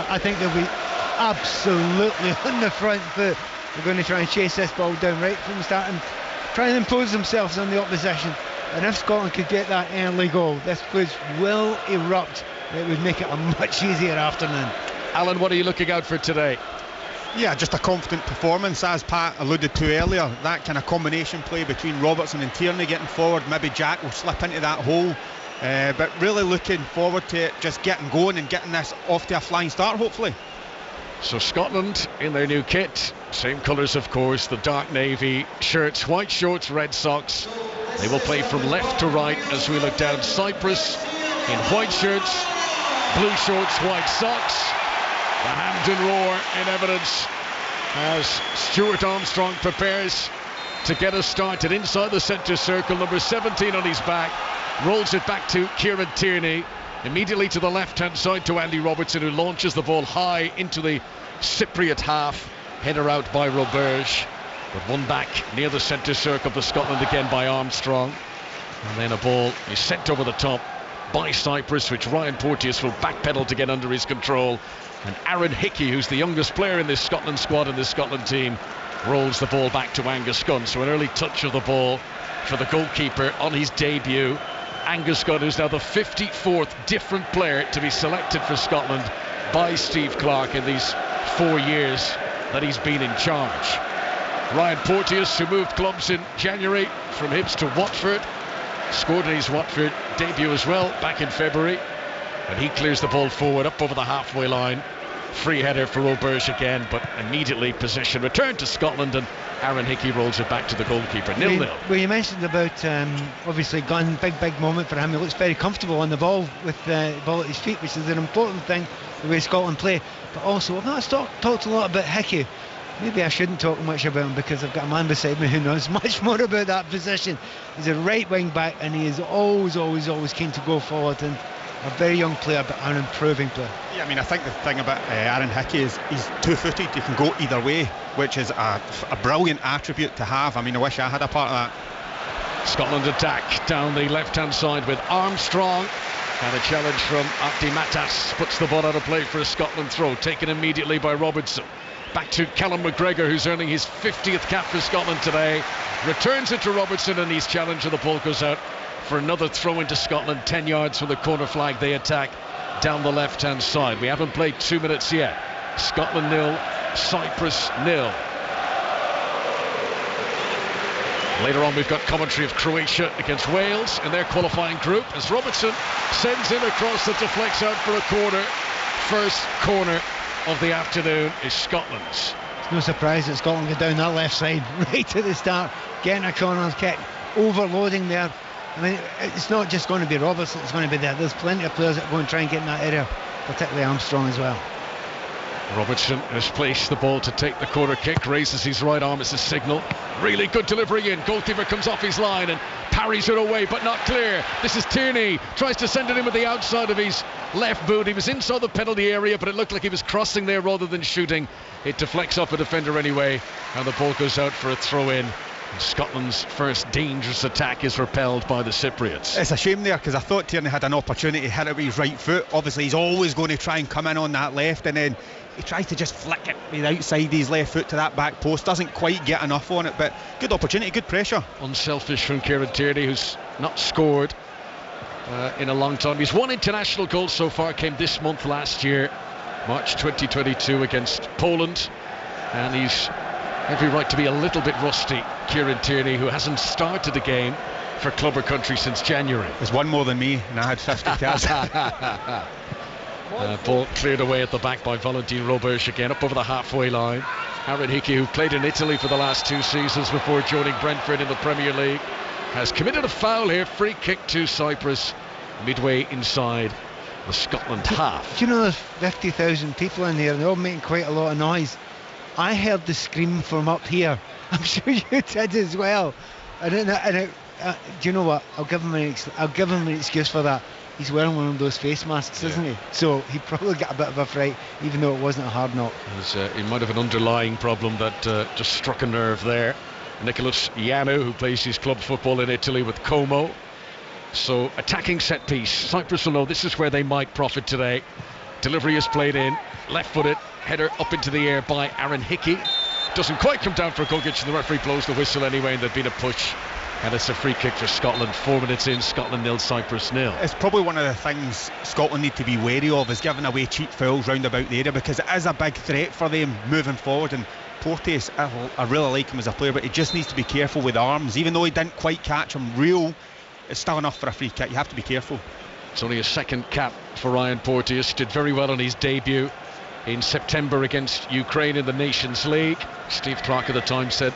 I think they'll be absolutely on the front foot. They're going to try and chase this ball down right from the start and try and impose themselves on the opposition. And if Scotland could get that early goal, this place will erupt. It would make it a much easier afternoon. Alan, what are you looking out for today? Yeah, just a confident performance, as Pat alluded to earlier. That kind of combination play between Robertson and Tierney getting forward. Maybe Jack will slip into that hole. But really looking forward to it, just getting going and getting this off to a flying start, hopefully. So Scotland in their new kit, same colours of course, the dark navy shirts, white shorts, red socks. They will play from left to right as we look down. Cyprus in white shirts, blue shorts, white socks. The Hampden roar in evidence as Stuart Armstrong prepares to get us started inside the centre circle. Number 17 on his back, rolls it back to Kieran Tierney. Immediately to the left-hand side to Andy Robertson, who launches the ball high into the Cypriot half. Header out by Roberge, but one back near the centre circle for Scotland again by Armstrong. And then a ball is sent over the top by Cyprus, which Ryan Porteous will backpedal to get under his control. And Aaron Hickey, who's the youngest player in this Scotland squad and this Scotland team, rolls the ball back to Angus Gunn. So an early touch of the ball for the goalkeeper on his debut. Angus Gunn, who's now the 54th different player to be selected for Scotland by Steve Clarke in these 4 years that he's been in charge. Ryan Porteous, who moved clubs in January from Hibs to Watford, scored in his Watford debut as well back in February, and he clears the ball forward up over the halfway line. Free header for Roberge again, but immediately possession returned to Scotland, and Aaron Hickey rolls it back to the goalkeeper. 0-0. Well, you mentioned about obviously Gunn, big moment for him. He looks very comfortable on the ball with the ball at his feet, which is an important thing the way Scotland play. But also, I've not talked a lot about Hickey. Maybe I shouldn't talk much about him because I've got a man beside me who knows much more about that position. He's a right wing back, and he is always keen to go forward, and a very young player but an improving player. Yeah, I mean, I think the thing about Aaron Hickey is he's two-footed. He can go either way, which is a brilliant attribute to have. I mean, I wish I had a part of that. Scotland attack down the left-hand side with Armstrong, and a challenge from Abdi Matas puts the ball out of play for a Scotland throw, taken immediately by Robertson. Back to Callum McGregor, who's earning his 50th cap for Scotland today. Returns it to Robertson, and he's challenged, and the ball goes out for another throw into Scotland. 10 yards from the corner flag. They attack down the left-hand side. We haven't played 2 minutes yet. Scotland 0, Cyprus 0. Later on, we've got commentary of Croatia against Wales in their qualifying group as Robertson sends in a cross that deflects out for a corner. First corner of the afternoon is Scotland's. It's no surprise that Scotland go down that left side right at the start, getting a corner kick, overloading there. I mean, it's not just going to be Robertson, it's going to be there. There's plenty of players that go and try and get in that area, particularly Armstrong as well. Robertson has placed the ball to take the corner kick, raises his right arm as a signal. Really good delivery in. Goalkeeper comes off his line and parries it away, but not clear. This is Tierney, tries to send it in with the outside of his left boot. He was inside the penalty area, but it looked like he was crossing there rather than shooting. It deflects off a defender anyway, and the ball goes out for a throw-in. Scotland's first dangerous attack is repelled by the Cypriots. It's a shame there, because I thought Tierney had an opportunity to hit it with his right foot. Obviously he's always going to try and come in on that left, and then he tries to just flick it with the outside of his left foot to that back post. Doesn't quite get enough on it, but good opportunity, good pressure. Unselfish from Kieran Tierney, who's not scored in a long time. He's one international goal so far, came this month last year, March 2022 against Poland, and he's every right to be a little bit rusty. Kieran Tierney, who hasn't started a game for club or country since January. There's one more than me, and I had 50 cards. Ball cleared away at the back by Valentin Roberge again, up over the halfway line. Aaron Hickey, who played in Italy for the last 2 seasons before joining Brentford in the Premier League, has committed a foul here. Free kick to Cyprus, midway inside the Scotland half. Do you know there's 50,000 people in here, and they're all making quite a lot of noise? I heard the scream from up here. I'm sure you did as well. Do you know what? I'll give him an excuse for that. He's wearing one of those face masks, isn't he? So he probably got a bit of a fright, even though it wasn't a hard knock. He might have an underlying problem that just struck a nerve there. Nicolas Ianu, who plays his club football in Italy with Como. So attacking set piece. Cyprus will know this is where they might profit today. Delivery is played in, left-footed, header up into the air by Aaron Hickey. Doesn't quite come down for Gogic, and the referee blows the whistle anyway, and there'd been a push. And it's a free kick for Scotland. 4 minutes in, Scotland 0, Cyprus 0. It's probably one of the things Scotland need to be wary of, is giving away cheap fouls round about the area, because it is a big threat for them moving forward. And Porteous, I really like him as a player, but he just needs to be careful with arms. Even though he didn't quite catch him real, it's still enough for a free kick. You have to be careful. It's only a second cap for Ryan Porteous. Did very well on his debut in September against Ukraine in the Nations League. Steve Clarke at the time said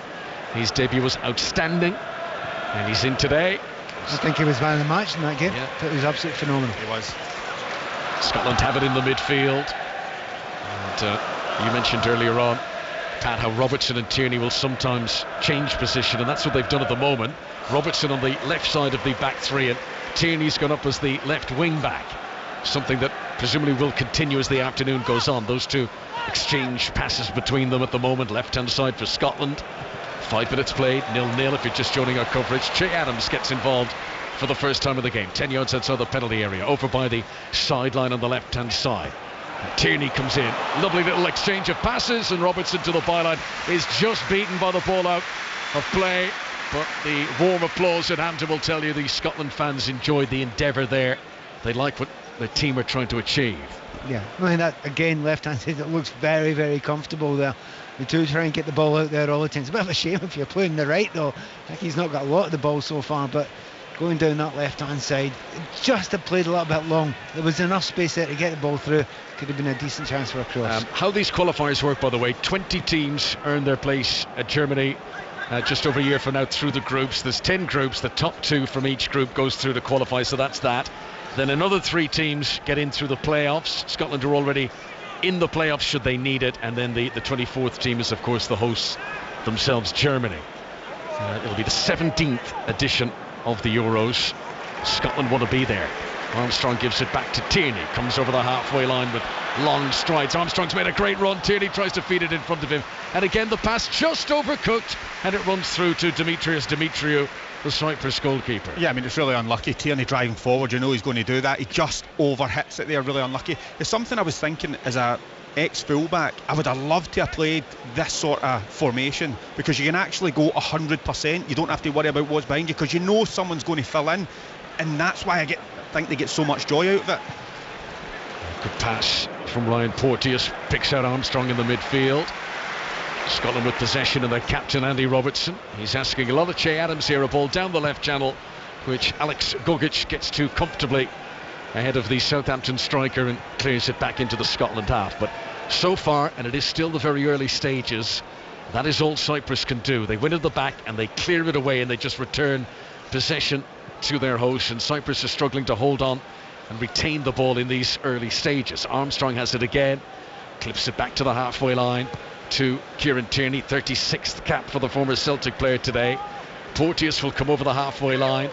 his debut was outstanding, and he's in today. I think he was man of the match in that game. Yeah. It was absolutely phenomenal. He was. Scotland have it in the midfield, and you mentioned earlier on, Pat, how Robertson and Tierney will sometimes change position, and that's what they've done at the moment. Robertson on the left side of the back three, and Tierney's gone up as the left wing back, something that presumably will continue as the afternoon goes on. Those two exchange passes between them at the moment. Left hand side for Scotland. 5 minutes played, 0-0 if you're just joining our coverage. Che Adams gets involved for the first time of the game, 10 yards outside the penalty area, over by the sideline on the left hand side. And Tierney comes in, lovely little exchange of passes, and Robertson to the byline is just beaten by the ball out of play. But the warm applause at Hampton will tell you the Scotland fans enjoyed the endeavour there. They like what the team are trying to achieve. Yeah, I mean, that again, left hand side, it looks very, very comfortable there. The two try and get the ball out there all the time. It's a bit of a shame if you're playing the right, though. I think he's not got a lot of the ball so far, but going down that left hand side, just had played a little bit long. There was enough space there to get the ball through. Could have been a decent chance for a cross. How these qualifiers work, by the way, 20 teams earn their place at Germany just over a year from now through the groups. There's 10 groups. The top 2 from each group goes through to qualify, so that's that. Then another 3 teams get in through the playoffs. Scotland are already in the playoffs should they need it, and then the 24th team is of course the hosts themselves, Germany. It'll be the 17th edition of the Euros. Scotland want to be there. Armstrong gives it back to Tierney, comes over the halfway line with long strides. Armstrong's made a great run. Tierney tries to feed it in front of him, and again the pass just overcooked, and it runs through to Dimitrios Dimitriou, the Cyprus goalkeeper. Yeah, I mean, it's really unlucky. Tierney driving forward, you know he's going to do that. He just overhits it there, really unlucky. It's something I was thinking as a ex-fullback, I would have loved to have played this sort of formation, because you can actually go 100%. You don't have to worry about what's behind you, because you know someone's going to fill in, and that's why I think they get so much joy out of it. Good pass from Ryan Porteous, picks out Armstrong in the midfield. Scotland with possession, and their captain Andy Robertson. He's asking a lot of Che Adams here, a ball down the left channel, which Alex Gogic gets to comfortably ahead of the Southampton striker and clears it back into the Scotland half. But so far, and it is still the very early stages, that is all Cyprus can do. They win at the back and they clear it away, and they just return possession to their host, and Cyprus is struggling to hold on and retain the ball in these early stages. Armstrong has it again, clips it back to the halfway line to Kieran Tierney, 36th cap for the former Celtic player today. Porteous will come over the halfway line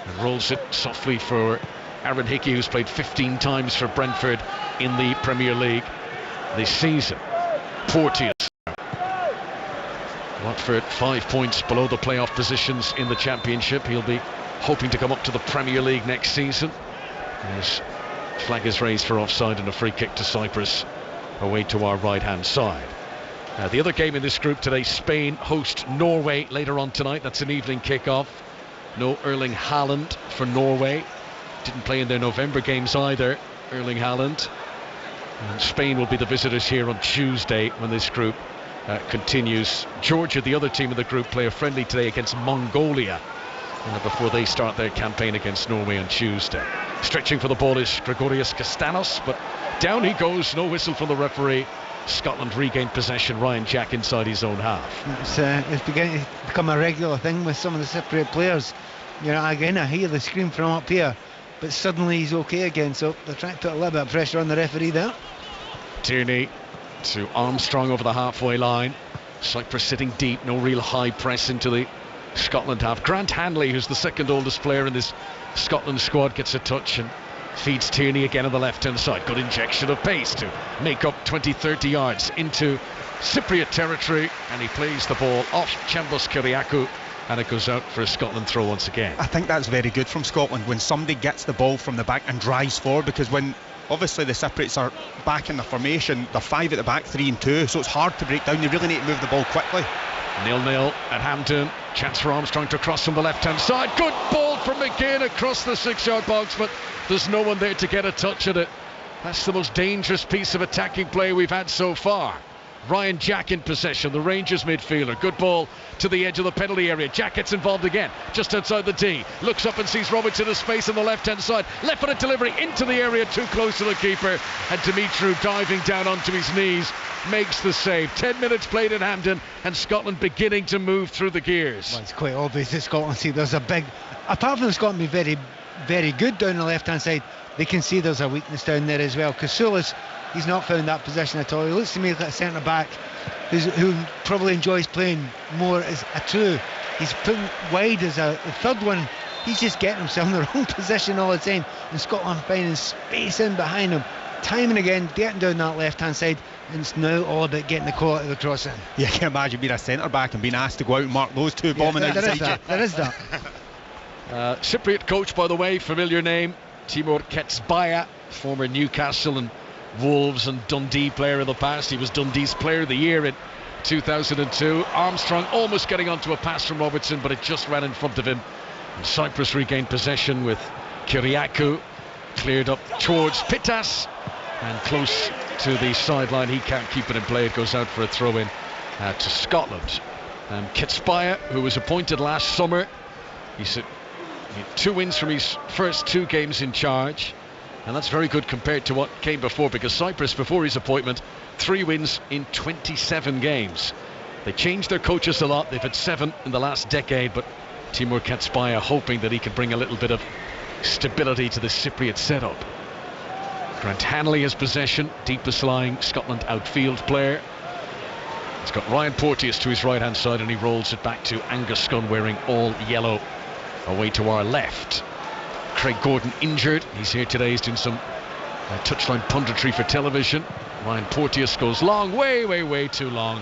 and rolls it softly for Aaron Hickey, who's played 15 times for Brentford in the Premier League this season. Porteous. Watford 5 points below the playoff positions in the Championship. He'll be hoping to come up to the Premier League next season. His flag is raised for offside, and a free kick to Cyprus away to our right hand side. The other game in this group today, Spain host Norway later on tonight. That's an evening kick-off. No Erling Haaland for Norway. Didn't play in their November games either, Erling Haaland. And Spain will be the visitors here on Tuesday when this group continues. Georgia, the other team in the group, play a friendly today against Mongolia before they start their campaign against Norway on Tuesday. Stretching for the ball is Gregorios Kastanos, but down he goes, no whistle from the referee. Scotland regained possession. Ryan Jack inside his own half. It's beginning to become a regular thing with some of the Cypriot players. You know, again, I hear the scream from up here, but suddenly he's okay again, so they're trying to put a little bit of pressure on the referee there. Tierney to Armstrong over the halfway line. Cyprus sitting deep, no real high press into the Scotland half. Grant Hanley, who's the second oldest player in this Scotland squad, gets a touch and feeds Tierney again on the left hand side. Good injection of pace to make up 20-30 yards into Cypriot territory, and he plays the ball off Chambos Kyriakou, and it goes out for a Scotland throw once again. I think that's very good from Scotland when somebody gets the ball from the back and drives forward, because when obviously the Cypriots are back in the formation. They're 5 at the back, 3 and 2, so it's hard to break down. They really need to move the ball quickly. 0-0 at Hampden. Chance for Armstrong to cross from the left-hand side. Good ball from McGinn across the 6-yard box, but there's no one there to get a touch at it. That's the most dangerous piece of attacking play we've had so far. Ryan Jack in possession, the Rangers midfielder. Good ball to the edge of the penalty area. Jack gets involved again, just outside the D. Looks up and sees Robertson in a space on the left-hand side. Left-footed delivery into the area, too close to the keeper. And Dimitru diving down onto his knees makes the save. 10 minutes played in Hampden, and Scotland beginning to move through the gears. Well, it's quite obvious that Scotland see there's a big... Apart from Scotland being very, very good down the left-hand side, they can see there's a weakness down there as well. Because Soulis, he's not found that position at all. He looks to me like a centre-back who probably enjoys playing more as a two. He's putting wide as a third one. He's just getting himself in the wrong position all the time, and Scotland finding space in behind him time and again, getting down that left-hand side, and it's now all about getting the quality of the cross in. Yeah, I can imagine being a centre-back and being asked to go out and mark those two bombing outside you. There is that. Cypriot coach, by the way, familiar name, Timur Ketsbaya, former Newcastle and Wolves and Dundee player in the past. He was Dundee's player of the year in 2002. Armstrong almost getting onto a pass from Robertson, but it just ran in front of him. And Cyprus regained possession with Kyriakou, cleared up towards Pittas, and close to the sideline. He can't keep it in play. It goes out for a throw-in to Scotland. Ketsbaya, who was appointed last summer, he had 2 wins from his first 2 games in charge, and that's very good compared to what came before, because Cyprus, before his appointment, 3 wins in 27 games. They changed their coaches a lot. They've had 7 in the last decade, but Timur Ketsbaya hoping that he could bring a little bit of stability to the Cypriot setup. Grant Hanley has possession, deepest lying Scotland outfield player. He's got Ryan Porteous to his right hand side, and he rolls it back to Angus Gunn wearing all yellow away to our left. Craig Gordon injured. He's here today. He's doing some touchline punditry for television. Ryan Porteous goes long, way too long,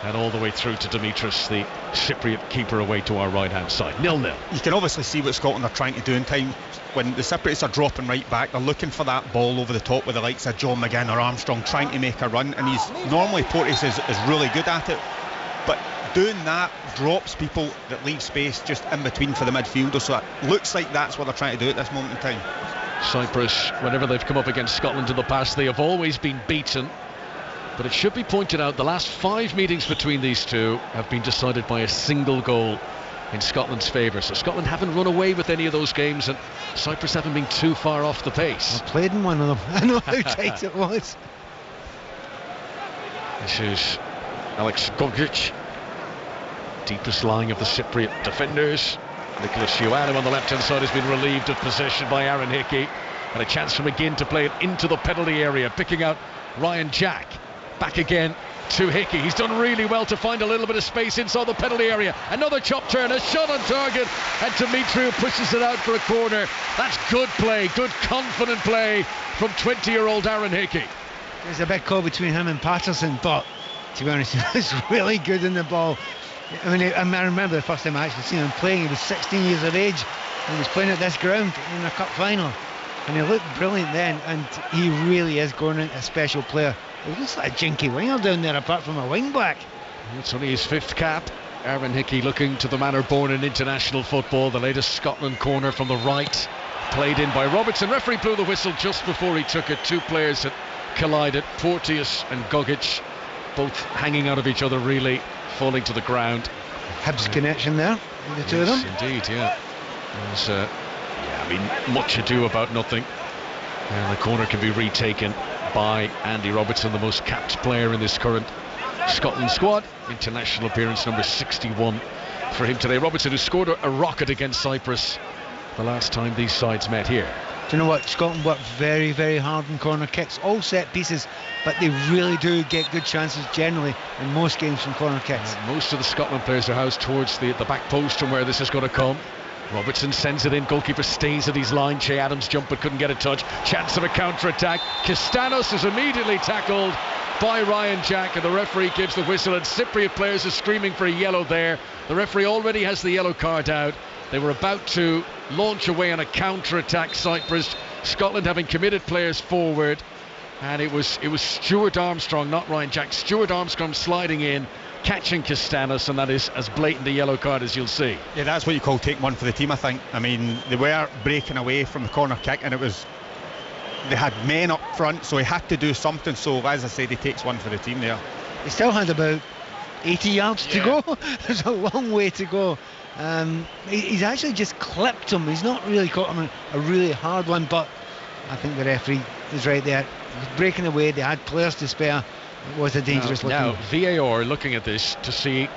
and all the way through to Dimitris, the Cypriot keeper, away to our right hand side. 0-0. You can obviously see what Scotland are trying to do in time. When the Cypriots are dropping right back, they're looking for that ball over the top with the likes of John McGinn or Armstrong trying to make a run, and he's normally, Porteous is really good at it, but doing that drops people that leave space just in between for the midfielder. So it looks like that's what they're trying to do at this moment in time. Cyprus, whenever they've come up against Scotland in the past, they have always been beaten. But it should be pointed out, the last 5 meetings between these two have been decided by a single goal in Scotland's favour. So Scotland haven't run away with any of those games, and Cyprus haven't been too far off the pace. I played in one of them. I know how tight it was. This is Alex Gogic, deepest lying of the Cypriot defenders. Nicholas Ioannou on the left-hand side has been relieved of possession by Aaron Hickey, and a chance for McGinn to play it into the penalty area, picking out Ryan Jack. Back again to Hickey. He's done really well to find a little bit of space inside the penalty area. Another chop turn, a shot on target, and Dimitri pushes it out for a corner. That's good play, good confident play from 20-year-old Aaron Hickey. There's a big call between him and Patterson, but to be honest, he was really good in the ball. I mean, I remember the first time I actually seen him playing. He was 16 years of age, and he was playing at this ground in a cup final, and he looked brilliant then, and he really is going into a special player. He looks like a jinky winger down there, apart from a wing back. It's only his 5th cap. Aaron Hickey looking to the manner born in international football. The latest Scotland corner from the right, played in by Robertson. Referee blew the whistle just before he took it. 2 players that collided, Porteous and Gogic, both hanging out of each other, really falling to the ground. Hibs connection there, the two of them. Indeed, yeah. There's much ado about nothing, and the corner can be retaken by Andy Robertson, the most capped player in this current Scotland squad. International appearance number 61 for him today. Robertson, who scored a rocket against Cyprus the last time these sides met here. Do you know what? Scotland work very, very hard in corner kicks, all set pieces, but they really do get good chances generally in most games from corner kicks. Most of the Scotland players are housed towards the back post from where this is going to come. Robertson sends it in, goalkeeper stays at his line. Che Adams jumped but couldn't get a touch. Chance of a counter-attack. Castanos is immediately tackled by Ryan Jack, and the referee gives the whistle, and Cypriot players are screaming for a yellow there. The referee already has the yellow card out. They were about to launch away on a counter-attack, Cyprus, Scotland having committed players forward, and it was Stuart Armstrong, not Ryan Jack. Stuart Armstrong sliding in, catching Castanos, and that is as blatant a yellow card as you'll see. Yeah, that's what you call take one for the team, I think. I mean, they were breaking away from the corner kick, and they had men up front, so he had to do something. So as I said, he takes one for the team there. He still had about 80 yards to go. There's a long way to go. He's actually just clipped him. He's not really caught him a really hard one, but I think the referee is right there. He was breaking away. They had players to spare. It was a dangerous looking. Now VAR looking at this to see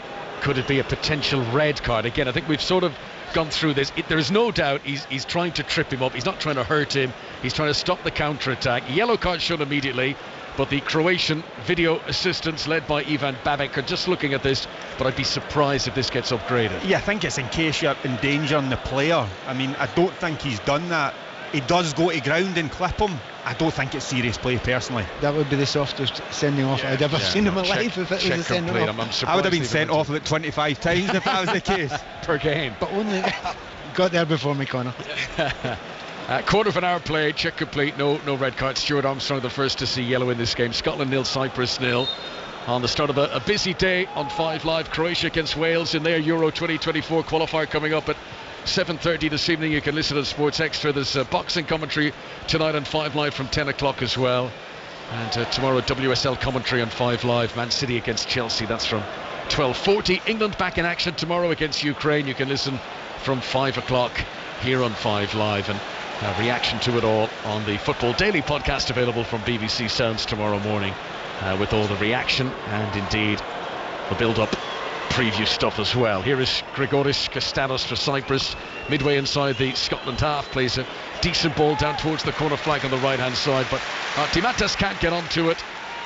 could it be a potential red card. Again, I think we've sort of gone through this. There is no doubt he's trying to trip him up. He's not trying to hurt him. He's trying to stop the counter-attack. Yellow card shown immediately, but the Croatian video assistants led by Ivan Babek are just looking at this, but I'd be surprised if this gets upgraded. Yeah, I think it's in case you're endangering the player. I mean, I don't think he's done that. He does go to ground and clip him. I don't think it's serious play, personally. That would be the softest sending off I'd ever seen in my life if it was a sending off. I would have been sent off about 25 times if that was the case. Per game. But only got there before me, Connor. Quarter of an hour played, check complete, no red card. Stuart Armstrong the first to see yellow in this game. Scotland 0, Cyprus 0. On the start of a busy day on 5 Live, Croatia against Wales in their Euro 2024 qualifier coming up at 7:30 this evening. You can listen to Sports Extra. There's boxing commentary tonight on 5 Live from 10 o'clock as well. And tomorrow WSL commentary on 5 Live. Man City against Chelsea, that's from 12:40. England back in action tomorrow against Ukraine. You can listen from 5 o'clock here on 5 Live. And reaction to it all on the Football Daily podcast available from BBC Sounds tomorrow morning with all the reaction and indeed the build-up preview stuff as well. Here is Grigoris Castanos for Cyprus, midway inside the Scotland half, plays a decent ball down towards the corner flag on the right hand side, but Timatas can't get onto it,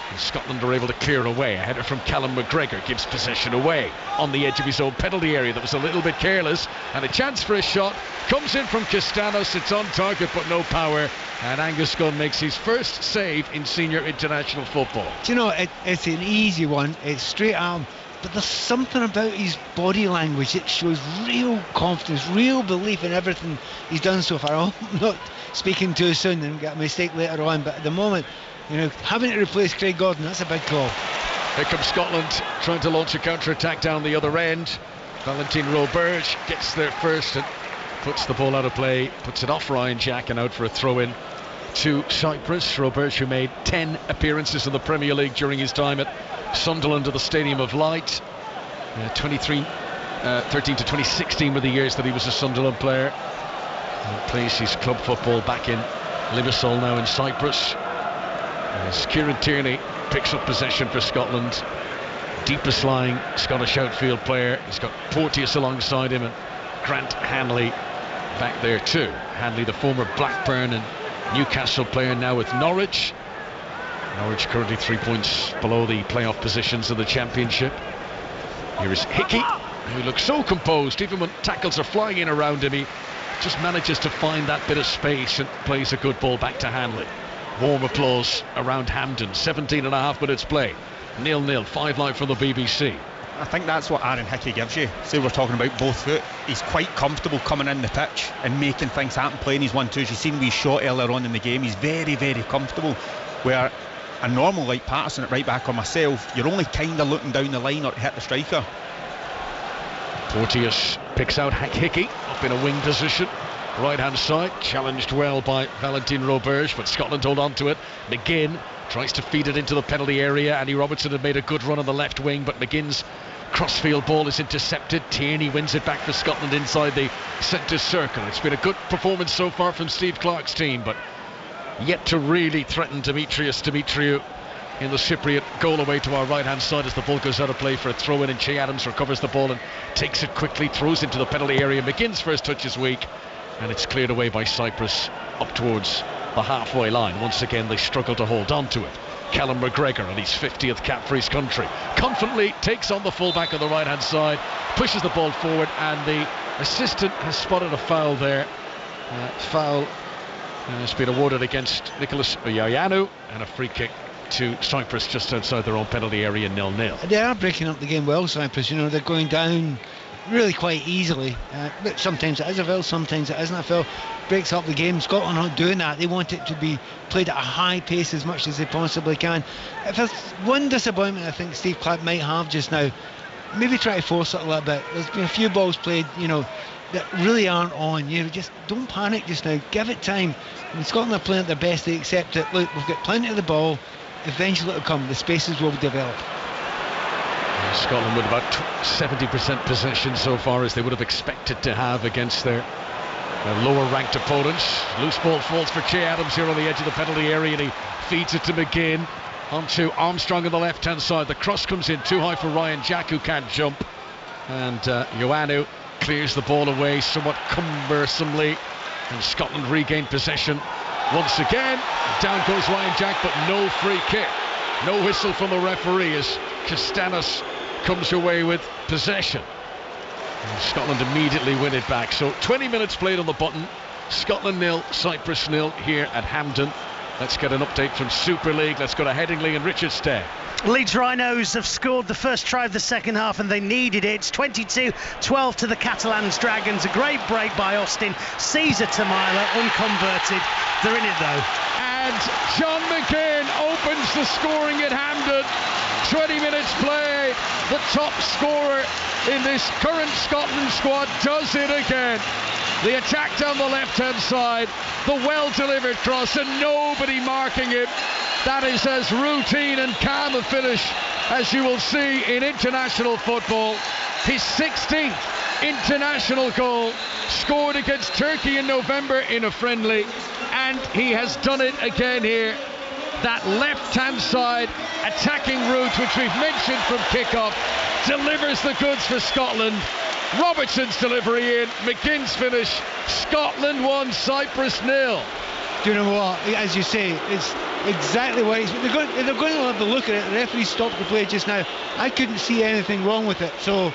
and Scotland are able to clear away. A header from Callum McGregor gives possession away on the edge of his own penalty area. That was a little bit careless, and a chance for a shot comes in from Castanos. It's on target but no power, and Angus Gunn makes his first save in senior international football. Do you know, it's an easy one, it's straight arm, but there's something about his body language that shows real confidence, real belief in everything he's done so far. I'm not speaking too soon and get a mistake later on, but at the moment, you know, having to replace Craig Gordon, that's a big call. Here comes Scotland trying to launch a counter-attack down the other end. Valentin Roberge gets there first and puts the ball out of play, puts it off Ryan Jack and out for a throw-in to Cyprus. Roberge, who made 10 appearances in the Premier League during his time at Sunderland at the Stadium of Light. 13 to 2016 were the years that he was a Sunderland player. He plays his club football back in Limassol now in Cyprus. As Kieran Tierney picks up possession for Scotland, deepest lying Scottish outfield player. He's got Porteous alongside him and Grant Hanley back there too. Hanley, the former Blackburn and Newcastle player, now with Norwich. Norwich currently 3 points below the playoff positions of the Championship. Here is Hickey, who looks so composed even when tackles are flying in around him. He just manages to find that bit of space and plays a good ball back to Hanley. Warm applause around Hampden. 17 and a half minutes play. 0-0. 5 Live from the BBC. I think that's what Aaron Hickey gives you. Say we're talking about both foot. He's quite comfortable coming in the pitch and making things happen, playing his 1-2s. You've seen we shot earlier on in the game. He's very, very comfortable. Where a normal like Patterson at right back or myself, you're only kind of looking down the line or to hit the striker. Porteous picks out Hickey up in a wing position. Right hand side, challenged well by Valentin Roberge, but Scotland hold on to it. McGinn tries to feed it into the penalty area. Andy Robertson had made a good run on the left wing, but McGinn's crossfield ball is intercepted. Tierney wins it back for Scotland inside the centre circle. It's been a good performance so far from Steve Clarke's team, but yet to really threaten Demetrius Dimitriou in the Cypriot goal away to our right hand side as the ball goes out of play for a throw in, and Che Adams recovers the ball and takes it quickly, throws into the penalty area. McGinn's first touch is weak, and it's cleared away by Cyprus up towards the halfway line. Once again they struggle to hold on to it. Callum McGregor on his 50th cap for his country confidently takes on the fullback on the right hand side, pushes the ball forward, and the assistant has spotted a foul there. Foul has been awarded against Nicholas Oyoyanu, and a free kick to Cyprus just outside their own penalty area. 0-0. They are breaking up the game well, Cyprus. You know, they're going down really quite easily. But sometimes it is a foul, sometimes it isn't a foul. Breaks up the game. Scotland aren't doing that. They want it to be played at a high pace as much as they possibly can. If there's one disappointment I think Steve Clarke might have just now, maybe try to force it a little bit. There's been a few balls played, that really aren't on. Just don't panic just now. Give it time. When Scotland are playing at their best, they accept it. Look, we've got plenty of the ball. Eventually it'll come. The spaces will develop. Scotland with about 70% possession so far, as they would have expected to have against their lower ranked opponents. Loose ball falls for Che Adams here on the edge of the penalty area, and he feeds it to McGinn. Onto Armstrong on the left hand side. The cross comes in too high for Ryan Jack, who can't jump, and Ioannou clears the ball away somewhat cumbersomely, and Scotland regain possession once again. Down goes Ryan Jack, but no free kick, no whistle from the referee as Castanos comes away with possession. And Scotland immediately win it back. So 20 minutes played on the button. Scotland 0, Cyprus 0 here at Hampden. Let's get an update from Super League. Let's go to Headingley and Richardstead. Leeds Rhinos have scored the first try of the second half, and they needed it. It's 22-12 to the Catalans Dragons. A great break by Austin. Caesar Tamila, unconverted. They're in it though. And John McGinn opens the scoring at Hampden. 20 minutes played. The top scorer in this current Scotland squad does it again. The attack down the left-hand side, the well-delivered cross, and nobody marking him. That is as routine and calm a finish as you will see in international football. His 16th international goal, scored against Turkey in November in a friendly, and he has done it again here. That left-hand side attacking route, which we've mentioned from kickoff, delivers the goods for Scotland. Robertson's delivery in, McGinn's finish. Scotland 1, Cyprus 0. Do you know what? As you say, it's exactly what they're going to have to look at it. The referee stopped the play just now. I couldn't see anything wrong with it. So,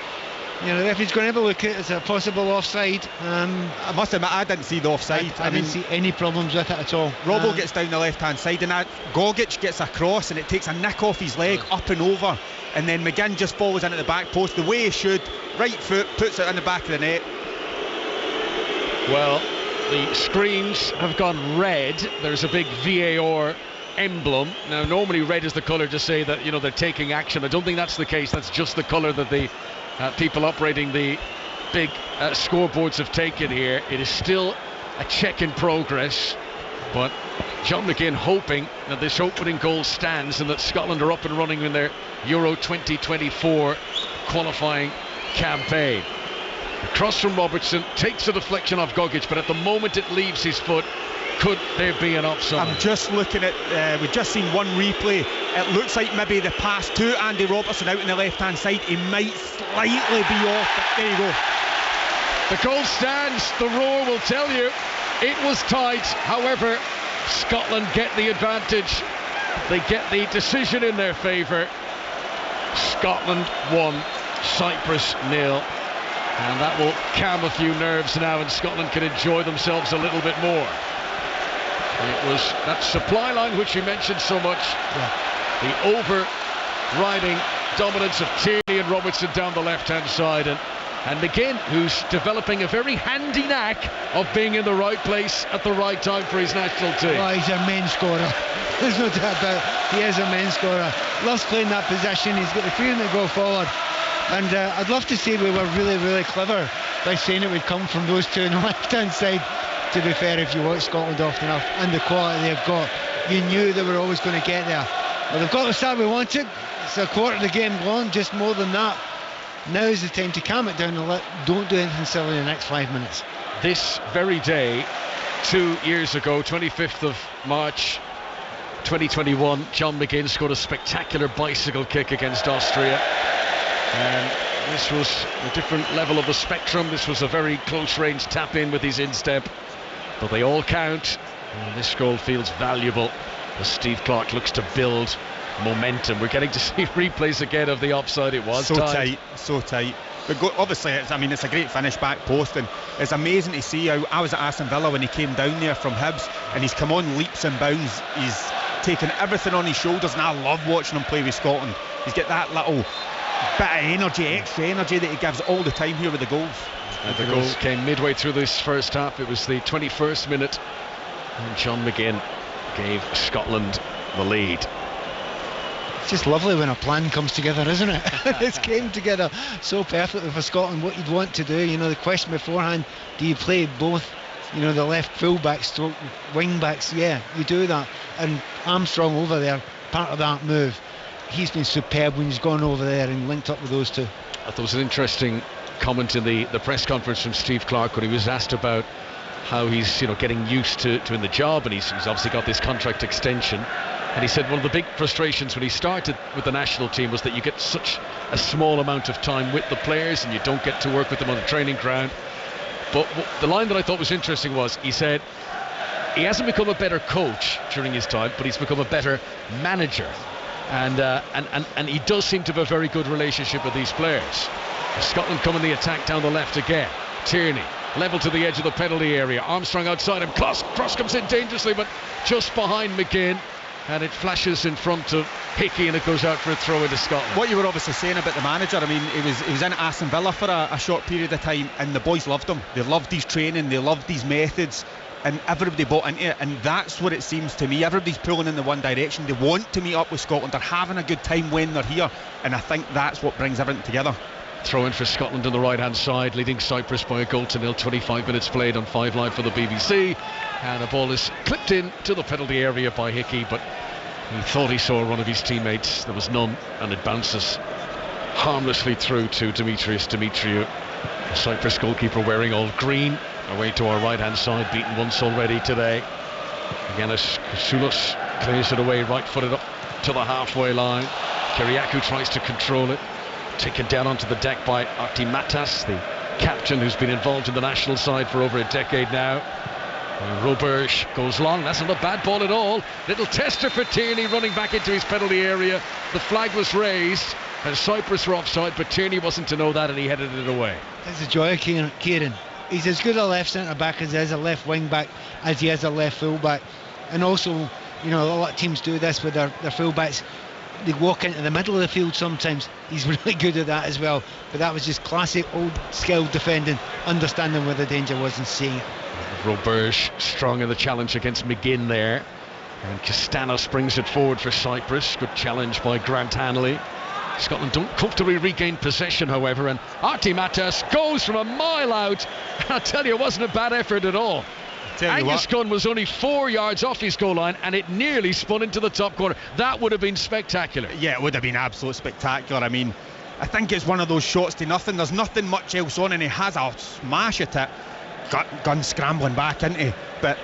the referee's going to have a look at it as a possible offside. I must admit, I didn't see the offside. I didn't see any problems with it at all. Robbo gets down the left-hand side, and Gogic gets across, and it takes a nick off his leg up and over, and then McGinn just follows in at the back post the way he should. Right foot, puts it in the back of the net. Well, the screens have gone red. There's a big VAR emblem. Now, normally red is the colour to say that they're taking action. I don't think that's the case. That's just the colour that the people operating the big scoreboards have taken here. It is still a check in progress, but John McGinn hoping that this opening goal stands and that Scotland are up and running in their Euro 2024 qualifying campaign. Across from Robertson, takes a deflection off Gogic, but at the moment it leaves his foot. Could there be an offside? I'm just looking at, we've just seen one replay. It looks like maybe the pass to Andy Robertson out on the left-hand side. He might slightly be off, but there you go. The goal stands. The roar will tell you it was tight. However, Scotland get the advantage. They get the decision in their favour. Scotland 1, Cyprus 0. And that will calm a few nerves now, and Scotland can enjoy themselves a little bit more. It was that supply line which you mentioned so much. The overriding dominance of Tierney and Robertson down the left-hand side, and McGinn, who's developing a very handy knack of being in the right place at the right time for his national team. Oh, he's a main scorer. There's no doubt about it. He is a main scorer. Loves playing that possession. He's got the freedom to go forward. And I'd love to say we were really, really clever by saying it would come from those two on the left-hand side. To be fair, if you watch Scotland often enough and the quality they've got, you knew they were always going to get there. Well, they've got the start we wanted. It's a quarter of the game gone, just more than that. Now's the time to calm it down and don't do anything silly in the next 5 minutes. This very day, 2 years ago, 25th of March 2021, John McGinn scored a spectacular bicycle kick against Austria. And this was a different level of the spectrum. This was a very close-range tap-in with his instep. But they all count. And this goal feels valuable as Steve Clarke looks to build momentum. We're getting to see replays again of the offside. It was so tight. But obviously, it's a great finish back post, and it's amazing to see how I was at Aston Villa when he came down there from Hibs, and he's come on leaps and bounds. He's taken everything on his shoulders, and I love watching him play with Scotland. He's got that little bit of energy, extra energy that he gives all the time here with the goals. And the goal came midway through this first half. It was the 21st minute, and John McGinn gave Scotland the lead. It's just lovely when a plan comes together, isn't it? This came together so perfectly for Scotland, what you'd want to do. You know, the question beforehand, do you play both, you know, the left full-back stroke wing-backs? Yeah, you do that. And Armstrong over there, part of that move. He's been superb when he's gone over there and linked up with those two. I thought it was an interesting comment in the press conference from Steve Clarke when he was asked about how he's, you know, getting used to doing the job, and he's obviously got this contract extension. And he said one of the big frustrations when he started with the national team was that you get such a small amount of time with the players and you don't get to work with them on the training ground. But the line that I thought was interesting was, he said he hasn't become a better coach during his time, but he's become a better manager. And he does seem to have a very good relationship with these players. Scotland come in the attack down the left again. Tierney level to the edge of the penalty area. Armstrong outside him. Cross comes in dangerously, but just behind McGinn. And it flashes in front of Hickey, and it goes out for a throw into Scotland. What you were obviously saying about the manager, I mean, he was in Aston Villa for a short period of time, and the boys loved him. They loved his training, they loved his methods, and everybody bought into it. And that's what it seems to me. Everybody's pulling in the one direction. They want to meet up with Scotland. They're having a good time when they're here, and I think that's what brings everything together. Throw in for Scotland on the right hand side, leading Cyprus by a goal to nil. 25 minutes played on 5 Live for the BBC, and a ball is clipped in to the penalty area by Hickey, but he thought he saw one of his teammates. There was none, and it bounces harmlessly through to Demetrius Demetriou, the Cyprus goalkeeper wearing all green, away to our right hand side, beaten once already today. Again, as Koussoulos clears it away, right footed up to the halfway line. Kyriakou tries to control it, taken down onto the deck by Arti Matas, the captain who's been involved in the national side for over a decade now. Roberge goes long. That's not a bad ball at all. Little tester for Tierney, running back into his penalty area. The flag was raised and Cyprus were offside, but Tierney wasn't to know that, and he headed it away. That's the joy of Kieran. He's as good a left centre back as he is a left wing back as he is a left full back. And also, you know, a lot of teams do this with their full backs. They walk into the middle of the field sometimes. He's really good at that as well. But that was just classic old skilled defending, understanding where the danger was and seeing it. Roberge strong in the challenge against McGinn there, and Castanos brings it forward for Cyprus. Good challenge by Grant Hanley. Scotland don't comfortably regain possession, however, and Arti Matas goes from a mile out. I'll tell you, it wasn't a bad effort at all. Angus Gunn was only 4 yards off his goal line, and it nearly spun into the top corner. That would have been spectacular. Yeah, it would have been absolutely spectacular. I mean, I think it's one of those shots to nothing. There's nothing much else on, and he has a smash at it. Gun scrambling back into, but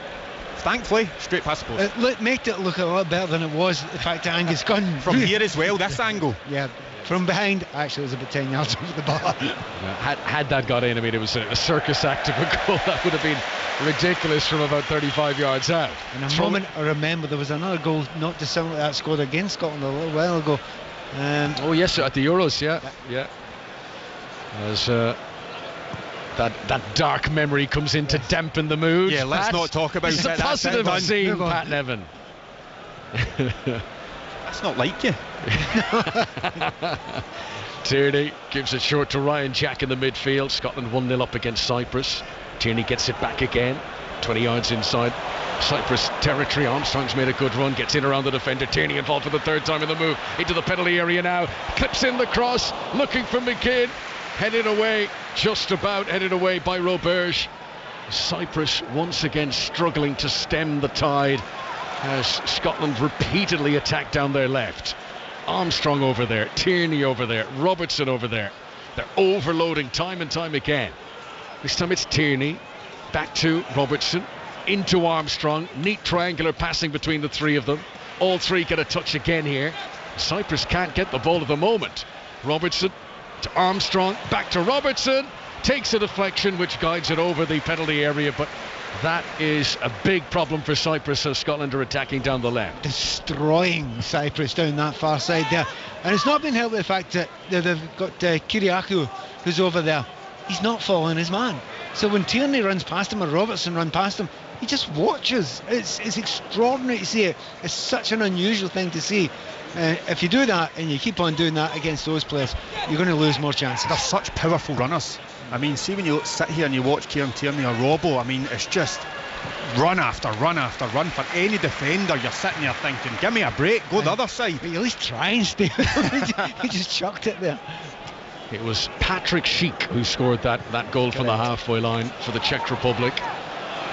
thankfully straight past the post. It made it look a lot better than it was. The fact that Angus Gunn from here as well, this angle. Yeah, from behind. Actually, it was about 10 yards over the bar. Had that got in, I mean, it was a circus act of a goal. That would have been ridiculous from about 35 yards out. In a moment, I remember there was another goal not dissimilar to that scored against Scotland a little while ago. Oh yes, at the Euros, yeah. As that dark memory comes in to dampen the mood. Yeah, let's not talk about it. It's a positive scene, Pat Nevin. That's not like you. Tierney gives it short to Ryan Jack in the midfield. Scotland 1-0 up against Cyprus. Tierney gets it back again, 20 yards inside Cyprus territory. Armstrong's made a good run, gets in around the defender. Tierney involved for the third time in the move into the penalty area now. Clips in the cross, looking for McGinn. Just about headed away by Roberge. Cyprus once again struggling to stem the tide as Scotland repeatedly attack down their left. Armstrong over there, Tierney over there, Robertson over there. They're overloading time and time again. This time it's Tierney, back to Robertson, into Armstrong. Neat triangular passing between the three of them. All three get a touch again here. Cyprus can't get the ball at the moment. Robertson to Armstrong, back to Robertson, takes a deflection which guides it over the penalty area, but that is a big problem for Cyprus as Scotland are attacking down the left. Destroying Cyprus down that far side there, and it's not been helped by the fact that they've got Kyriakou who's over there. He's not following his man, so when Tierney runs past him or Robertson run past him, he just watches. It's extraordinary to see it. It's such an unusual thing to see. If you do that and you keep on doing that against those players, you're going to lose more chances. They're such powerful runners. I mean, see when you sit here and you watch Kieran Tierney or Robbo, I mean, it's just run after run after run. For any defender, you're sitting there thinking, give me a break, go the other side. But at least try and stay. He just chucked it there. It was Patrick Schick who scored that goal from the halfway line for the Czech Republic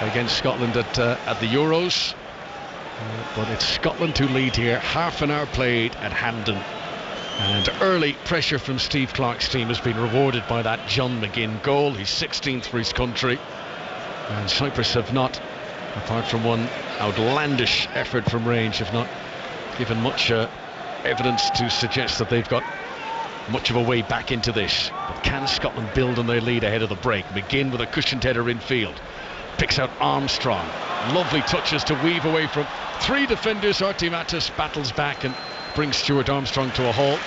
against Scotland at the Euros. But it's Scotland who lead here. Half an hour played at Hampden. And early pressure from Steve Clarke's team has been rewarded by that John McGinn goal. He's 16th for his country. And Cyprus have not, apart from one outlandish effort from range, have not given much evidence to suggest that they've got much of a way back into this. But can Scotland build on their lead ahead of the break? McGinn with a cushioned header infield. Picks out Armstrong. Lovely touches to weave away from three defenders. Artie Matas battles back and brings Stuart Armstrong to a halt.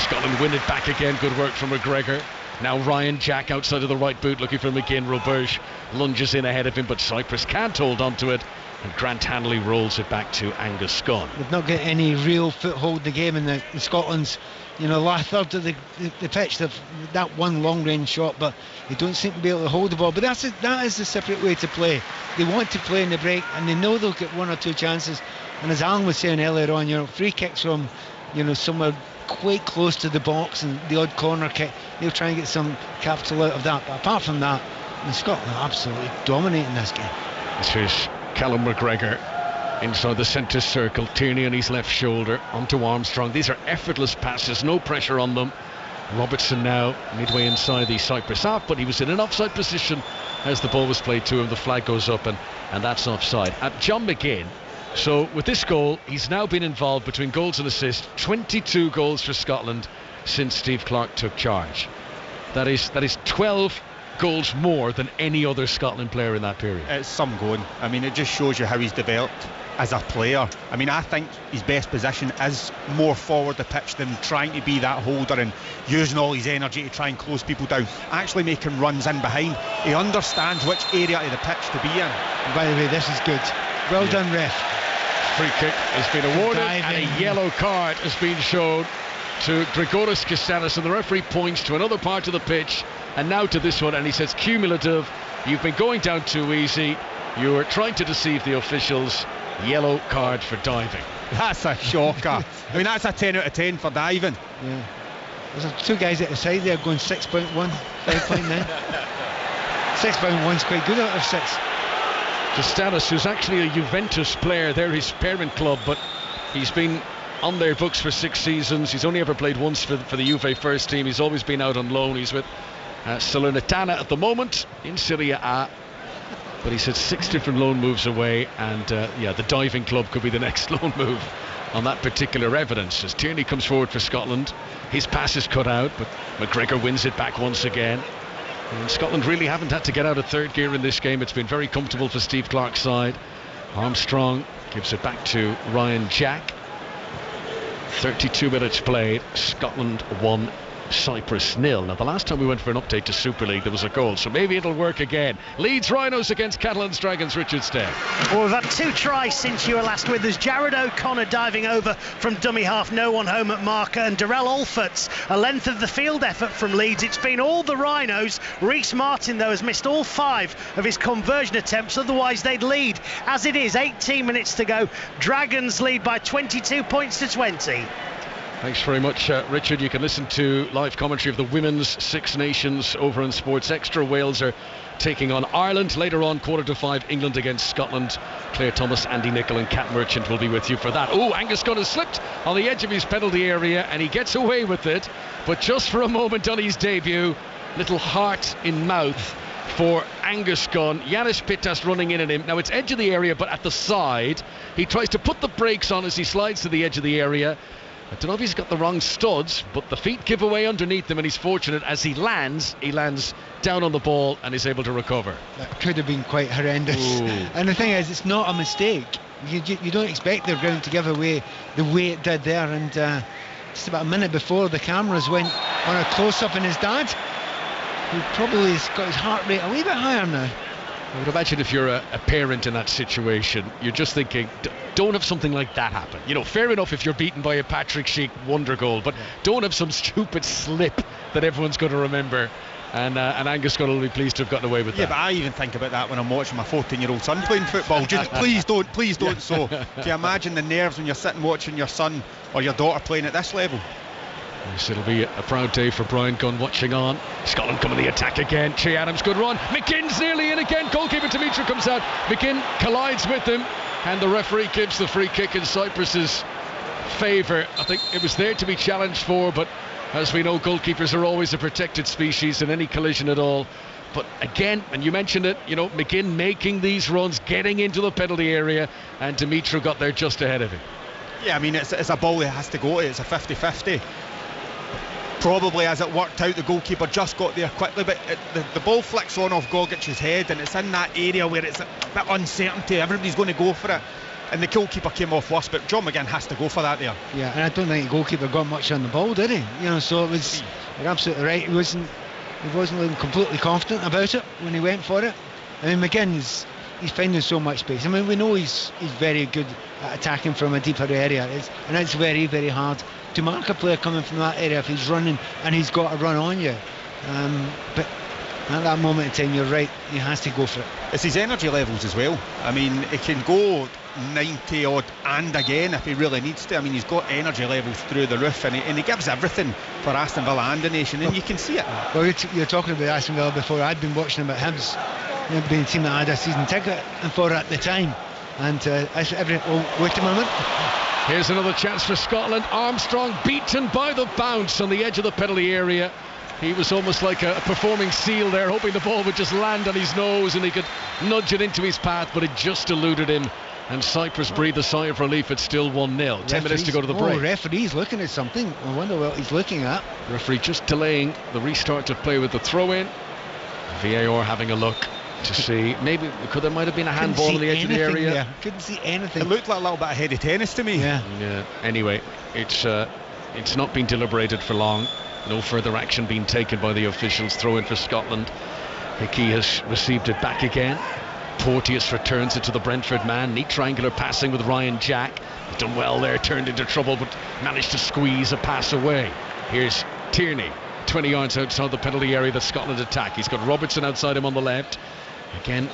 Scotland win it back again. Good work from McGregor. Now Ryan Jack outside of the right boot looking for McGinn. Roberge lunges in ahead of him, but Cyprus can't hold on to it, and Grant Hanley rolls it back to Angus Gunn. They've not got any real foothold in the game in Scotland's last third of the pitch. They've that one long range shot, but they don't seem to be able to hold the ball. But that is the separate way to play. They want to play in the break, and they know they'll get one or two chances. And as Alan was saying earlier on, free kicks from somewhere quite close to the box and the odd corner kick, they'll try and get some capital out of that. But apart from that, Scotland are absolutely dominating this game. This is Callum McGregor inside the centre circle. Tierney on his left shoulder onto Armstrong. These are effortless passes, no pressure on them. Robertson now midway inside the Cyprus half, but he was in an offside position as the ball was played to him. The flag goes up and that's offside. John McGinn. So with this goal, he's now been involved between goals and assists. 22 goals for Scotland since Steve Clarke took charge. That is 12 goals more than any other Scotland player in that period. It's some going. I mean, it just shows you how he's developed as a player. I mean, I think his best position is more forward the pitch than trying to be that holder and using all his energy to try and close people down. Actually making runs in behind. He understands which area of the pitch to be in. And by the way, this is good. Well done, ref. Free kick has been awarded and a yellow card has been shown to Grigoris Kastanis, and the referee points to another part of the pitch and now to this one, and he says cumulative. You've been going down too easy. You're trying to deceive the officials. Yellow card for diving. That's a shocker. I mean, that's a 10 out of 10 for diving. Yeah. There's two guys at the side there going 6.1, 5.9. 6.1 is quite good out of 6. Kastanis, who's actually a Juventus player, they're his parent club, but he's been on their books for 6 seasons. He's only ever played once for the Juve first team. He's always been out on loan. He's with Salernitana at the moment in Serie A, but he's had 6 different loan moves away, and the diving club could be the next loan move on that particular evidence. As Tierney comes forward for Scotland, his pass is cut out, but McGregor wins it back once again. And Scotland really haven't had to get out of third gear in this game. It's been very comfortable for Steve Clarke's side. Armstrong gives it back to Ryan Jack. 32 minutes played. Scotland 1, Cyprus 0. Now, the last time we went for an update to Super League, there was a goal, so maybe it'll work again. Leeds Rhinos against Catalans Dragons. Richard Stead. Well, we've had 2 tries since you were last with us. Jared O'Connor diving over from dummy half, no one home at marker, and Darrell Alfort's a length of the field effort from Leeds. It's been all the Rhinos. Reece Martin, though, has missed all 5 of his conversion attempts, otherwise they'd lead. As it is, 18 minutes to go. Dragons lead by 22 points to 20. Thanks very much, Richard. You can listen to live commentary of the Women's Six Nations over on Sports Extra. Wales are taking on Ireland. Later on, 4:45, England against Scotland. Claire Thomas, Andy Nicholl and Kat Merchant will be with you for that. Oh, Angus Gunn has slipped on the edge of his penalty area and he gets away with it. But just for a moment on his debut, little heart in mouth for Angus Gunn. Yanis Pittas running in at him. Now, it's edge of the area, but at the side. He tries to put the brakes on as he slides to the edge of the area. I don't know if he's got the wrong studs, but the feet give away underneath him, and he's fortunate as he lands down on the ball and is able to recover. That could have been quite horrendous. Ooh. And the thing is, it's not a mistake. You don't expect their ground to give away the way it did there, and just about a minute before the cameras went on a close-up in his dad, who probably has got his heart rate a wee bit higher now. I would imagine if you're a parent in that situation, you're just thinking, don't have something like that happen. You know, fair enough if you're beaten by a Patrick Schick wonder goal, but don't have some stupid slip that everyone's going to remember. And Angus Scott will be pleased to have gotten away with that. Yeah, but I even think about that when I'm watching my 14-year-old son playing football. Just please don't. So, do you imagine the nerves when you're sitting watching your son or your daughter playing at this level? Yes, it'll be a proud day for Brian Gunn watching on. Scotland coming the attack again. Che Adams, good run. McGinn's nearly in again. Goalkeeper Dimitri comes out. McGinn collides with him, and the referee gives the free kick in Cyprus's favour. I think it was there to be challenged for, but as we know, goalkeepers are always a protected species in any collision at all. But again, and you mentioned it, you know, McGinn making these runs, getting into the penalty area, and Dimitri got there just ahead of him. Yeah, I mean, it's a ball that has to go. It's a 50-50. Probably as it worked out, the goalkeeper just got there quickly, but the ball flicks on off Gogic's head, and it's in that area where it's a bit uncertainty. Everybody's going to go for it, and the goalkeeper came off worse, but John McGinn has to go for that there. Yeah, and I don't think the goalkeeper got much on the ball, did he? You know, so it was, you're absolutely right. He wasn't looking completely confident about it when he went for it. I mean, McGinn's he's finding so much space. I mean, we know he's very good at attacking from a deeper area, and it's very, very hard to mark a player coming from that area if he's running and he's got to run on you. But at that moment in time, you're right, he has to go for it. It's his energy levels as well. I mean, he can go 90 odd and again if he really needs to. I mean, he's got energy levels through the roof, and he gives everything for Aston Villa and the nation, and you can see it. Well, you're talking about Aston Villa before. I'd been watching him at Hibs, being a team that I had a season ticket for at the time, and wait a moment. Here's another chance for Scotland. Armstrong beaten by the bounce on the edge of the penalty area. He was almost like a performing seal there, hoping the ball would just land on his nose and he could nudge it into his path, but it just eluded him, and Cyprus breathed a sigh of relief. It's still 1-0. 10 minutes to go to the break. Referee's looking at something. I wonder what he's looking at. Referee just delaying the restart of play with the throw-in. VAR having a look to see, maybe there might have been a handball on the edge of the area. Yeah, couldn't see anything. It looked like a little bit of headed tennis to me. Yeah. Anyway, it's not been deliberated for long. No further action being taken by the officials. Throw in for Scotland. Hickey has received it back again. Porteous returns it to the Brentford man. Neat triangular passing with Ryan Jack. He's done well there, turned into trouble, but managed to squeeze a pass away. Here's Tierney, 20 yards outside the penalty area, the Scotland attack. He's got Robertson outside him on the left. Again,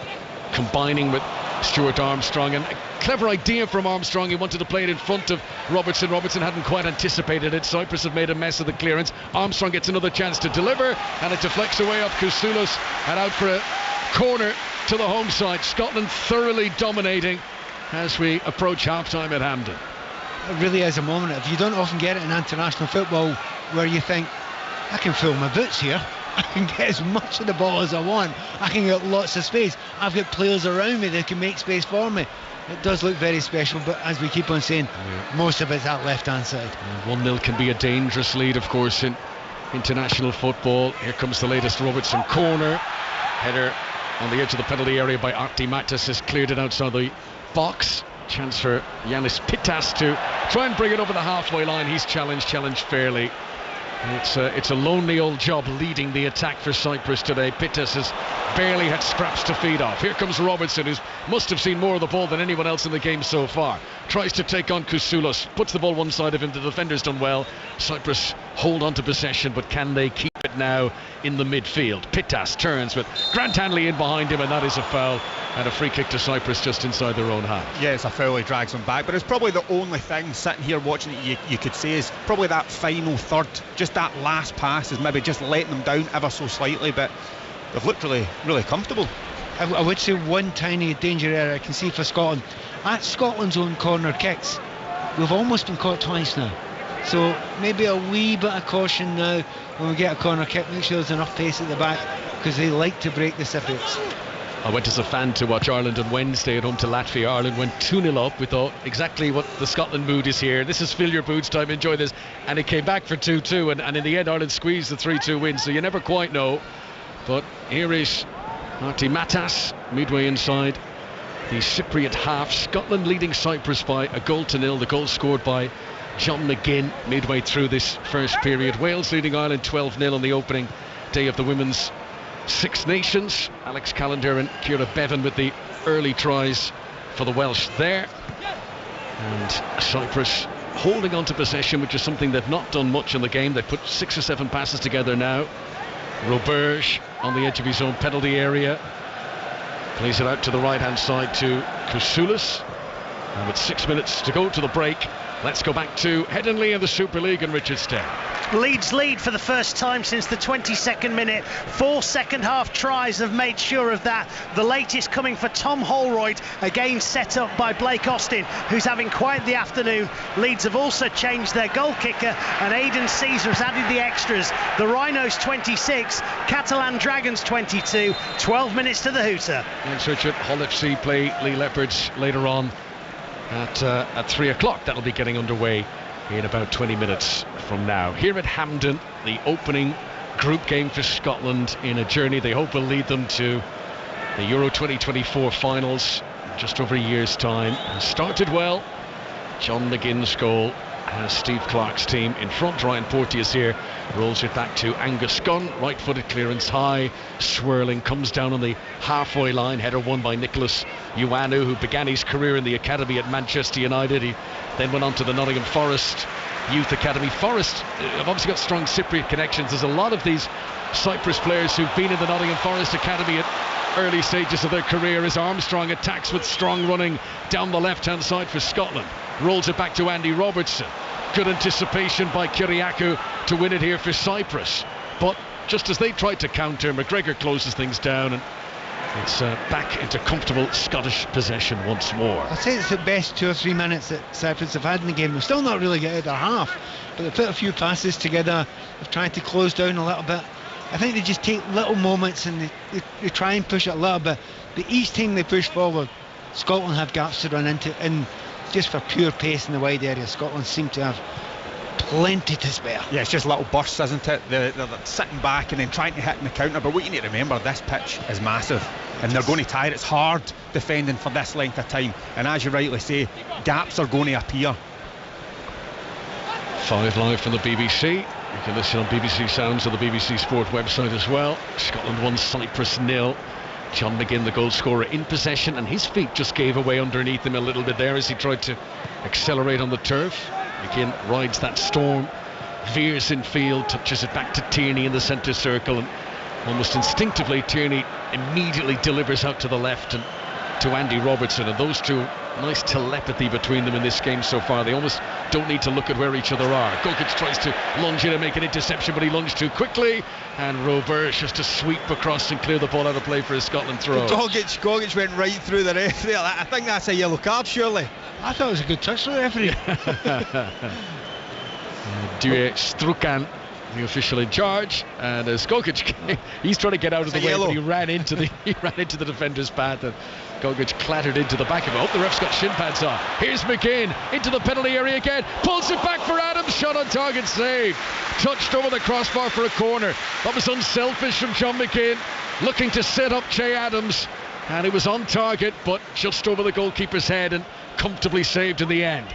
combining with Stuart Armstrong, and a clever idea from Armstrong. He wanted to play it in front of Robertson. Robertson hadn't quite anticipated it. Cyprus have made a mess of the clearance. Armstrong gets another chance to deliver, and it deflects away off Kousoulos and out for a corner to the home side. Scotland thoroughly dominating as we approach half-time at Hampden. It really is a moment. If you don't often get it in international football where you think, I can fill my boots here, I can get as much of the ball as I want, I can get lots of space, I've got players around me that can make space for me. It does look very special, but as we keep on saying, most of it's that left hand side. 1-0 can be a dangerous lead, of course, in international football. Here comes the latest Robertson corner. Header on the edge of the penalty area by Arti Matas has cleared it outside the box. Chance for Yanis Pittas to try and bring it over the halfway line. He's challenged fairly. It's a lonely old job leading the attack for Cyprus today. Pittas has barely had scraps to feed off. Here comes Robertson, who must have seen more of the ball than anyone else in the game so far. Tries to take on Kousoulos, puts the ball one side of him. The defender's done well. Cyprus hold on to possession, but can they keep it now in the midfield? Pittas turns with Grant Hanley in behind him, and that is a foul, and a free kick to Cyprus just inside their own half. Yeah, it's a foul. He drags him back, but it's probably the only thing sitting here watching it you could say is probably that final third. Just that last pass is maybe just letting them down ever so slightly, but they've looked really comfortable. I would say one tiny danger area I can see for Scotland. At Scotland's own corner kicks, we've almost been caught twice now. So maybe a wee bit of caution now when we get a corner kick. Make sure there's enough pace at the back, because they like to break the Cypriots. I went as a fan to watch Ireland on Wednesday at home to Latvia. Ireland went 2-0 up. We thought exactly what the Scotland mood is here. This is fill your boots time, enjoy this. And it came back for 2-2, and in the end Ireland squeezed the 3-2 win, so you never quite know. But here is Arti Matas, midway inside the Cypriot half. Scotland leading Cyprus by 1-0. The goal scored by John McGinn midway through this first period. Wales leading Ireland 12-0 on the opening day of the Women's Six Nations. Alex Callender and Ciara Bevan with the early tries for the Welsh there. And Cyprus holding on to possession, which is something they've not done much in the game. They've put 6 or 7 passes together now. Roberge on the edge of his own penalty area. Plays it out to the right-hand side to Kousoulis. And with 6 minutes to go to the break, let's go back to Headingley and the Super League in Richardstown. Leeds lead for the first time since the 22nd minute. 4 second-half tries have made sure of that. The latest coming for Tom Holroyd, again set up by Blake Austin, who's having quite the afternoon. Leeds have also changed their goal kicker, and Aidan Caesar has added the extras. The Rhinos 26, Catalan Dragons 22. 12 minutes to the hooter. Thanks, Richard. Hull FC play Lee Leopards later on at 3 o'clock. That'll be getting underway in about 20 minutes from now. Here at Hampden, the opening group game for Scotland in a journey they hope will lead them to the Euro 2024 finals just over a year's time. And started well. John McGinn's goal has Steve Clarke's team in front. Ryan Porteous here rolls it back to Angus Gunn. Right-footed clearance high, swirling, comes down on the halfway line. Header won by Nicholas Ioannou, who began his career in the academy at Manchester United. He then went on to the Nottingham Forest Youth Academy. Forest have obviously got strong Cypriot connections. There's a lot of these Cyprus players who've been in the Nottingham Forest Academy at early stages of their career. As Armstrong attacks with strong running down the left-hand side for Scotland. Rolls it back to Andy Robertson. Good anticipation by Kyriakou to win it here for Cyprus. But just as they tried to counter, McGregor closes things down, and it's back into comfortable Scottish possession once more. I'd say it's the best 2 or 3 minutes that Cyprus have had in the game. They've still not really got out of their half, but they've put a few passes together. They've tried to close down a little bit. I think they just take little moments and they try and push it a little bit. But each time they push forward, Scotland have gaps to run into, and just for pure pace in the wide area, Scotland seem to have plenty to spare. Yeah, it's just little bursts, isn't it? They're sitting back and then trying to hit in the counter. But what you need to remember, this pitch is massive, and they're going to tire. It's hard defending for this length of time, and as you rightly say, gaps are going to appear. 5 live from the BBC. You can listen on BBC Sounds or the BBC Sport website as well. Scotland 1, Cyprus 0. John McGinn, the goal scorer, in possession, and his feet just gave away underneath him a little bit there as he tried to accelerate on the turf. McGinn rides that storm, veers in field, touches it back to Tierney in the centre circle, and almost instinctively Tierney immediately delivers out to the left and to Andy Robertson, and those two, nice telepathy between them in this game so far. They almost don't need to look at where each other are. Gogic tries to lunge in and make an interception, but he lunged too quickly, and Roberge has to sweep across and clear the ball out of play for a Scotland throw. Gogic went right through the ref there. I think that's a yellow card, surely. I thought it was a good touch from the referee. Due Strukan, the official in charge, and as Gogic came, he's trying to get out of the way, but he ran into the defender's path, and Gogic clattered into the back of it. Oh, the ref's got shin pads on. Here's McGinn into the penalty area again, pulls it back for Adams, shot on target, save, touched over the crossbar for a corner. That was unselfish from John McGinn, looking to set up Che Adams, and it was on target but just over the goalkeeper's head and comfortably saved in the end.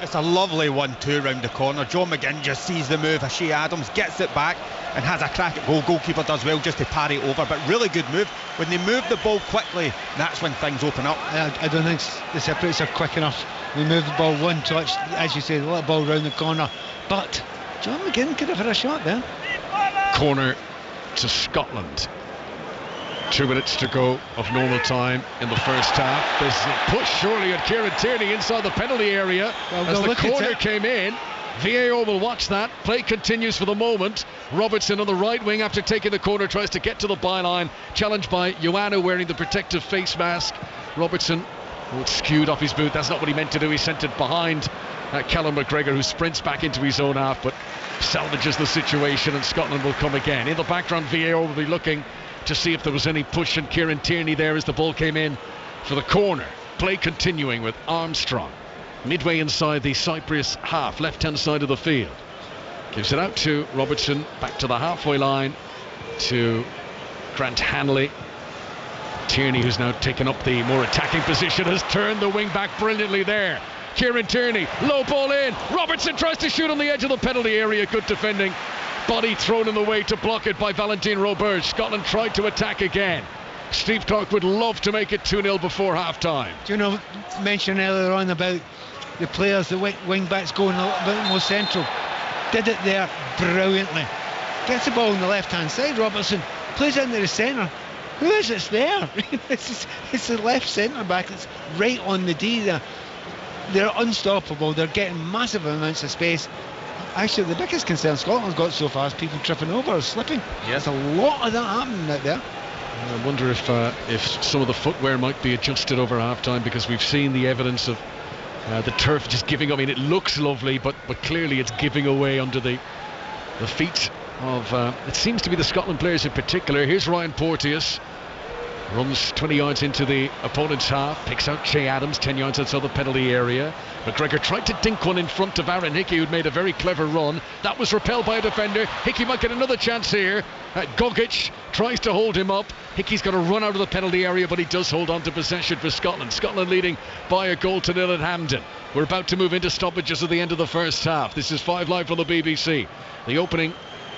It's a lovely 1-2 round the corner. John McGinn just sees the move. Shea Adams gets it back and has a crack at goal. Goalkeeper does well just to parry it over, but really good move. When they move the ball quickly, that's when things open up. I don't think the Cypriots are quick enough. They move the ball one touch, as you say, the little ball round the corner, but John McGinn could have had a shot there. Corner to Scotland. 2 minutes to go of normal time in the first half. There's a push surely at Kieran Tierney inside the penalty area as the corner came in. VAR will watch that. Play continues for the moment. Robertson on the right wing after taking the corner tries to get to the byline. Challenged by Ioannou wearing the protective face mask. Robertson skewed off his boot. That's not what he meant to do. He sent it behind Callum McGregor, who sprints back into his own half but salvages the situation, and Scotland will come again. In the background, VAR will be looking to see if there was any push on Kieran Tierney there as the ball came in for the corner. Play continuing with Armstrong midway inside the Cyprus half, left hand side of the field. Gives it out to Robertson, back to the halfway line to Grant Hanley. Tierney, who's now taken up the more attacking position, has turned the wing back brilliantly there. Kieran Tierney, low ball in. Robertson tries to shoot on the edge of the penalty area. Good defending body thrown in the way to block it by Valentin Robert. Scotland tried to attack again. Steve Clarke would love to make it 2-0 before half-time. Do you know, mentioned earlier on about the players, the wing backs going a little bit more central. Did it there brilliantly. Gets the ball on the left-hand side, Robertson plays it into the centre. Who is it's there? it's the left centre back. It's right on the D there. They're unstoppable. They're getting massive amounts of space. Actually, the biggest concern Scotland's got so far is people tripping over or slipping. Yes. There's a lot of that happening out there. I wonder if some of the footwear might be adjusted over half-time, because we've seen the evidence of the turf just giving. I mean, it looks lovely, but clearly it's giving away under the feet of it seems to be the Scotland players in particular. Here's Ryan Porteous, runs 20 yards into the opponent's half, picks out Che Adams 10 yards outside the penalty area. McGregor tried to dink one in front of Aaron Hickey, who'd made a very clever run. That was repelled by a defender. Hickey might get another chance here. Gogic tries to hold him up. Hickey's got to run out of the penalty area, but he does hold on to possession for Scotland. Scotland leading by a goal to nil at Hampden. We're about to move into stoppages at the end of the first half. This is 5 Live from the BBC. The opening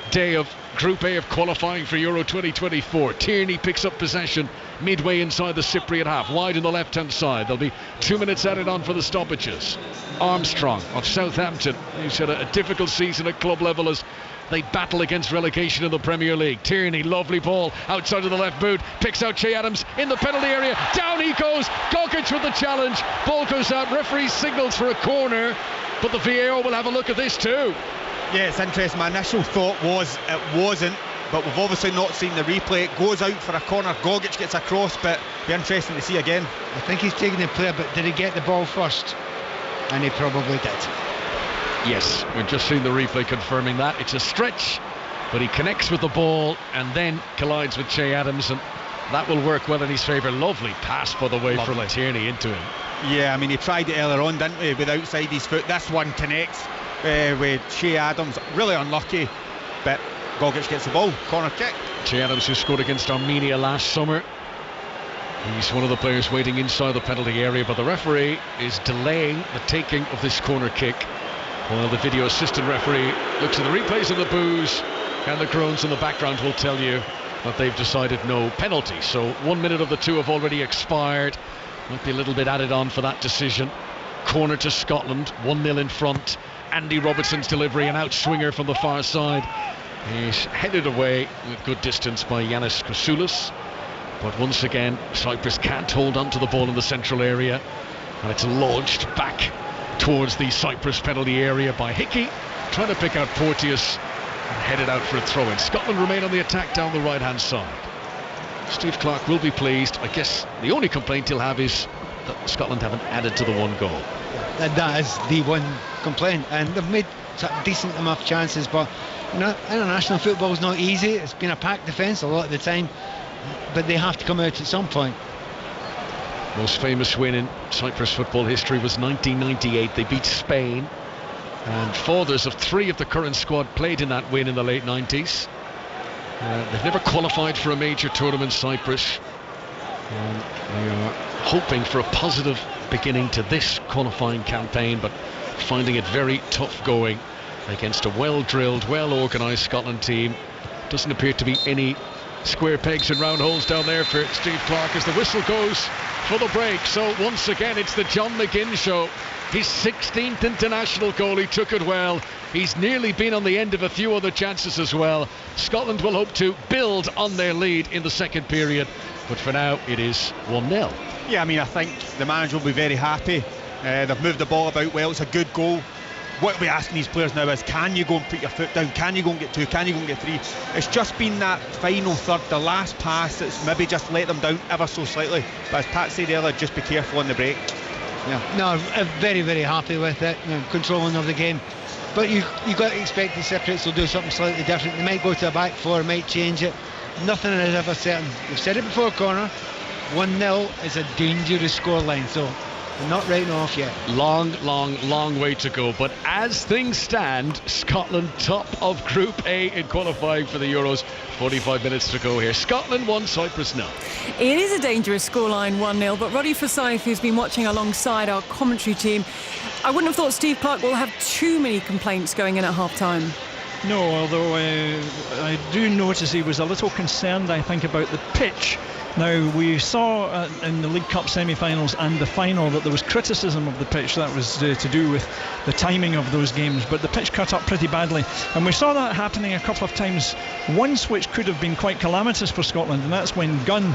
day of Group A of qualifying for Euro 2024. Tierney picks up possession midway inside the Cypriot half, wide on the left-hand side. There'll be 2 minutes added on for the stoppages. Armstrong of Southampton, who's had a difficult season at club level as they battle against relegation in the Premier League. Tierney, lovely ball outside of the left boot, picks out Che Adams in the penalty area. Down he goes. Gogic with the challenge. Ball goes out. Referee signals for a corner, but the VAR will have a look at this too. Yeah, it's interesting. My initial thought was it wasn't, but we've obviously not seen the replay. It goes out for a corner. Gogic gets a cross, but it'll be interesting to see again. I think he's taking the player, but did he get the ball first? And he probably did. Yes, we're just seeing the replay confirming that. It's a stretch, but he connects with the ball and then collides with Che Adams, and that will work well in his favour. Lovely pass, by the way, from Tierney into him. Yeah, I mean, he tried it earlier on, didn't he, with outside his foot. This one connects with Che Adams. Really unlucky, but Gogic gets the ball. Corner kick. Che Adams, who scored against Armenia last summer. He's one of the players waiting inside the penalty area, but the referee is delaying the taking of this corner kick, while the video assistant referee looks at the replays of the boos, and the groans in the background will tell you that they've decided no penalty. So 1 minute of the two have already expired. Might be a little bit added on for that decision. Corner to Scotland, 1-0 in front. Andy Robertson's delivery, an outswinger from the far side, is headed away with good distance by Yanis Koussoulis. But once again, Cyprus can't hold on to the ball in the central area, and it's launched back towards the Cyprus penalty area by Hickey, trying to pick out Porteous, and headed out for a throw-in. Scotland remain on the attack down the right-hand side. Steve Clarke will be pleased. I guess the only complaint he'll have is that Scotland haven't added to the one goal. And that is the one complaint, and they've made decent enough chances, but you know, international football is not easy. It's been a packed defence a lot of the time, but they have to come out at some point. Most famous win in Cyprus football history was 1998. They beat Spain, and fathers of 3 of the current squad played in that win in the late 90s. They've never qualified for a major tournament, Cyprus, and they are hoping for a positive beginning to this qualifying campaign, but finding it very tough going against a well-drilled, well-organised Scotland team. Doesn't appear to be any square pegs and round holes down there for Steve Clarke as the whistle goes for the break. So once again, it's the John McGinn show. His 16th international goal. He took it well. He's nearly been on the end of a few other chances as well. Scotland will hope to build on their lead in the second period, but for now it is 1-0. Yeah, I mean, I think the manager will be very happy. They've moved the ball about well. It's a good goal. What we're asking these players now is, can you go and put your foot down? Can you go and get 2? Can you go and get 3? It's just been that final third, the last pass, that's maybe just let them down ever so slightly. But as Pat said earlier, just be careful on the break. Yeah, no, I'm very, very happy with it. You know, controlling of the game. But you got to expect the Cypriots will do something slightly different. They might go to a back 4, might change it. Nothing is ever certain. We've said it before, Connor. 1-0 is a dangerous scoreline, so we're not writing off yet. Long way to go. But as things stand, Scotland top of Group A in qualifying for the Euros. 45 minutes to go here. Scotland 1, Cyprus 0. It is a dangerous scoreline, 1-0, but Roddy Forsyth, who's been watching alongside our commentary team, I wouldn't have thought Steve Clarke will have too many complaints going in at half-time. No, although I do notice he was a little concerned, I think, about the pitch. Now, we saw in the League Cup semi-finals and the final that there was criticism of the pitch. That was to do with the timing of those games, but the pitch cut up pretty badly, and we saw that happening a couple of times, once which could have been quite calamitous for Scotland, and that's when Gunn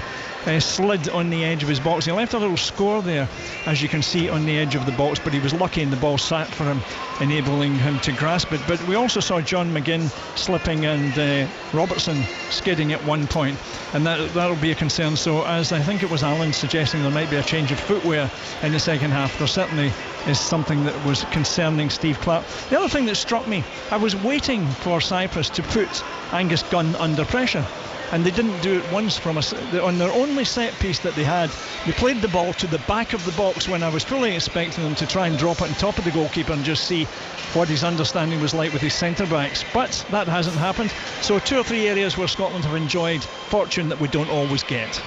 slid on the edge of his box. He left a little score there, as you can see, on the edge of the box, but he was lucky and the ball sat for him, enabling him to grasp it. But we also saw John McGinn slipping and Robertson skidding at one point, and that'll be a concern. So, as I think it was Alan suggesting, there might be a change of footwear in the second half. There certainly is something that was concerning Steve Clarke. The other thing that struck me, I was waiting for Cyprus to put Angus Gunn under pressure, and they didn't do it once from us. On their only set piece that they had, they played the ball to the back of the box when I was fully expecting them to try and drop it on top of the goalkeeper and just see what his understanding was like with his centre backs, but that hasn't happened. So 2 or 3 areas where Scotland have enjoyed fortune that we don't always get.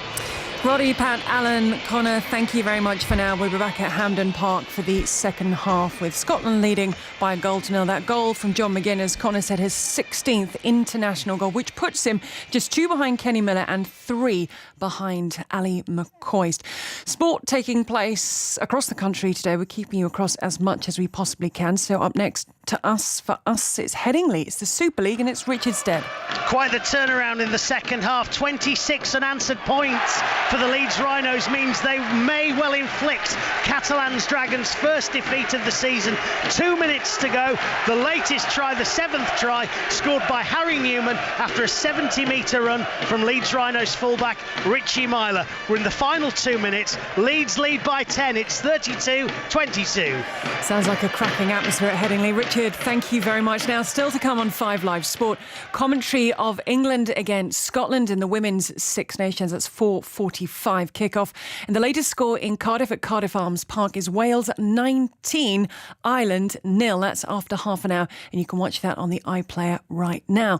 Roddy, Pat, Alan, Connor, thank you very much for now. We'll be back at Hampden Park for the second half with Scotland leading by 1-0. That goal from John McGinn, as Connor said, his 16th international goal, which puts him just 2 behind Kenny Miller and 3 behind Ali McCoist. Sport taking place across the country today. We're keeping you across as much as we possibly can. So up next for us, it's Headingley, it's the Super League, and it's Richardstead. Quite the turnaround in the second half. 26 unanswered points for the Leeds Rhinos means they may well inflict Catalan's Dragons' first defeat of the season. 2 minutes to go. The latest try, the 7th try, scored by Harry Newman after a 70-metre run from Leeds Rhinos fullback Richie Myler. We're in the final 2 minutes. Leeds lead by 10. It's 32-22. Sounds like a cracking atmosphere at Headingley. Richard, thank you very much. Now, still to come on 5 Live Sport, commentary of England against Scotland in the Women's Six Nations. That's 4:45 kickoff. And the latest score in Cardiff at Cardiff Arms Park is Wales 19, Ireland 0. That's after half an hour, and you can watch that on the iPlayer right now.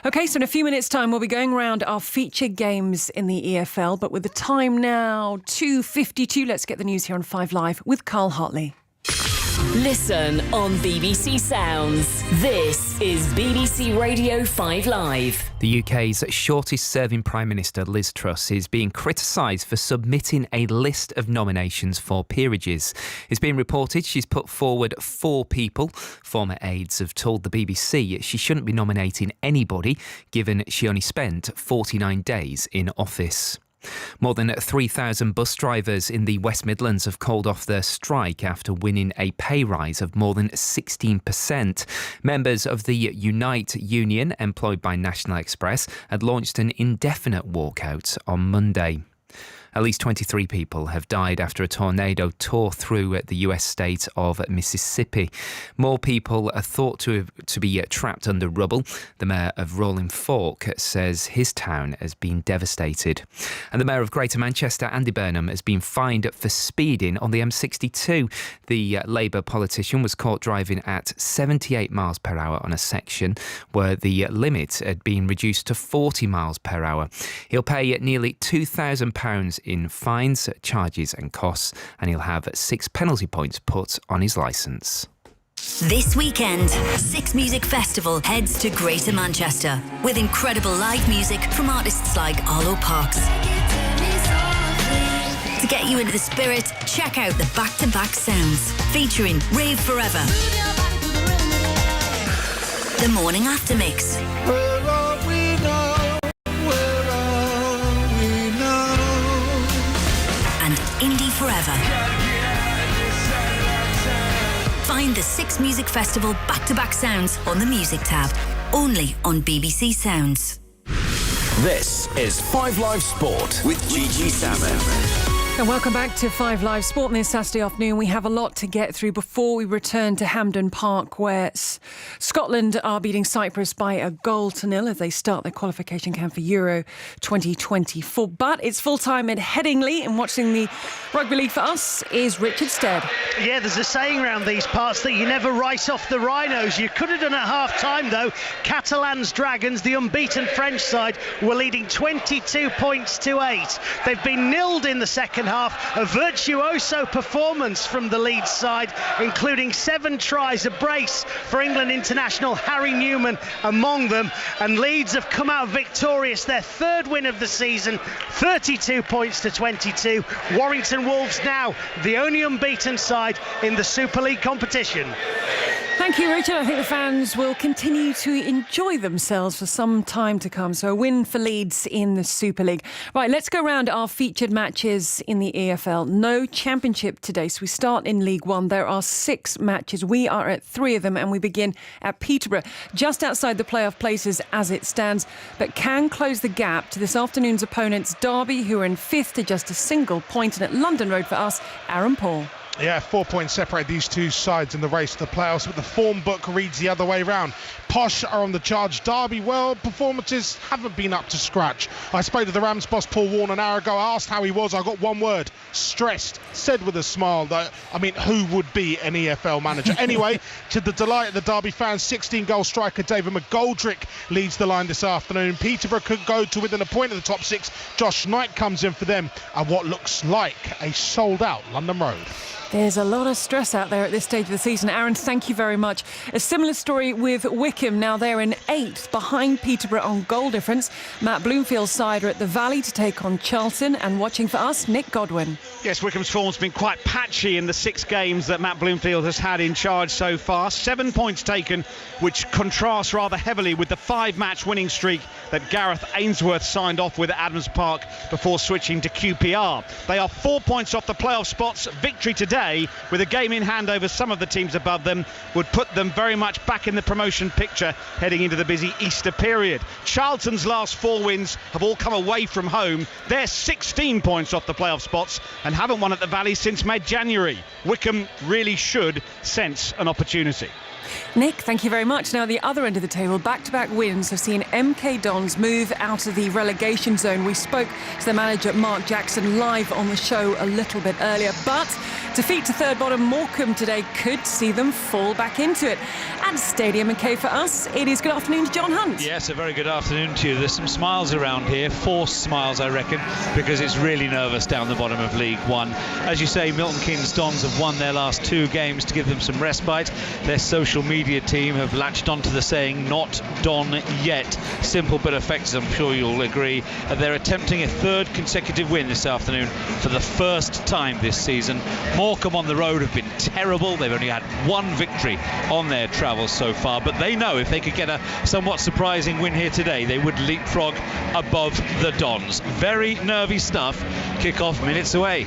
OK, so in a few minutes' time, we'll be going around our feature games in the EFL. But with the time now, 2:52, let's get the news here on 5 Live with Carl Hartley. Listen on BBC Sounds. This is BBC Radio 5 Live. The UK's shortest-serving Prime Minister, Liz Truss, is being criticised for submitting a list of nominations for peerages. It's been reported she's put forward 4 people. Former aides have told the BBC she shouldn't be nominating anybody, given she only spent 49 days in office. More than 3,000 bus drivers in the West Midlands have called off their strike after winning a pay rise of more than 16%. Members of the Unite union, employed by National Express, had launched an indefinite walkout on Monday. At least 23 people have died after a tornado tore through the US state of Mississippi. More people are thought to be trapped under rubble. The mayor of Rolling Fork says his town has been devastated. And the mayor of Greater Manchester, Andy Burnham, has been fined for speeding on the M62. The Labour politician was caught driving at 78 miles per hour on a section where the limit had been reduced to 40 miles per hour. He'll pay nearly £2,000 in fines, charges and costs, and he'll have 6 penalty points put on his licence. This weekend, Six Music Festival heads to Greater Manchester with incredible live music from artists like Arlo Parks. To get you into the spirit, check out the Back-to-Back Sounds, featuring Rave Forever, The Morning After Mix, and Indie Forever. Find the Six Music Festival Back-to-Back Sounds on the Music tab, only on BBC Sounds. This is 5 Live Sport with Gigi Salmon. And welcome back to 5 Live Sport on this Saturday afternoon. We have a lot to get through before we return to Hampden Park, where Scotland are beating Cyprus by 1-0 as they start their qualification camp for Euro 2024. But it's full-time at Headingley, and watching the rugby league for us is Richardstead. Yeah, there's a saying around these parts that you never write off the Rhinos. You could have done at half-time, though. Catalan's Dragons, the unbeaten French side, were leading 22 points to 8. They've been nilled in the second second half. A virtuoso performance from the Leeds side, including 7 tries, a brace for England international Harry Newman among them, and Leeds have come out victorious, their 3rd win of the season, 32 points to 22. Warrington Wolves now the only unbeaten side in the Super League competition. Thank you, Richard. I think the fans will continue to enjoy themselves for some time to come. So a win for Leeds in the Super League. Right, let's go round our featured matches in the EFL. No championship today, so we start in League One. There are 6 matches. We are at 3 of them, and we begin at Peterborough, just outside the playoff places as it stands, but can close the gap to this afternoon's opponents, Derby, who are in 5th to just a single point. And at London Road for us, Aaron Paul. Yeah, 4 points separate these two sides in the race to the playoffs, but the form book reads the other way round. Posh are on the charge. Derby, well, performances haven't been up to scratch. I spoke to the Rams boss Paul Warne an hour ago. I asked how he was. I got one word: stressed. Said with a smile that, I mean, who would be an EFL manager? Anyway, to the delight of the Derby fans, 16-goal striker David McGoldrick leads the line this afternoon. Peterborough could go to within a point of the top 6. Josh Knight comes in for them at what looks like a sold-out London Road. There's a lot of stress out there at this stage of the season. Aaron, thank you very much. A similar story with Wickham. Now they're in 8th behind Peterborough on goal difference. Matt Bloomfield's side are at the Valley to take on Charlton. And watching for us, Nick Godwin. Yes, Wickham's form's been quite patchy in the 6 games that Matt Bloomfield has had in charge so far. 7 points taken, which contrasts rather heavily with the 5-match winning streak that Gareth Ainsworth signed off with at Adams Park before switching to QPR. They are 4 points off the playoff spots. Victory today, with a game in hand over some of the teams above them, would put them very much back in the promotion picture heading into the busy Easter period. Charlton's last 4 wins have all come away from home. They're 16 points off the playoff spots and haven't won at the Valley since mid-January. Wickham really should sense an opportunity. Nick, thank you very much. Now, the other end of the table, back-to-back wins have seen MK Dons move out of the relegation zone. We spoke to the manager, Mark Jackson, live on the show a little bit earlier. But defeat to third bottom Morecambe today could see them fall back into it. At Stadium MK for us, it is good afternoon to John Hunt. Yes, a very good afternoon to you. There's some smiles around here, forced smiles, I reckon, because it's really nervous down the bottom of League One. As you say, Milton Keynes Dons have won their last 2 games to give them some respite. Their social media team have latched onto the saying, not Don yet. Simple but effective, I'm sure you'll agree. They're attempting a 3rd consecutive win this afternoon for the first time this season. Morecambe on the road have been terrible. They've only had 1 victory on their travels so far, but they know if they could get a somewhat surprising win here today, they would leapfrog above the Dons. Very nervy stuff. Kick-off minutes away.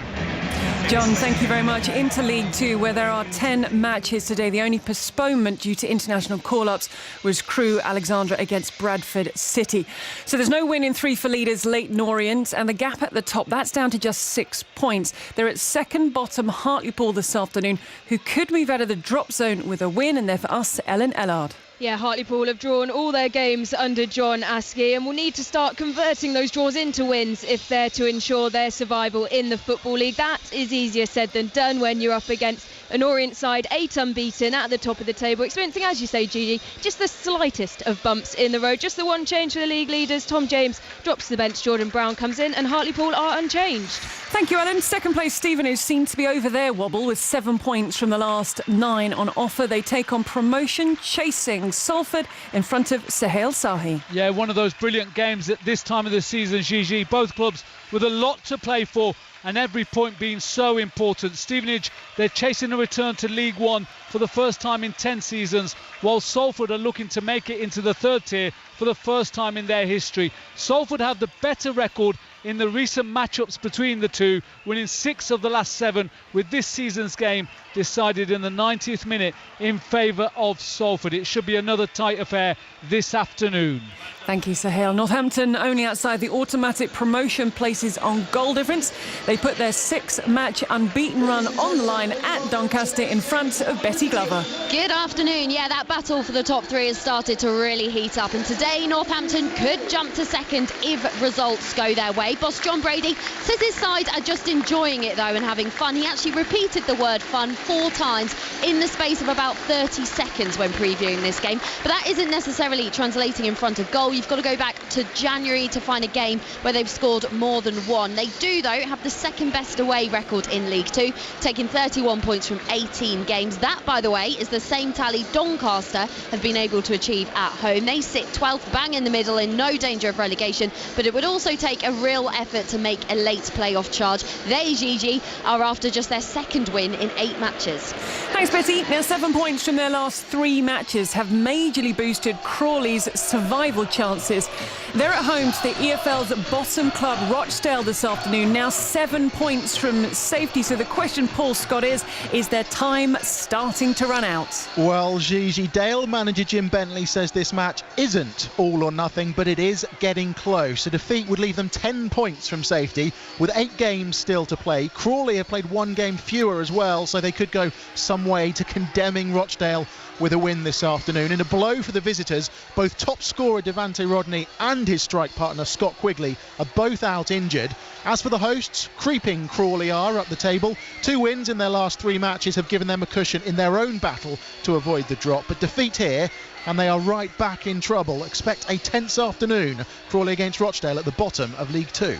John, thank you very much. Into League 2, where there are 10 matches today. The only postponement due to international call-ups was Crewe Alexandra against Bradford City. So there's no win in 3 for leaders Leyton Orient, and the gap at the top, that's down to just 6 points. They're at second bottom Hartlepool this afternoon, who could move out of the drop zone with a win, and there for us, Ellen Ellard. Yeah, Hartlepool have drawn all their games under John Askey and will need to start converting those draws into wins if they're to ensure their survival in the Football League. That is easier said than done when you're up against an Orient side 8 unbeaten at the top of the table, experiencing, as you say, Gigi, just the slightest of bumps in the road. Just the one change for the league leaders. Tom James drops to the bench, Jordan Brown comes in, and Hartlepool are unchanged. Thank you, Ellen. Second place Stevenage seem to be over their wobble with 7 points from the last 9 on offer. They take on promotion chasing Salford in front of Sahel Sahi. Yeah, one of those brilliant games at this time of the season, Gigi. Both clubs with a lot to play for and every point being so important. Stevenage, they're chasing a return to League One for the first time in 10 seasons, while Salford are looking to make it into the 3rd tier for the first time in their history. Salford have the better record in the recent matchups between the two, winning 6 of the last 7, with this season's game decided in the 90th minute in favour of Salford. It should be another tight affair this afternoon. Thank you, Sahel. Northampton only outside the automatic promotion places on goal difference. They put their 6-match unbeaten run on the line at Doncaster in front of Betty Glover. Good afternoon. Yeah, that battle for the top 3 has started to really heat up, and today Northampton could jump to second if results go their way. away. Boss John Brady says his side are just enjoying it though and having fun. He actually repeated the word fun 4 times in the space of about 30 seconds when previewing this game. But that isn't necessarily translating in front of goal. You've got to go back to January to find a game where they've scored more than one. They do, though, have the second best away record in League Two, taking 31 points from 18 games. That, by the way, is the same tally Doncaster have been able to achieve at home. They sit 12th, bang in the middle, in no danger of relegation, but it would also take a real effort to make a late playoff charge. They, Gigi, are after just their second win in 8 matches. Thanks, Betty. Now, 7 points from their last 3 matches have majorly boosted Crawley's survival chances. They're at home to the EFL's bottom club, Rochdale, this afternoon. Now 7 points from safety. So the question, Paul Scott, is their time starting to run out? Well, Gigi, Dale manager Jim Bentley says this match isn't all or nothing, but it is getting close. A defeat would leave them 10 points from safety, with 8 games still to play. Crawley have played 1 game fewer as well, so they could go some way to condemning Rochdale with a win this afternoon. In a blow for the visitors, both top scorer Devante Rodney and his strike partner Scott Quigley are both out injured. As for the hosts, creeping Crawley are up the table. 2 wins in their last 3 matches have given them a cushion in their own battle to avoid the drop, but defeat here and they are right back in trouble. Expect a tense afternoon. Crawley against Rochdale at the bottom of League Two.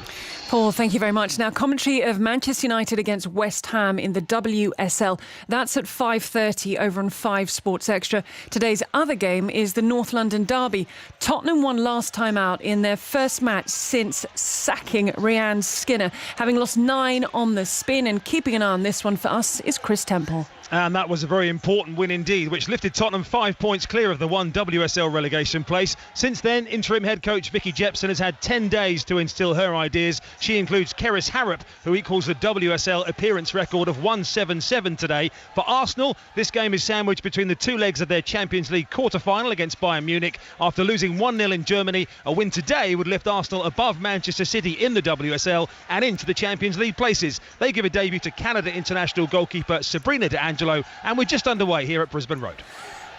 Paul, thank you very much. Now, commentary of Manchester United against West Ham in the WSL. That's at 5:30 over on 5 Sports Extra. Today's other game is the North London derby. Tottenham won last time out in their first match since sacking Rhian Skinner, having lost 9 on the spin. And keeping an eye on this one for us is Chris Temple. And that was a very important win indeed, which lifted Tottenham 5 points clear of the 1 WSL relegation place. Since then, interim head coach Vicky Jepson has had 10 days to instil her ideas. She includes Keris Harrop, who equals the WSL appearance record of 177 today. For Arsenal, this game is sandwiched between the 2 legs of their Champions League quarter-final against Bayern Munich. After losing 1-0 in Germany, a win today would lift Arsenal above Manchester City in the WSL and into the Champions League places. They give a debut to Canada international goalkeeper Sabrina De Angelo, and we're just underway here at Brisbane Road.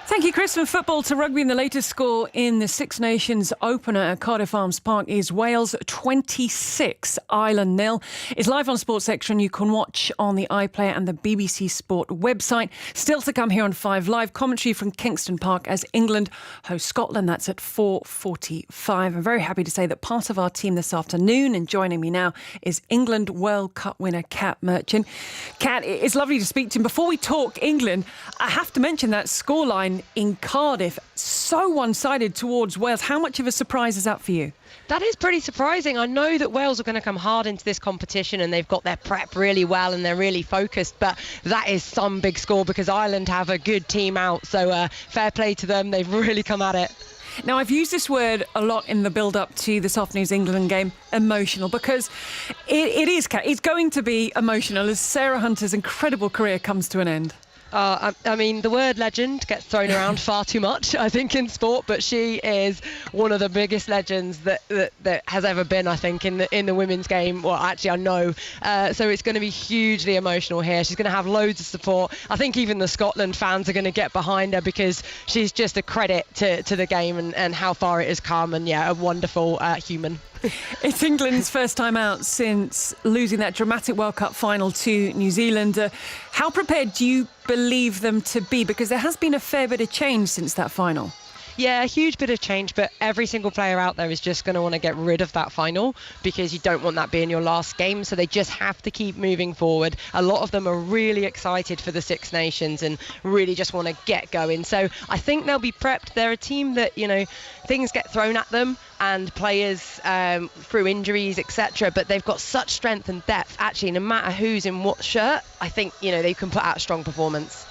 Thank you, Chris. From football to rugby, and the latest score in the Six Nations opener at Cardiff Arms Park is Wales 26, Ireland 0. It's live on Sports Extra and you can watch on the iPlayer and the BBC Sport website. Still to come here on 5 Live, commentary from Kingston Park as England host Scotland. That's at 4:45. I'm very happy to say that part of our team this afternoon, and joining me now, is England World Cup winner Kat Merchant. Kat, it's lovely to speak to you. Before we talk England, I have to mention that scoreline in Cardiff, so one-sided towards Wales. How much of a surprise is that for you? That is pretty surprising. I know that Wales are going to come hard into this competition and they've got their prep really well and they're really focused, but that is some big score because Ireland have a good team out, so fair play to them. They've really come at it. Now, I've used this word a lot in the build-up to this afternoon's England game, emotional, because it is, Kat, it's going to be emotional as Sarah Hunter's incredible career comes to an end. I mean, the word legend gets thrown around far too much, I think, in sport, but she is one of the biggest legends that has ever been, I think, in the women's game. Well, actually, I know. So it's going to be hugely emotional here. She's going to have loads of support. I think even the Scotland fans are going to get behind her because she's just a credit to the game and how far it has come, and, yeah, a wonderful human. It's England's first time out since losing that dramatic World Cup final to New Zealand. How prepared do you believe them to be? Because there has been a fair bit of change since that final. Yeah, a huge bit of change, but every single player out there is just going to want to get rid of that final because you don't want that being your last game, so they just have to keep moving forward. A lot of them are really excited for the Six Nations and really just want to get going. So I think they'll be prepped. They're a team that, you know, things get thrown at them and players through injuries, etc., but they've got such strength and depth. Actually, no matter who's in what shirt, I think, you know, they can put out a strong performance.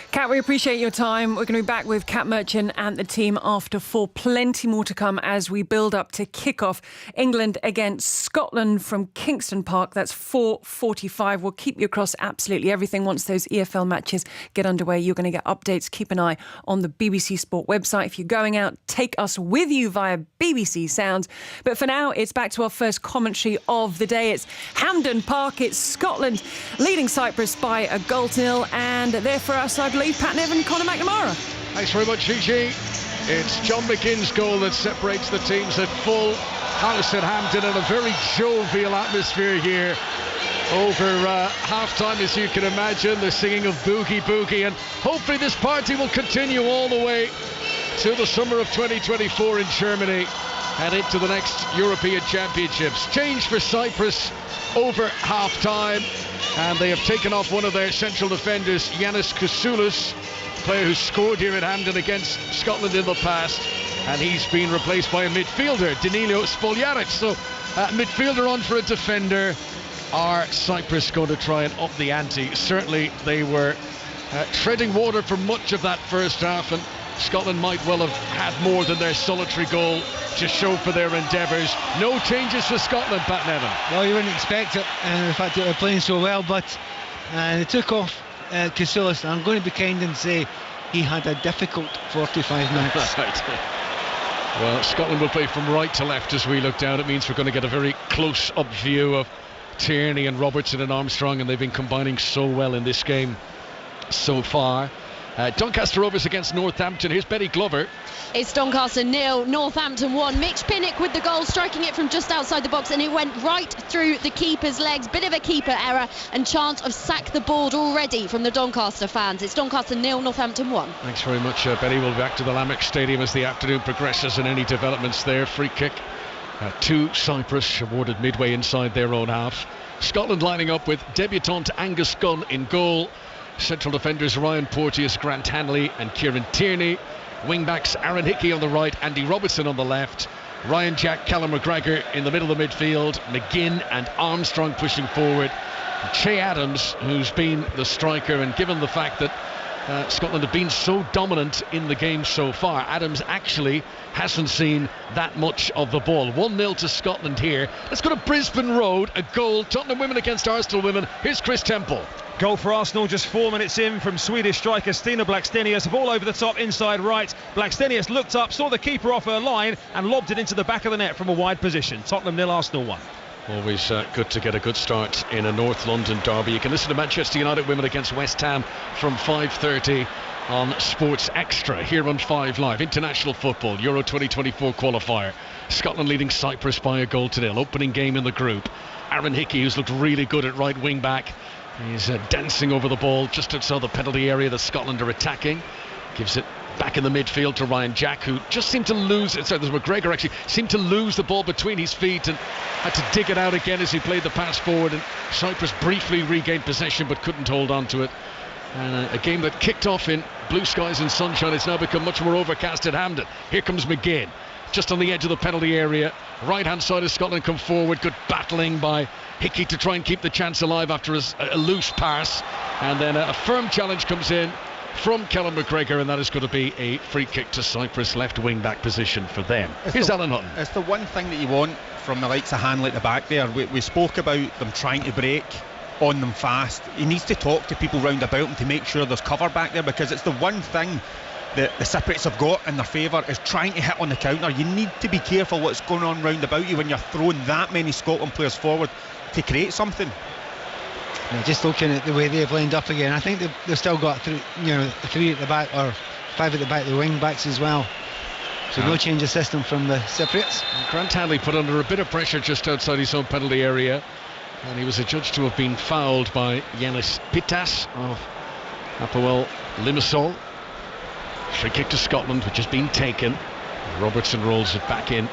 Kat, we appreciate your time. We're going to be back with Kat Merchant and the team after 4. Plenty more to come as we build up to kick-off England against Scotland from Kingston Park. That's 4:45. We'll keep you across absolutely everything. Once those EFL matches get underway, you're going to get updates. Keep an eye on the BBC Sport website. If you're going out, take us with you via BBC Sounds. But for now, it's back to our first commentary of the day. It's Hampden Park. It's Scotland leading Cyprus by a 1-0. And there for us, I believe, Pat Nevin, Conor McNamara. Thanks very much, Gigi. It's John McGinn's goal that separates the teams at full house at Hampden, and a very jovial atmosphere here over half-time, as you can imagine. They're singing of Boogie Boogie, and hopefully this party will continue all the way to the summer of 2024 in Germany and into the next European Championships. Change for Cyprus over half-time, and they have taken off one of their central defenders, Yanis Kousoulis, player who scored here at Hampden against Scotland in the past, and he's been replaced by a midfielder, Danilo Spoljaric. So midfielder on for a defender. Are Cyprus going to try and up the ante? Certainly they were treading water for much of that first half, and Scotland might well have had more than their solitary goal to show for their endeavours. No changes for Scotland, Pat Nevin. Well, you wouldn't expect it, and the fact that they're playing so well, but they took off Kousoulis, and I'm going to be kind and say he had a difficult 45 minutes. Right. Well, Scotland will play from right to left as we look down. It means we're going to get a very close-up view of Tierney and Robertson and Armstrong, and they've been combining so well in this game so far. Doncaster Rovers against Northampton. Here's Betty Glover. It's Doncaster 0, Northampton 1. Mitch Pinnock with the goal, striking it from just outside the box, and it went right through the keeper's legs. Bit of a keeper error, and chant of sack the board already from the Doncaster fans. It's Doncaster 0, Northampton 1. Thanks very much, Betty. We'll be back to the Lamex Stadium as the afternoon progresses, and any developments there. Free kick to Cyprus, awarded midway inside their own half. Scotland lining up with debutant Angus Gunn in goal. Central defenders Ryan Porteous, Grant Hanley and Kieran Tierney. Wingbacks Aaron Hickey on the right, Andy Robertson on the left. Ryan Jack, Callum McGregor in the middle of the midfield. McGinn and Armstrong pushing forward. Che Adams, who's been the striker, and given the fact that Scotland have been so dominant in the game so far, Adams actually hasn't seen that much of the ball. 1-0 to Scotland here. Let's go to Brisbane Road. A goal. Tottenham women against Arsenal women. Here's Chris Temple. Goal for Arsenal just 4 minutes in from Swedish striker Stina Blackstenius. Ball over the top, inside right. Blackstenius looked up, saw the keeper off her line and lobbed it into the back of the net from a wide position. Tottenham 0, Arsenal 1. Always good to get a good start in a North London derby. You can listen to Manchester United women against West Ham from 5:30 on Sports Extra here on 5 Live. International football, Euro 2024 qualifier. Scotland leading Cyprus by a goal to 0. Opening game in the group. Aaron Hickey, who's looked really good at right wing back. He's dancing over the ball just outside the penalty area that Scotland are attacking. Gives it back in the midfield to Ryan Jack, who just seemed to lose it. Sorry, there's McGregor actually seemed to lose the ball between his feet and had to dig it out again as he played the pass forward, and Cyprus briefly regained possession but couldn't hold on to it. And a game that kicked off in blue skies and sunshine, it's now become much more overcast at Hampden. Here comes McGinn, just on the edge of the penalty area. Right hand side of Scotland come forward. Good battling by Hickey to try and keep the chance alive after a loose pass, and then a firm challenge comes in from Callum McGregor, and that is going to be a free kick to Cyprus, left wing back position for them. Here's Alan Hutton. It's the one thing that you want from the likes of Hanley at the back there. We spoke about them trying to break on them fast. He needs to talk to people round about him to make sure there's cover back there, because it's the one thing that the Cypriots have got in their favour, is trying to hit on the counter. You need to be careful what's going on round about you when you're throwing that many Scotland players forward to create something. Yeah, just looking at the way they've lined up again, I think they've still got three at the back, or 5 at the back, the wing backs as well. So no change of system from the Cypriots. Grant Hanley put under a bit of pressure just outside his own penalty area, and he was adjudged to have been fouled by Yanis Pitas of Apoel Limassol. Free kick to Scotland, which has been taken. Robertson rolls it back in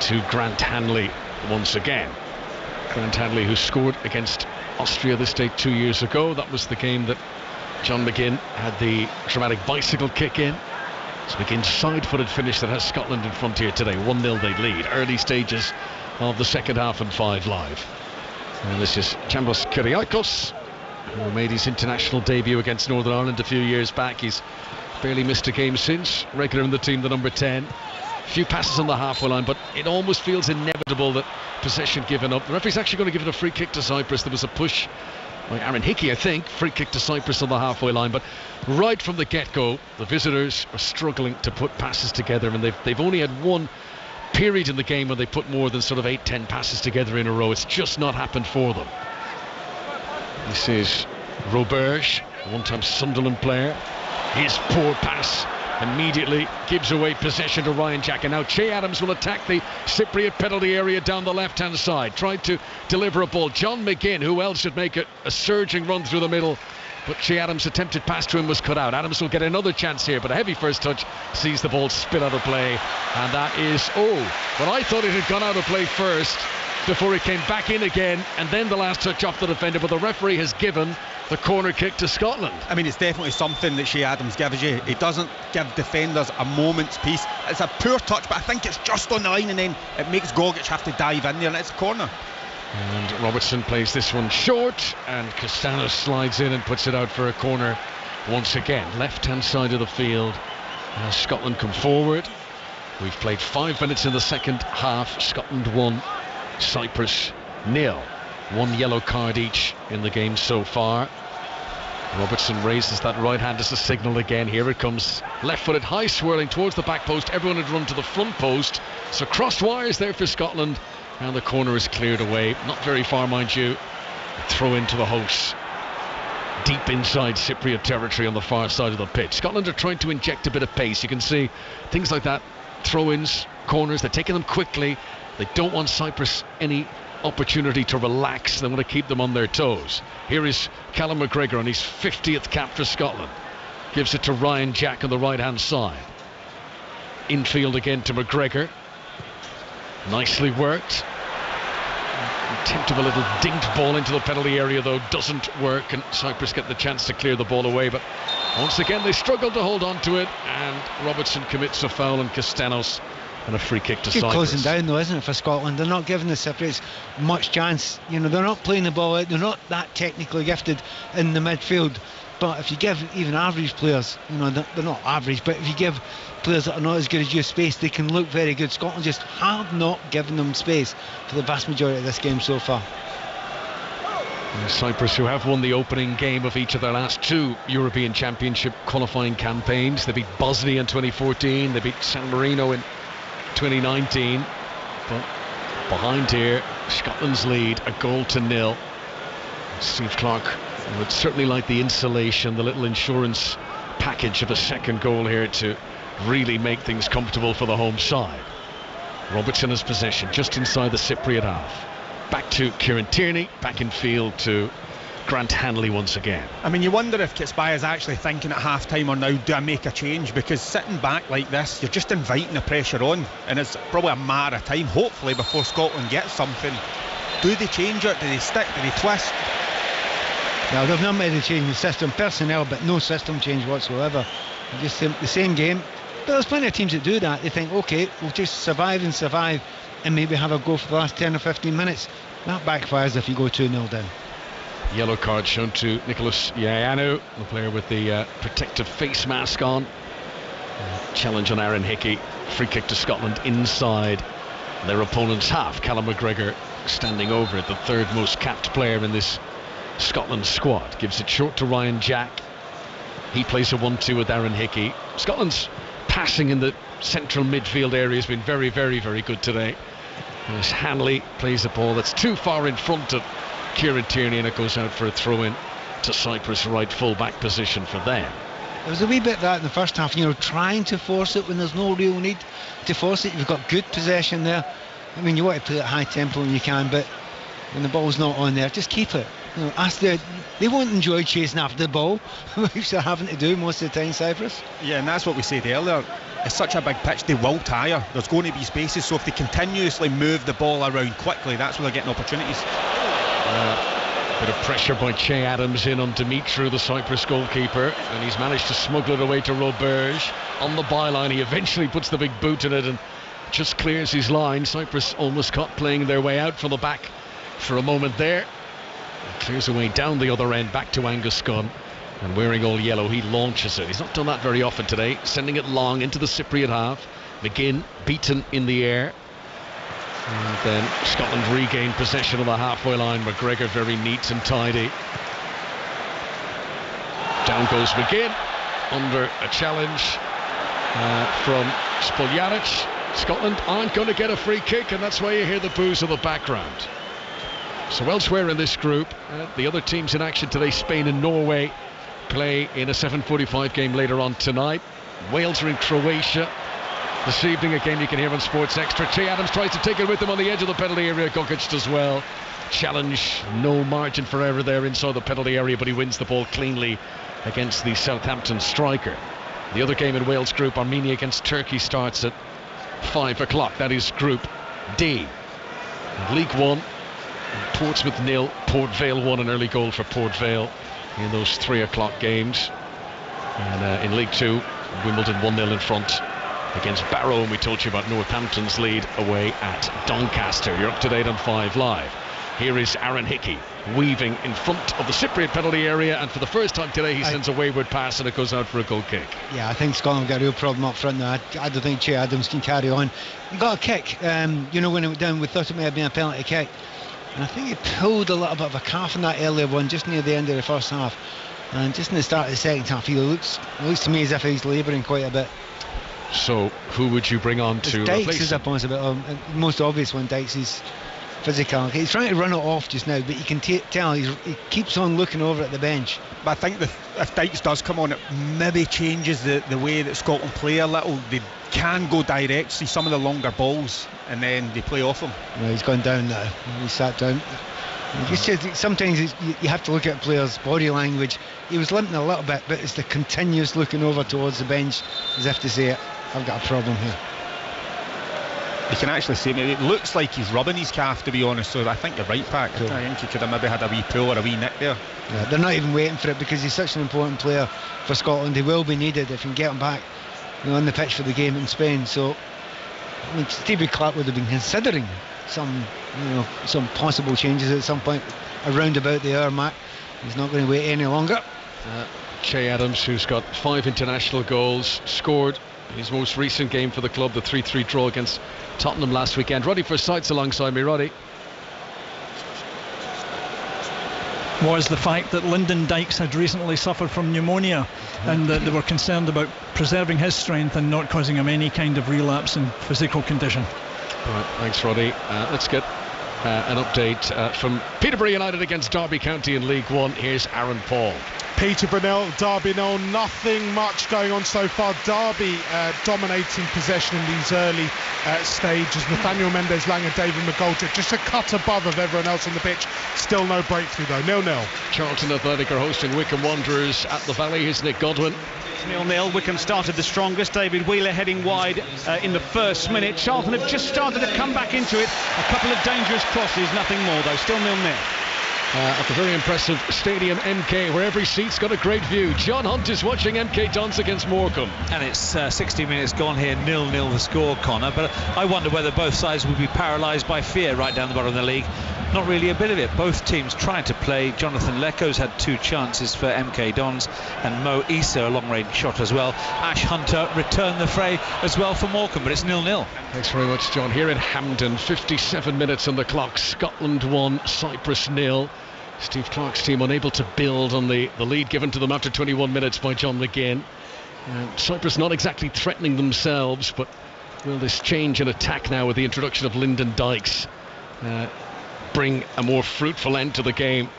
to Grant Hanley once again. Grant Hanley, who scored against Austria this day 2 years ago. That was the game that John McGinn had the dramatic bicycle kick in. It's McGinn's side-footed finish that has Scotland in front here today. 1-0 they lead. Early stages of the second half and 5 Live. And this is Chambos Kyriakos, who made his international debut against Northern Ireland a few years back. He's barely missed a game since. Regular in the team, the number 10. A few passes on the halfway line, but it almost feels inevitable that possession given up. The referee's actually going to give it a free kick to Cyprus. There was a push by Aaron Hickey, I think. Free kick to Cyprus on the halfway line, but right from the get-go, the visitors are struggling to put passes together, and they've only had one period in the game when they put more than sort of 8-10 passes together in a row. It's just not happened for them. This is Roberge, one-time Sunderland player. His poor pass immediately gives away possession to Ryan Jack, and now Che Adams will attack the Cypriot penalty area down the left hand side. Tried to deliver a ball. John McGinn, who else should make a surging run through the middle, but Che Adams' attempted pass to him was cut out. Adams will get another chance here, but a heavy first touch sees the ball spin out of play, and that is, but I thought it had gone out of play first before it came back in again, and then the last touch off the defender, but the referee has given the corner kick to Scotland. I mean, it's definitely something that Che Adams gives you. He doesn't give defenders a moment's peace. It's a poor touch, but I think it's just on the line, and then it makes Gogic have to dive in there, and it's a corner. And Robertson plays this one short, and Castanos slides in and puts it out for a corner once again. Left-hand side of the field. As Scotland come forward. We've played 5 minutes in the second half. Scotland 1, Cyprus 0. 1 yellow card each in the game so far. Robertson raises that right hand as a signal again. Here it comes, left-footed, high swirling towards the back post. Everyone had run to the front post, so crossed wires there for Scotland, and the corner is cleared away. Not very far, mind you. Throw into the hosts, deep inside Cypriot territory on the far side of the pitch. Scotland are trying to inject a bit of pace. You can see things like that, throw-ins, corners, they're taking them quickly. They don't want Cyprus any opportunity to relax. They want to keep them on their toes. Here is Callum McGregor on his 50th cap for Scotland. Gives it to Ryan Jack on the right hand side. Infield again to McGregor. Nicely worked. Attempt of a little dinked ball into the penalty area, though, doesn't work, and Cyprus get the chance to clear the ball away, but once again they struggle to hold on to it, and Robertson commits a foul on Castanos, and a free kick to Cyprus. Closing down though, isn't it, for Scotland? They're not giving the Cypriots much chance. You know, they're not playing the ball out. They're not that technically gifted in the midfield. But if you give even average players, you know, they're not average, but if you give players that are not as good as you space, they can look very good. Scotland just have not given them space for the vast majority of this game so far. And Cyprus, who have won the opening game of each of their last 2 European Championship qualifying campaigns. They beat Bosnia in 2014, they beat San Marino in 2019, but behind here, Scotland's lead, 1-0. Steve Clarke would certainly like the insulation, the little insurance package of a second goal here to really make things comfortable for the home side. Robertson has possession just inside the Cypriot half. Back to Kieran Tierney, back in field to Grant Hanley once again. I mean, you wonder if Kitsbaya is actually thinking at half-time or now, do I make a change? Because sitting back like this, you're just inviting the pressure on, and it's probably a matter of time, hopefully, before Scotland gets something. Do they change it? Do they stick? Do they twist? Now, they've not made a change in the system, personnel, but no system change whatsoever. Just the same game. But there's plenty of teams that do that. They think, okay, we'll just survive and maybe have a go for the last 10 or 15 minutes. That backfires if you go 2-0 down. Yellow card shown to Nicholas Ianu, the player with the protective face mask on. Challenge on Aaron Hickey. Free kick to Scotland inside their opponent's half. Callum McGregor standing over it, the third most capped player in this Scotland squad. Gives it short to Ryan Jack. He plays a 1-2 with Aaron Hickey. Scotland's passing in the central midfield area has been very, very, very good today. As Hanley plays a ball that's too far in front of Kieran Tierney, and it goes out for a throw-in to Cyprus, right full-back position for them. There was a wee bit of that in the first half, you know, trying to force it when there's no real need to force it. You've got good possession there. I mean, you want to play at high tempo when you can, but when the ball's not on there, just keep it. You know, they won't enjoy chasing after the ball, which they're having to do most of the time, Cyprus. Yeah, and that's what we said earlier. It's such a big pitch, they will tire. There's going to be spaces, so if they continuously move the ball around quickly, that's where they're getting opportunities. Bit of pressure by Che Adams in on Dimitru, the Cyprus goalkeeper, and he's managed to smuggle it away to Roberge. On the byline, he eventually puts the big boot in it and just clears his line. Cyprus almost caught playing their way out from the back for a moment there. Clears away down the other end, back to Angus Gunn, and wearing all yellow, he launches it. He's not done that very often today, sending it long into the Cypriot half. McGinn beaten in the air, and then Scotland regain possession of the halfway line. McGregor very neat and tidy. Down goes McGinn under a challenge from Spoljaric. Scotland aren't going to get a free kick, and that's why you hear the boos in the background. So elsewhere in this group, the other teams in action today, Spain and Norway, play in a 7:45 game later on tonight. Wales are in Croatia this evening, a game you can hear on Sports Extra. Che Adams tries to take it with him on the edge of the penalty area. Gogic does well. Challenge, no margin for error there inside the penalty area, but he wins the ball cleanly against the Southampton striker. The other game in Wales group, Armenia against Turkey, starts at 5 o'clock. That is Group D. League One, Portsmouth 0, Port Vale 1, an early goal for Port Vale in those 3 o'clock games. And in League Two, Wimbledon 1-0 in front against Barrow, and we told you about Northampton's lead away at Doncaster. You're up to date on 5 Live. Here is Aaron Hickey weaving in front of the Cypriot penalty area, and for the first time today he sends a wayward pass and it goes out for a goal kick. Yeah, I think Scotland got a real problem up front now. I don't think Che Adams can carry on. He got a kick, when it went down, we thought it may have been a penalty kick, and I think he pulled a little bit of a calf in that earlier one just near the end of the first half, and just in the start of the second half he looks to me as if he's labouring quite a bit. So who would you bring on to Dykes replace is him? up on us a bit. Most obvious one, Dykes is physical. He's trying to run it off just now, but you can tell he keeps on looking over at the bench. But I think if Dykes does come on, it maybe changes the way that Scotland play a little. They can go direct, see some of the longer balls, and then they play off him. No, he's gone down now. He sat down. Sometimes you have to look at players' body language. He was limping a little bit, but it's the continuous looking over towards the bench as if to say, I've got a problem here. You can actually see it looks like he's rubbing his calf, to be honest, so I think you're right, Pat. Cool. I think he could have maybe had a wee pull or a wee nick there. Yeah, they're not even waiting for it because he's such an important player for Scotland. He will be needed if you can get him back on the pitch for the game in Spain. So I mean, Stevie Clark would have been considering some possible changes at some point around about the hour mark. He's not going to wait any longer. Che Adams, who's got 5 international goals, scored his most recent game for the club, the 3-3 draw against Tottenham last weekend. Roddy Forsyth's alongside me. Roddy. Was the fact that Lyndon Dykes had recently suffered from pneumonia, and that they were concerned about preserving his strength and not causing him any kind of relapse in physical condition. Right, thanks, Roddy. Let's get an update from Peterborough United against Derby County in League One. Here's Aaron Paul. Peterborough 0, Derby 0, nothing much going on so far. Derby dominating possession in these early stages. Nathaniel Mendez-Lang and David McGoldrick just a cut above of everyone else on the pitch. Still no breakthrough though, 0-0. Charlton Athletic are hosting Wycombe Wanderers at the Valley. Here's Nick Godwin. 0-0. Wycombe started the strongest. David Wheeler heading wide in the first minute. Charlton have just started to come back into it. A couple of dangerous crosses, nothing more though. Still 0-0. At the very impressive Stadium MK, where every seat's got a great view. John Hunt is watching MK Dons against Morecambe. And it's 60 minutes gone here, 0-0 the score, Connor. But I wonder whether both sides will be paralysed by fear right down the bottom of the league. Not really a bit of it. Both teams trying to play. Jonathan Lecco's had 2 chances for MK Dons, and Mo Issa a long-range shot as well. Ash Hunter returned the fray as well for Morecambe, but it's 0-0. Thanks very much, John. Here in Hampden, 57 minutes on the clock. Scotland 1, Cyprus 0. Steve Clarke's team unable to build on the lead given to them after 21 minutes by John McGinn. Cyprus not exactly threatening themselves, but will this change in attack now with the introduction of Lyndon Dykes bring a more fruitful end to the game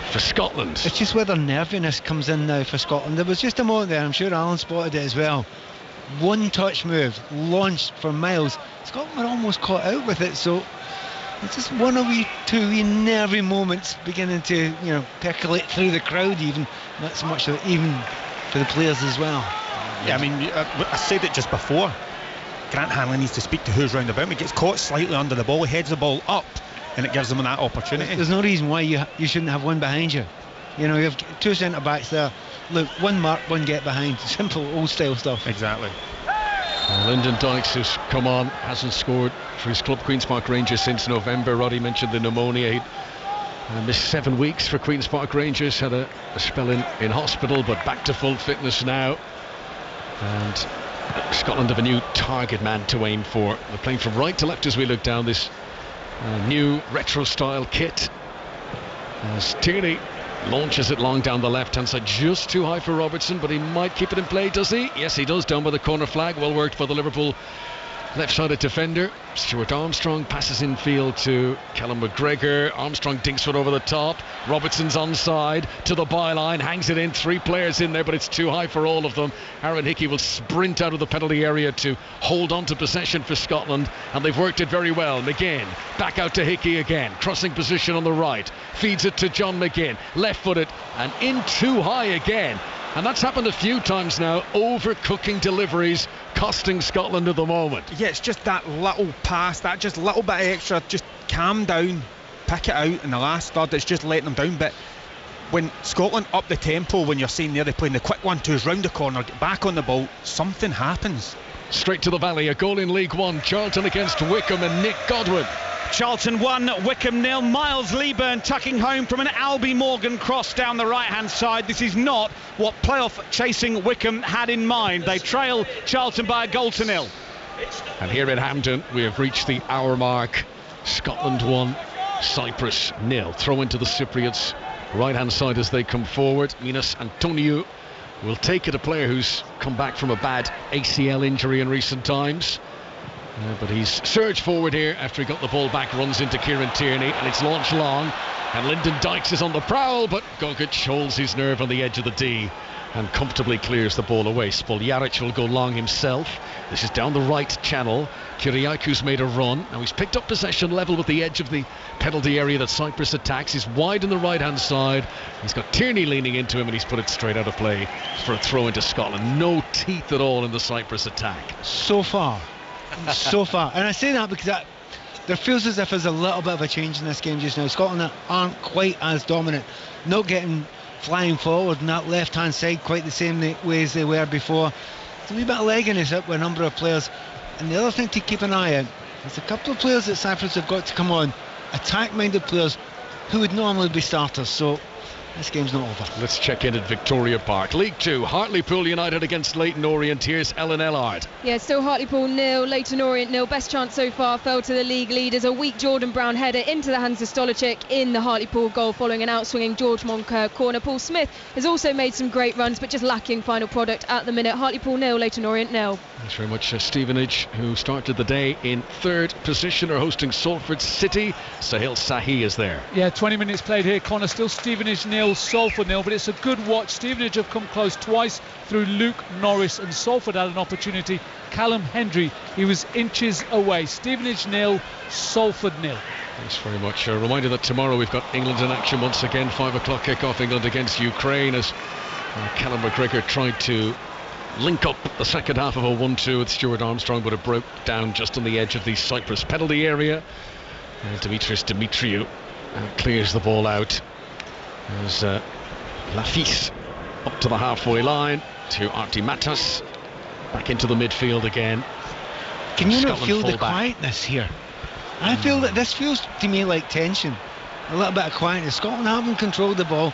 for Scotland? It's just where their nerviness comes in now for Scotland. There was just a moment there, I'm sure Alan spotted it as well. One touch move, launched for miles. Scotland were almost caught out with it, so it's just two wee nervy moments beginning to, percolate through the crowd even. Not so much even for the players as well. Yeah, I mean, I said it just before. Grant Hanley needs to speak to who's round about him. He gets caught slightly under the ball, heads the ball up, and it gives them that opportunity. There's no reason why you shouldn't have one behind you. You have 2 centre backs there. Look, one mark, one get behind. Simple old style stuff. Exactly. Lyndon Dykes has come on, hasn't scored for his club Queen's Park Rangers since November. Roddy mentioned the pneumonia. He missed 7 weeks for Queen's Park Rangers, had a spell in hospital, but back to full fitness now. And Scotland have a new target man to aim for. They're playing from right to left as we look down this new retro style kit. Tierney launches it long down the left hand side, just too high for Robertson, but he might keep it in play, does he? Yes, he does, down by the corner flag. Well worked by the Liverpool left-sided defender. Stuart Armstrong passes infield to Callum McGregor. Armstrong dinks it over the top. Robertson's onside to the byline, hangs it in. 3 players in there, but it's too high for all of them. Aaron Hickey will sprint out of the penalty area to hold on to possession for Scotland, and they've worked it very well. McGinn back out to Hickey again, crossing position on the right, feeds it to John McGinn, left-footed and in too high again. And that's happened a few times now, overcooking deliveries, costing Scotland at the moment. Yeah, it's just that little pass, that just little bit of extra, just calm down, pick it out in the last third, it's just letting them down. But when Scotland up the tempo, when you're seeing there they're playing the quick 1-2s round the corner, get back on the ball, something happens. Straight to the Valley, a goal in League One, Charlton against Wickham and Nick Godwin. Charlton 1, Wickham 0. Miles Leaburn tucking home from an Albie Morgan cross down the right-hand side. This is not what playoff-chasing Wickham had in mind. They trail Charlton by a 1-0. And here in Hampden, we have reached the hour mark. Scotland 1, Cyprus 0. Throw into the Cypriots, right-hand side as they come forward. Minas Antoniou will take it, a player who's come back from a bad ACL injury in recent times. But he's surged forward here after he got the ball back, runs into Kieran Tierney, and it's launched long. And Lyndon Dykes is on the prowl, but Gogic holds his nerve on the edge of the D and comfortably clears the ball away. Spoljaric will go long himself. This is down the right channel. Kyriakou's made a run. Now he's picked up possession level with the edge of the penalty area that Cyprus attacks. He's wide on the right-hand side. He's got Tierney leaning into him, and he's put it straight out of play for a throw into Scotland. No teeth at all in the Cyprus attack. So far. And I say that because there feels as if there's a little bit of a change in this game just now. Scotland aren't quite as dominant, not getting flying forward on that left hand side quite the same way as they were before. There's a wee bit of legginess up with a number of players. And the other thing to keep an eye on, there's a couple of players that Cyprus have got to come on, attack minded players who would normally be starters. So this game's not over. Let's check in at Victoria Park. League 2, Hartlepool United against Leyton Orient. Here's Ellen Ellard. Yeah, still Hartlepool 0, Leyton Orient 0. Best chance so far fell to the league leaders. A weak Jordan Brown header into the hands of Stolicic in the Hartlepool goal following an outswinging George Moncur corner. Paul Smith has also made some great runs, but just lacking final product at the minute. Hartlepool 0, Leyton Orient 0. Thanks very much. Stevenage, who started the day in 3rd position, are hosting Salford City. Sahil Sahi is there. Yeah, 20 minutes played here, Connor. Still Stevenage 0, Salford 0, but it's a good watch. Stevenage have come close twice through Luke Norris, and Salford had an opportunity. Callum Hendry, he was inches away. Stevenage 0, Salford 0. Thanks very much. A reminder that tomorrow we've got England in action once again. 5 o'clock kick-off, England against Ukraine, as Callum McGregor tried to link up the second half of a 1-2 with Stuart Armstrong, but it broke down just on the edge of the Cyprus penalty area. Dimitris Dimitriou clears the ball out as Lafis up to the halfway line to Arti Matas, back into the midfield again. Can you not Scotland feel the full back. quietness here? I feel that this feels to me like tension, a little bit of quietness. Scotland haven't controlled the ball.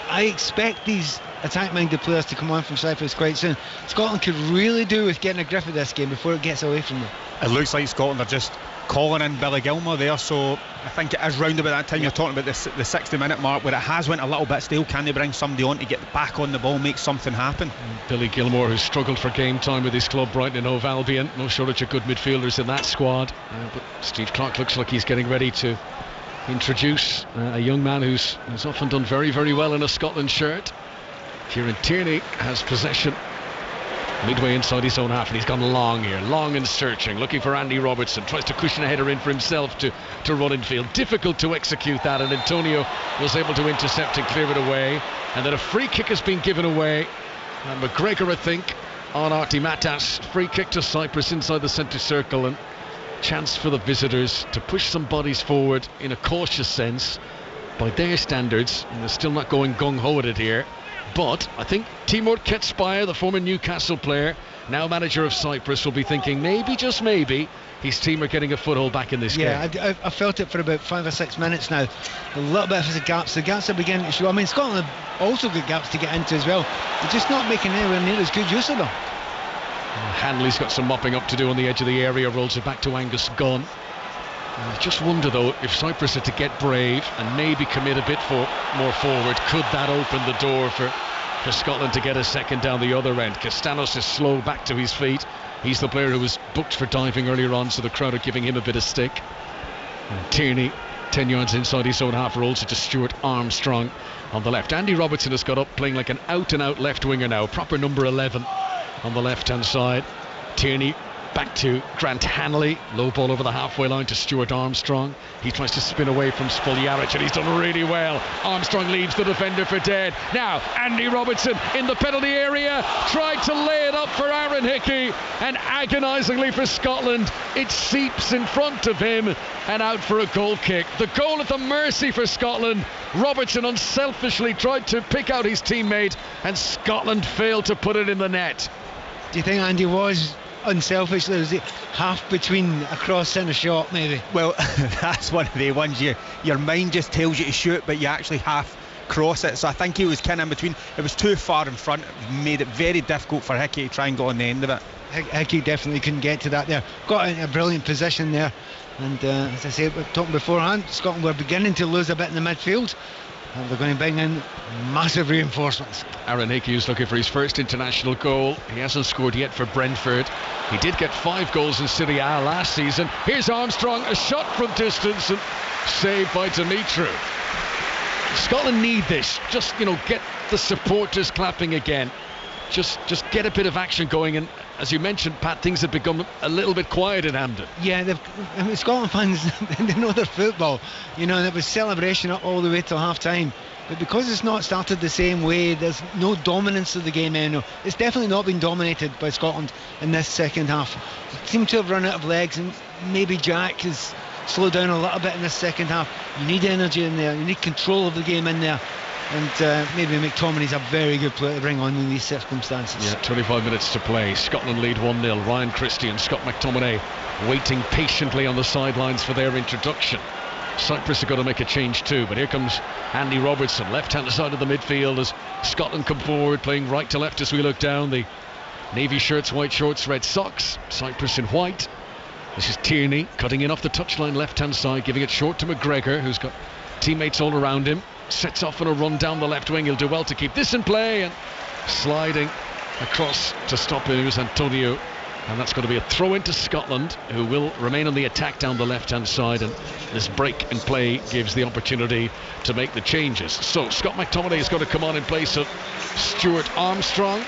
I expect these attack-minded players to come on from Cyprus quite soon. Scotland could really do with getting a grip of this game before it gets away from them. It looks like Scotland are just calling in Billy Gilmour there, so I think it is round about that time. You're talking about the 60-minute mark where it has went a little bit stale. Can they bring somebody on to get back on the ball, make something happen? Billy Gilmour, who's struggled for game time with his club Brighton and Hove Albion. No shortage of good midfielders in that squad, but Steve Clarke looks like he's getting ready to introduce a young man who's often done very, very well in a Scotland shirt. Kieran Tierney has possession midway inside his own half, and he's gone long here, long and searching, looking for Andy Robertson, tries to cushion a header in for himself to run in field. Difficult to execute that, and Antonio was able to intercept and clear it away. And then a free kick has been given away, and McGregor, I think, on Arti Matas. Free kick to Cyprus inside the centre circle, and chance for the visitors to push some bodies forward in a cautious sense by their standards, and they're still not going gung-ho at it here. But I think Timur Ketspire, the former Newcastle player, now manager of Cyprus, will be thinking maybe, just maybe, his team are getting a foothold back in this game. Yeah, I felt it for about 5 or 6 minutes now. A little bit of the gaps are beginning to show. I mean, Scotland have also got gaps to get into as well. They're just not making anywhere near as good use of them. Hanley's got some mopping up to do on the edge of the area, rolls it back to Angus Gunn. I just wonder though, if Cyprus are to get brave and maybe commit a bit more forward, could that open the door for Scotland to get a second down the other end? Castanos is slow back to his feet, He's the player who was booked for diving earlier on, so the crowd are giving him a bit of stick. And Tierney, 10 yards inside his own half, rolls it to Stuart Armstrong on the left. Andy Robertson has got up, playing like an out-and-out left winger now, proper number 11 on the left-hand side. Tierney back to Grant Hanley, low ball over the halfway line to Stuart Armstrong. He tries to spin away from Spoljaric, and he's done really well. Armstrong leaves the defender for dead. Now Andy Robertson in the penalty area, tried to lay it up for Aaron Hickey, and agonisingly for Scotland, it seeps in front of him and out for a goal kick. The goal at the mercy for Scotland. Robertson unselfishly tried to pick out his teammate, and Scotland failed to put it in the net. Do you think Andy was unselfishly? Was it half between a cross and a shot, maybe? Well, that's one of the ones your mind just tells you to shoot, but you actually half cross it. So I think he was kind of in between. It was too far in front. It made it very difficult for Hickey to try and go on the end of it. Hickey definitely couldn't get to that there. Got in a brilliant position there. And as I said, we were talking beforehand, Scotland were beginning to lose a bit in the midfield. And they're going to bring in massive reinforcements. Aaron Hickey is looking for his first international goal. He hasn't scored yet for Brentford. He did get 5 goals in Serie A last season. Here's Armstrong, a shot from distance and saved by Dimitru. Scotland need this. Just, get the supporters clapping again. Just get a bit of action going. And as you mentioned, Pat, things have become a little bit quiet in Hampden. Yeah, Scotland fans, they know their football. There was celebration all the way till half time. But because it's not started the same way, there's no dominance of the game anymore. It's definitely not been dominated by Scotland in this second half. They seem to have run out of legs, and maybe Jack has slowed down a little bit in the second half. You need energy in there, you need control of the game in there. And maybe McTominay's a very good player to bring on in these circumstances. Yeah, 25 minutes to play. Scotland lead 1-0. Ryan Christie and Scott McTominay waiting patiently on the sidelines for their introduction. Cyprus are going to make a change too, but here comes Andy Robertson, left-hand side of the midfield as Scotland come forward, playing right to left as we look down. The navy shirts, white shorts, red socks. Cyprus in white. This is Tierney cutting in off the touchline left-hand side, giving it short to McGregor, who's got teammates all around him. Sets off on a run down the left wing. He'll do well to keep this in play, and sliding across to stop him is Antonio, and that's going to be a throw into Scotland, who will remain on the attack down the left hand side, and this break in play gives the opportunity to make the changes. So Scott McTominay is going to come on in place of Stuart Armstrong.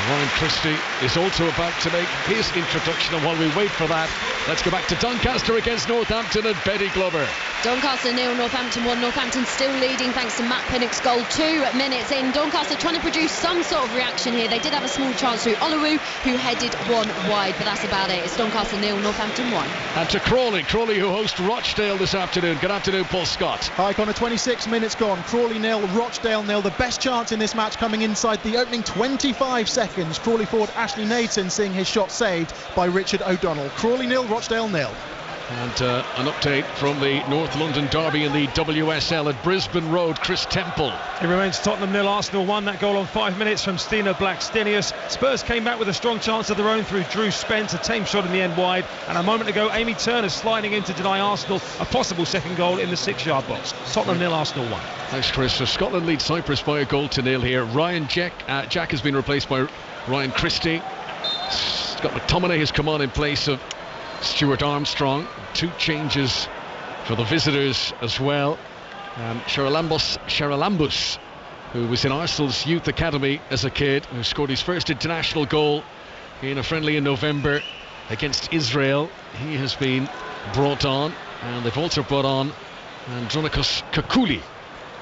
Ryan Christie is also about to make his introduction, and while we wait for that, let's go back to Doncaster against Northampton and Betty Glover. Doncaster 0, Northampton 1. Northampton still leading thanks to Matt Pinnock's goal 2 minutes in. Doncaster trying to produce some sort of reaction here. They did have a small chance through Olowu, who headed one wide, but that's about it. It's Doncaster 0, Northampton 1. And to Crawley who host Rochdale this afternoon. Good afternoon, Paul Scott. Hi Connor, 26 minutes gone. Crawley 0, Rochdale 0. The best chance in this match coming inside the opening 25 seconds. Crawley forward Ashley Nadeson seeing his shot saved by Richard O'Donnell. Crawley 0, Rochdale 0. And an update from the North London derby in the WSL at Brisbane Road. Chris Temple. It remains Tottenham 0, Arsenal 1. That goal on 5 minutes from Stina Blackstenius. Spurs came back with a strong chance of their own through Drew Spence, a tame shot in the end wide. And a moment ago, Amy Turner sliding in to deny Arsenal a possible second goal in the 6-yard box. Tottenham 0, Arsenal 1. Thanks, Chris. So Scotland lead Cyprus by a goal to 0 here. Jack has been replaced by Ryan Christie. Scott McTominay has come on in place of Stuart Armstrong. 2 changes for the visitors as well. Charalambous, who was in Arsenal's youth academy as a kid, who scored his first international goal in a friendly in November against Israel. He has been brought on, and they've also brought on Andronikos Kakuli,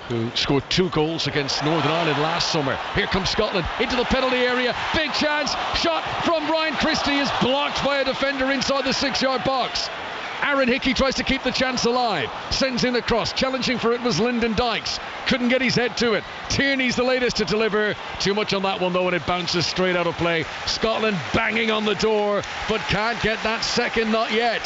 who scored 2 goals against Northern Ireland last summer. Here comes Scotland into the penalty area. Big chance. Shot from Ryan Christie is blocked by a defender inside the 6-yard box. Aaron Hickey tries to keep the chance alive. Sends in a cross. Challenging for it was Lyndon Dykes. Couldn't get his head to it. Tierney's the latest to deliver. Too much on that one though, and it bounces straight out of play. Scotland banging on the door, but can't get that second, not yet.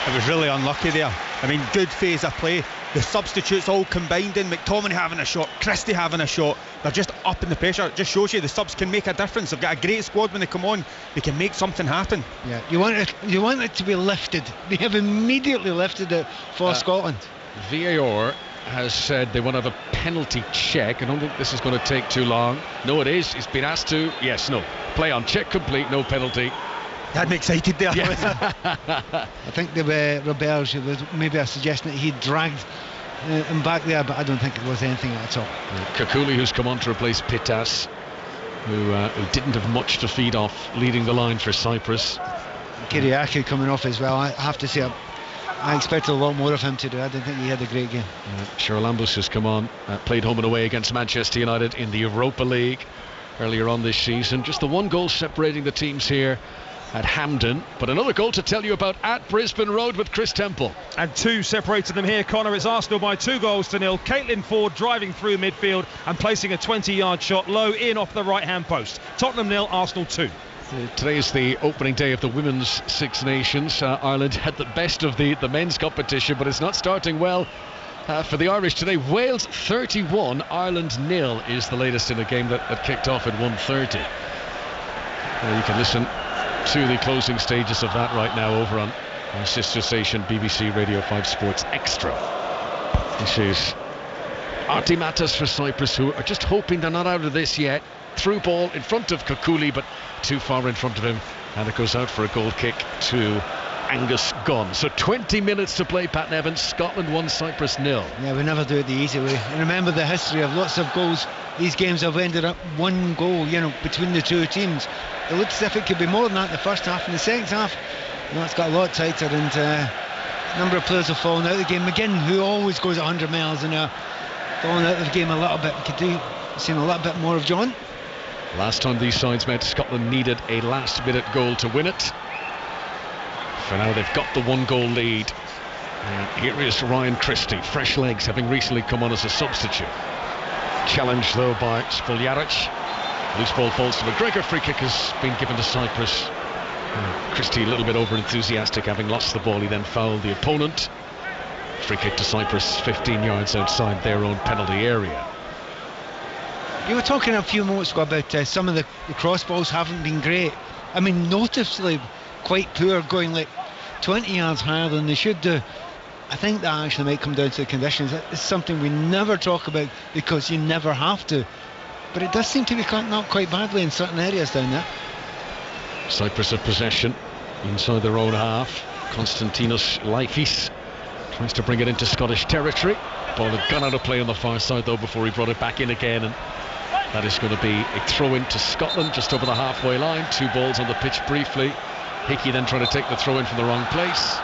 It was really unlucky there. I mean, good phase of play. The substitutes all combined in. McTominay having a shot, Christie having a shot. They're just up in the pressure. It just shows you the subs can make a difference. They've got a great squad when they come on. They can make something happen. Yeah, you want it to be lifted. They have immediately lifted it for Scotland. VAR has said they want to have a penalty check. I don't think this is going to take too long. No, it is. It's been asked to. Yes, no. Play on. Check complete. No penalty. Had me excited there. Yeah. I think the Roberge, it was maybe a suggestion that he dragged him back there, but I don't think it was anything at all. Kakuli, who's come on to replace Pitas, who didn't have much to feed off leading the line for Cyprus. Kyriakou coming off as well. I have to say, I expected a lot more of him today. I didn't think he had a great game. Charalambous has come on, played home and away against Manchester United in the Europa League earlier on this season. Just the one goal separating the teams here at Hampden, but another goal to tell you about at Brisbane Road with Chris Temple. And two separated them here, Connor. It's Arsenal by 2-0. Caitlin Ford driving through midfield and placing a 20-yard shot low in off the right-hand post. Tottenham 0, Arsenal 2. Today is the opening day of the Women's Six Nations. Ireland had the best of the men's competition, but it's not starting well for the Irish today. Wales 31, Ireland 0 is the latest in a game that kicked off at 1:30. You can listen to the closing stages of that right now over on our sister station BBC Radio 5 Sports Extra. This is Arti Matas for Cyprus, who are just hoping they're not out of this yet. Through ball in front of Kakuli, but too far in front of him, and it goes out for a goal kick to Angus Gunn. So 20 minutes to play, Pat Nevins. Scotland 1, Cyprus 0. Yeah, we never do it the easy way. And remember the history of lots of goals. These games have ended up one goal, between the two teams. It looks as if it could be more than that in the first half. In the second half, it's got a lot tighter, and a number of players have fallen out of the game. McGinn, who always goes 100 miles an hour, fallen out of the game a little bit. We could seen a little bit more of John. Last time these sides met, Scotland needed a last-minute goal to win it. For now, they've got the one-goal lead. And here is Ryan Christie, fresh legs, having recently come on as a substitute. Challenged, though, by Spoljaric. Loose ball falls to McGregor. Free kick has been given to Cyprus. Christie a little bit over-enthusiastic, having lost the ball. He then fouled the opponent. Free kick to Cyprus, 15 yards outside their own penalty area. You were talking a few moments ago about some of the cross balls haven't been great. I mean, noticeably quite poor, going like 20 yards higher than they should do. I think that actually might come down to the conditions. It's something we never talk about because you never have to. But it does seem to be cutting up quite badly in certain areas down there. Cyprus have possession inside their own half. Konstantinos Laifis tries to bring it into Scottish territory. Ball had gone out of play on the far side, though, before he brought it back in again, and that is going to be a throw-in to Scotland just over the halfway line. Two balls on the pitch briefly. Hickey then trying to take the throw-in from the wrong place.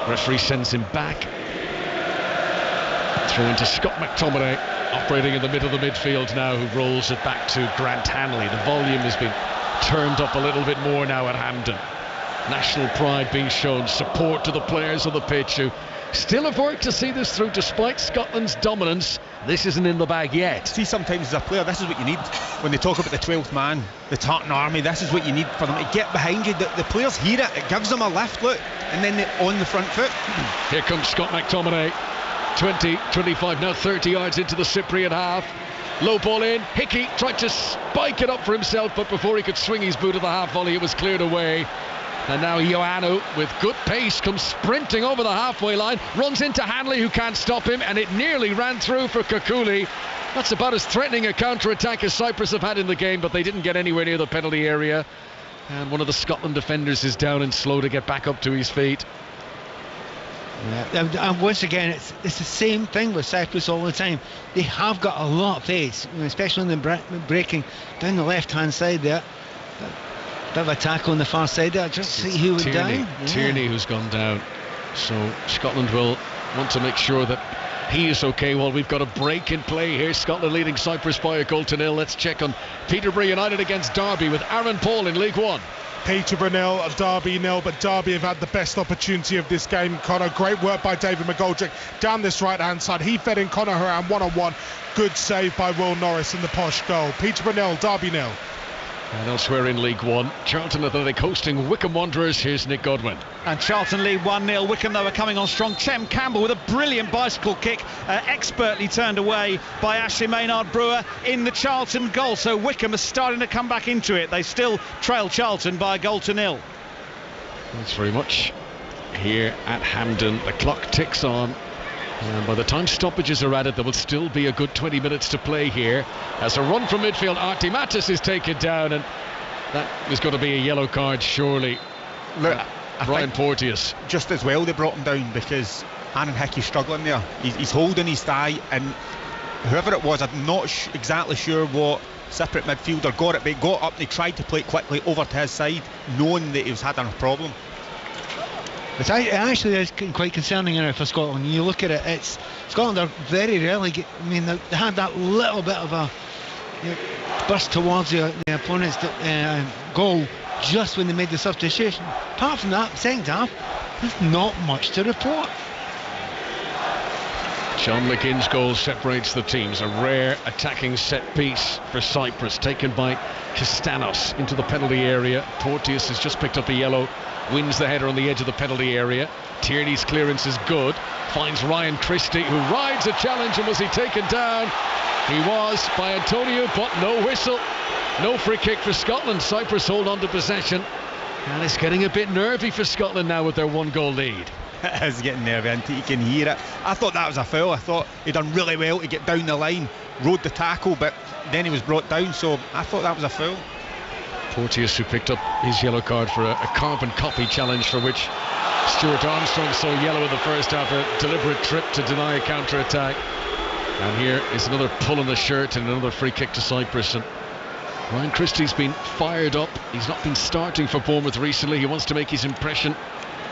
Referee sends him back. Throw-in to Scott McTominay, operating in the middle of the midfield now, who rolls it back to Grant Hanley. The volume has been turned up a little bit more now at Hampden. National pride being shown, support to the players on the pitch, who still have work to see this through despite Scotland's dominance. This isn't in the bag yet. See, sometimes as a player, this is what you need. When they talk about the 12th man, the Tartan Army, this is what you need for them to get behind you. The players hear it, it gives them a lift, look, and then they're on the front foot. Here comes Scott McTominay. 20, 25, now 30 yards into the Cypriot half. Low ball in. Hickey tried to spike it up for himself, but before he could swing his boot at the half volley, it was cleared away. And now Ioannou, with good pace, comes sprinting over the halfway line, runs into Hanley, who can't stop him, and it nearly ran through for Kakuli. That's about as threatening a counter-attack as Cyprus have had in the game, but they didn't get anywhere near the penalty area. And one of the Scotland defenders is down and slow to get back up to his feet. Yeah, and once again, it's the same thing with Cyprus all the time. They have got a lot of pace, especially in the breaking down the left-hand side there. Bit of a tackle on the far side there. Just see who went down. Yeah. Tierney who's gone down. So Scotland will want to make sure that he is okay while we've got a break in play here. Scotland leading Cyprus by 1-0. Let's check on Peterborough United against Derby with Aaron Paul in League One. Peterborough 0, Derby 0, but Derby have had the best opportunity of this game. Connor, great work by David McGoldrick down this right-hand side. He fed in Connor Horan one-on-one. Good save by Will Norris in the posh goal. Peterborough 0, Derby 0. And elsewhere in League One, Charlton Athletic hosting Wycombe Wanderers. Here's Nick Godwin. And Charlton lead 1-0. Wycombe, though, are coming on strong. Chem Campbell with a brilliant bicycle kick, expertly turned away by Ashley Maynard-Brewer in the Charlton goal. So Wycombe are starting to come back into it. They still trail Charlton by 1-0. Thanks very much. Here at Hampden, the clock ticks on. And by the time stoppages are added, there will still be a good 20 minutes to play here. As a run from midfield, Arti Matas is taken down, and That was going to be a yellow card, surely. Look, Ryan Porteous. Just as well they brought him down, because Aaron Hickey's struggling there. He's holding his thigh, and whoever it was, I'm not exactly sure what separate midfielder got it, but he got up and he tried to play it quickly over to his side, knowing that he was having a problem. It actually is quite concerning for Scotland. You look at it, Scotland are very rarely they had that little bit of a burst towards the opponent's goal just when they made the substitution. Apart from that, second half, there's not much to report. John McGinn's goal separates the teams. A rare attacking set piece for Cyprus, taken by Castanos into the penalty area. Porteous has just picked up a yellow, wins the header on the edge of the penalty area. Tierney's clearance is good, finds Ryan Christie, who rides a challenge, and was he taken down? He was by Antonio, but no whistle. No free kick for Scotland. Cyprus hold on to possession, and it's getting a bit nervy for Scotland now with their 1-goal lead. It is getting nervy, and you can hear it. I thought that was a foul. I thought he'd done really well to get down the line, rode the tackle, but then he was brought down, so I thought that was a foul. Porteous, who picked up his yellow card for a carbon copy challenge, for which Stuart Armstrong saw yellow in the first half, a deliberate trip to deny a counter-attack. And here is another pull on the shirt and another free kick to Cyprus. And Ryan Christie's been fired up. He's not been starting for Bournemouth recently. He wants to make his impression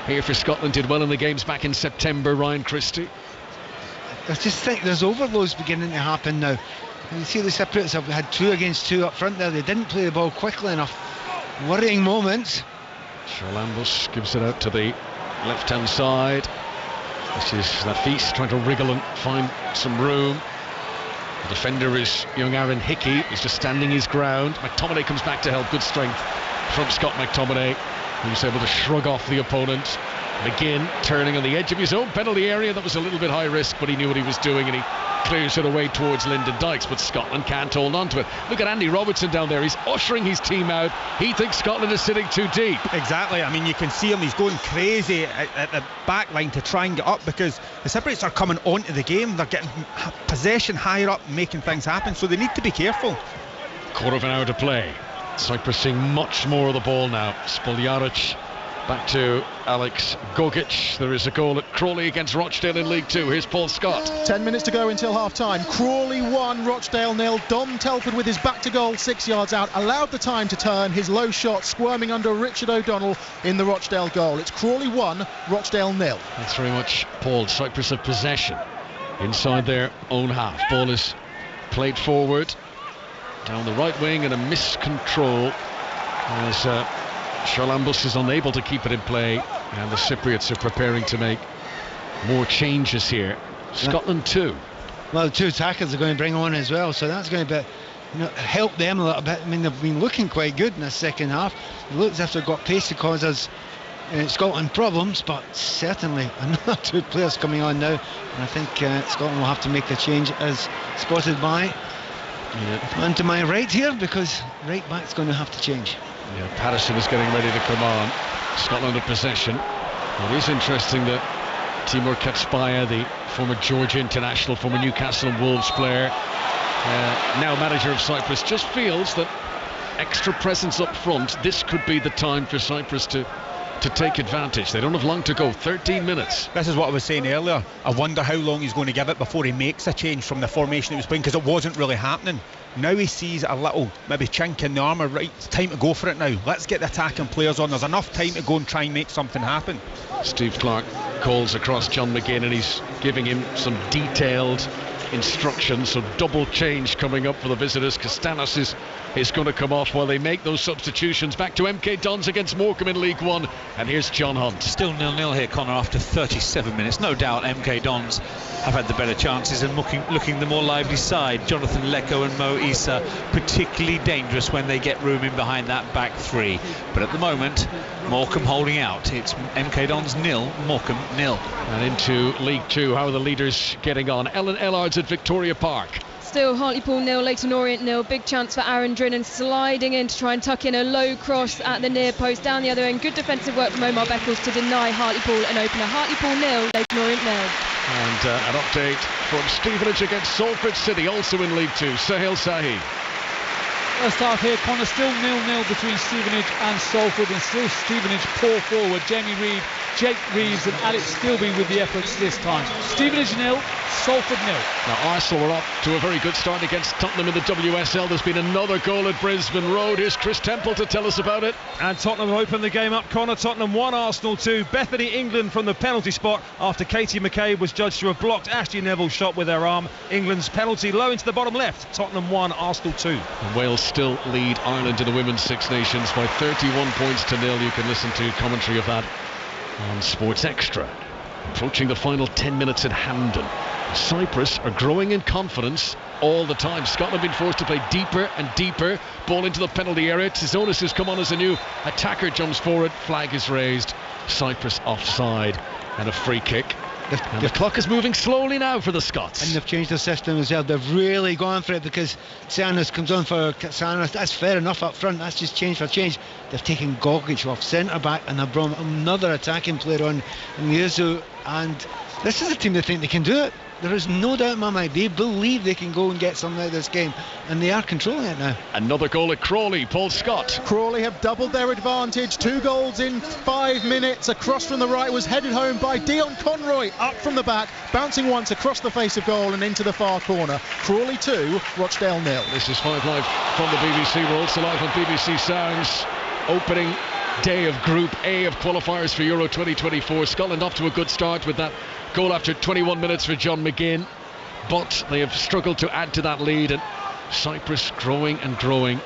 here for Scotland. Did well in the games back in September, Ryan Christie. I just think there's overloads beginning to happen now. You see the Cypriots have had 2 against 2 up front there. They didn't play the ball quickly enough. Worrying moments. Charlambos gives it out to the left-hand side. This is Nafis trying to wriggle and find some room. The defender is young Aaron Hickey. He's just standing his ground. McTominay comes back to help. Good strength from Scott McTominay, who's able to shrug off the opponent. McGinn turning on the edge of his own penalty area. That was a little bit high risk, but he knew what he was doing, and he clears it away towards Lyndon Dykes, but Scotland can't hold on to it. Look at Andy Robertson down there. He's ushering his team out. He thinks Scotland is sitting too deep. Exactly. I mean, you can see him. He's going crazy at the back line to try and get up, because the Cypriots are coming onto the game. They're getting possession higher up, making things happen, so they need to be careful. Quarter of an hour to play. Cyprus seeing much more of the ball now. Spoljaric back to Alex Gogic. There is a goal at Crawley against Rochdale in League 2. Here's Paul Scott. 10 minutes to go until half-time. Crawley 1, Rochdale 0. Dom Telford with his back to goal 6 yards out allowed the time to turn. His low shot squirming under Richard O'Donnell in the Rochdale goal. It's Crawley 1, Rochdale 0. Thanks very much, Paul. Cyprus have possession inside their own half. Ball is played forward down the right wing, and a miscontrol as Charlambos is unable to keep it in play, and the Cypriots are preparing to make more changes here. Scotland 2. Well, 2 attackers are going to bring on as well, so that's going to help them a little bit. I mean, they've been looking quite good in the second half. It looks as if they've got pace to cause us Scotland problems, but certainly another 2 players coming on now, and I think Scotland will have to make a change, as spotted by on to my right here, because right back's going to have to change. Yeah, Patterson is getting ready to come on. Scotland in possession. It is interesting that Timur Katspaya, the former Georgia international, former Newcastle and Wolves player, now manager of Cyprus, just feels that extra presence up front, this could be the time for Cyprus to take advantage. They don't have long to go. 13 minutes. This is what I was saying earlier. I wonder how long he's going to give it before he makes a change from the formation he was playing, because it wasn't really happening. Now he sees a little maybe chink in the armour. Right, it's time to go for it now. Let's get the attacking players on. There's enough time to go and try and make something happen. Steve Clarke calls across John McGinn, and he's giving him some detailed instructions. So double change coming up for the visitors. Castanos is going to come off while they make those substitutions. Back to MK Dons against Morecambe in League 1, and here's John Hunt. Still 0-0 here, Connor, after 37 minutes. No doubt MK Dons have had the better chances and looking the more lively side. Jonathan Lecco and Mo Issa particularly dangerous when they get room in behind that back 3, but at the moment Morecambe holding out. It's MK Dons 0, Morecambe 0. And into League 2, how are the leaders getting on? Ellen Ellard's at Victoria Park. Still Hartlepool 0, Leyton Orient 0. Big chance for Aaron Drinnan, sliding in to try and tuck in a low cross at the near post down the other end. Good defensive work from Omar Beckles to deny Hartlepool an opener. Hartlepool 0, Leyton Orient 0. And an update from Stevenage against Salford City, also in League 2. Sahil Sahi. First half here, Connor, still 0-0 between Stevenage and Salford, and still Stevenage poor forward. Jamie Reid, Jake Reeves and Alex Skilby with the efforts this time. Stevenage 0, Salford 0. Now Arsenal were up to a very good start against Tottenham in the WSL. There's been another goal at Brisbane Road. Here's Chris Temple to tell us about it. And Tottenham opened the game up. Connor, Tottenham 1, Arsenal 2. Bethany England from the penalty spot after Katie McCabe was judged to have blocked Ashley Neville's shot with her arm. England's penalty low into the bottom left. Tottenham 1, Arsenal 2. And Wales still lead Ireland in the Women's Six Nations by 31 points to 0. You can listen to commentary of that on Sports Extra. Approaching the final 10 minutes at Hampden. Cyprus are growing in confidence all the time. Scotland have been forced to play deeper and deeper. Ball into the penalty area. Tzizonis has come on as a new attacker, jumps forward. Flag is raised. Cyprus offside and a free kick. The clock is moving slowly now for the Scots. And they've changed their system as well. They've really gone for it, because Sanos comes on for Sanos. That's fair enough up front. That's just change for change. They've taken Gogic off centre back and they've brought another attacking player on in Yuzu. And this is a team that think they can do it. There is no doubt in my mind. They believe they can go and get something out of this game, and they are controlling it now. Another goal at Crawley. Paul Scott. Crawley have doubled their advantage. 2 goals in 5 minutes. A cross from the right was headed home by Dion Conroy. Up from the back, bouncing once across the face of goal and into the far corner. Crawley 2, Rochdale 0. This is 5 Live from the BBC. We're also live on BBC Sounds. Opening day of Group A of qualifiers for Euro 2024. Scotland off to a good start with that goal after 21 minutes for John McGinn, but they have struggled to add to that lead, and Cyprus growing and growing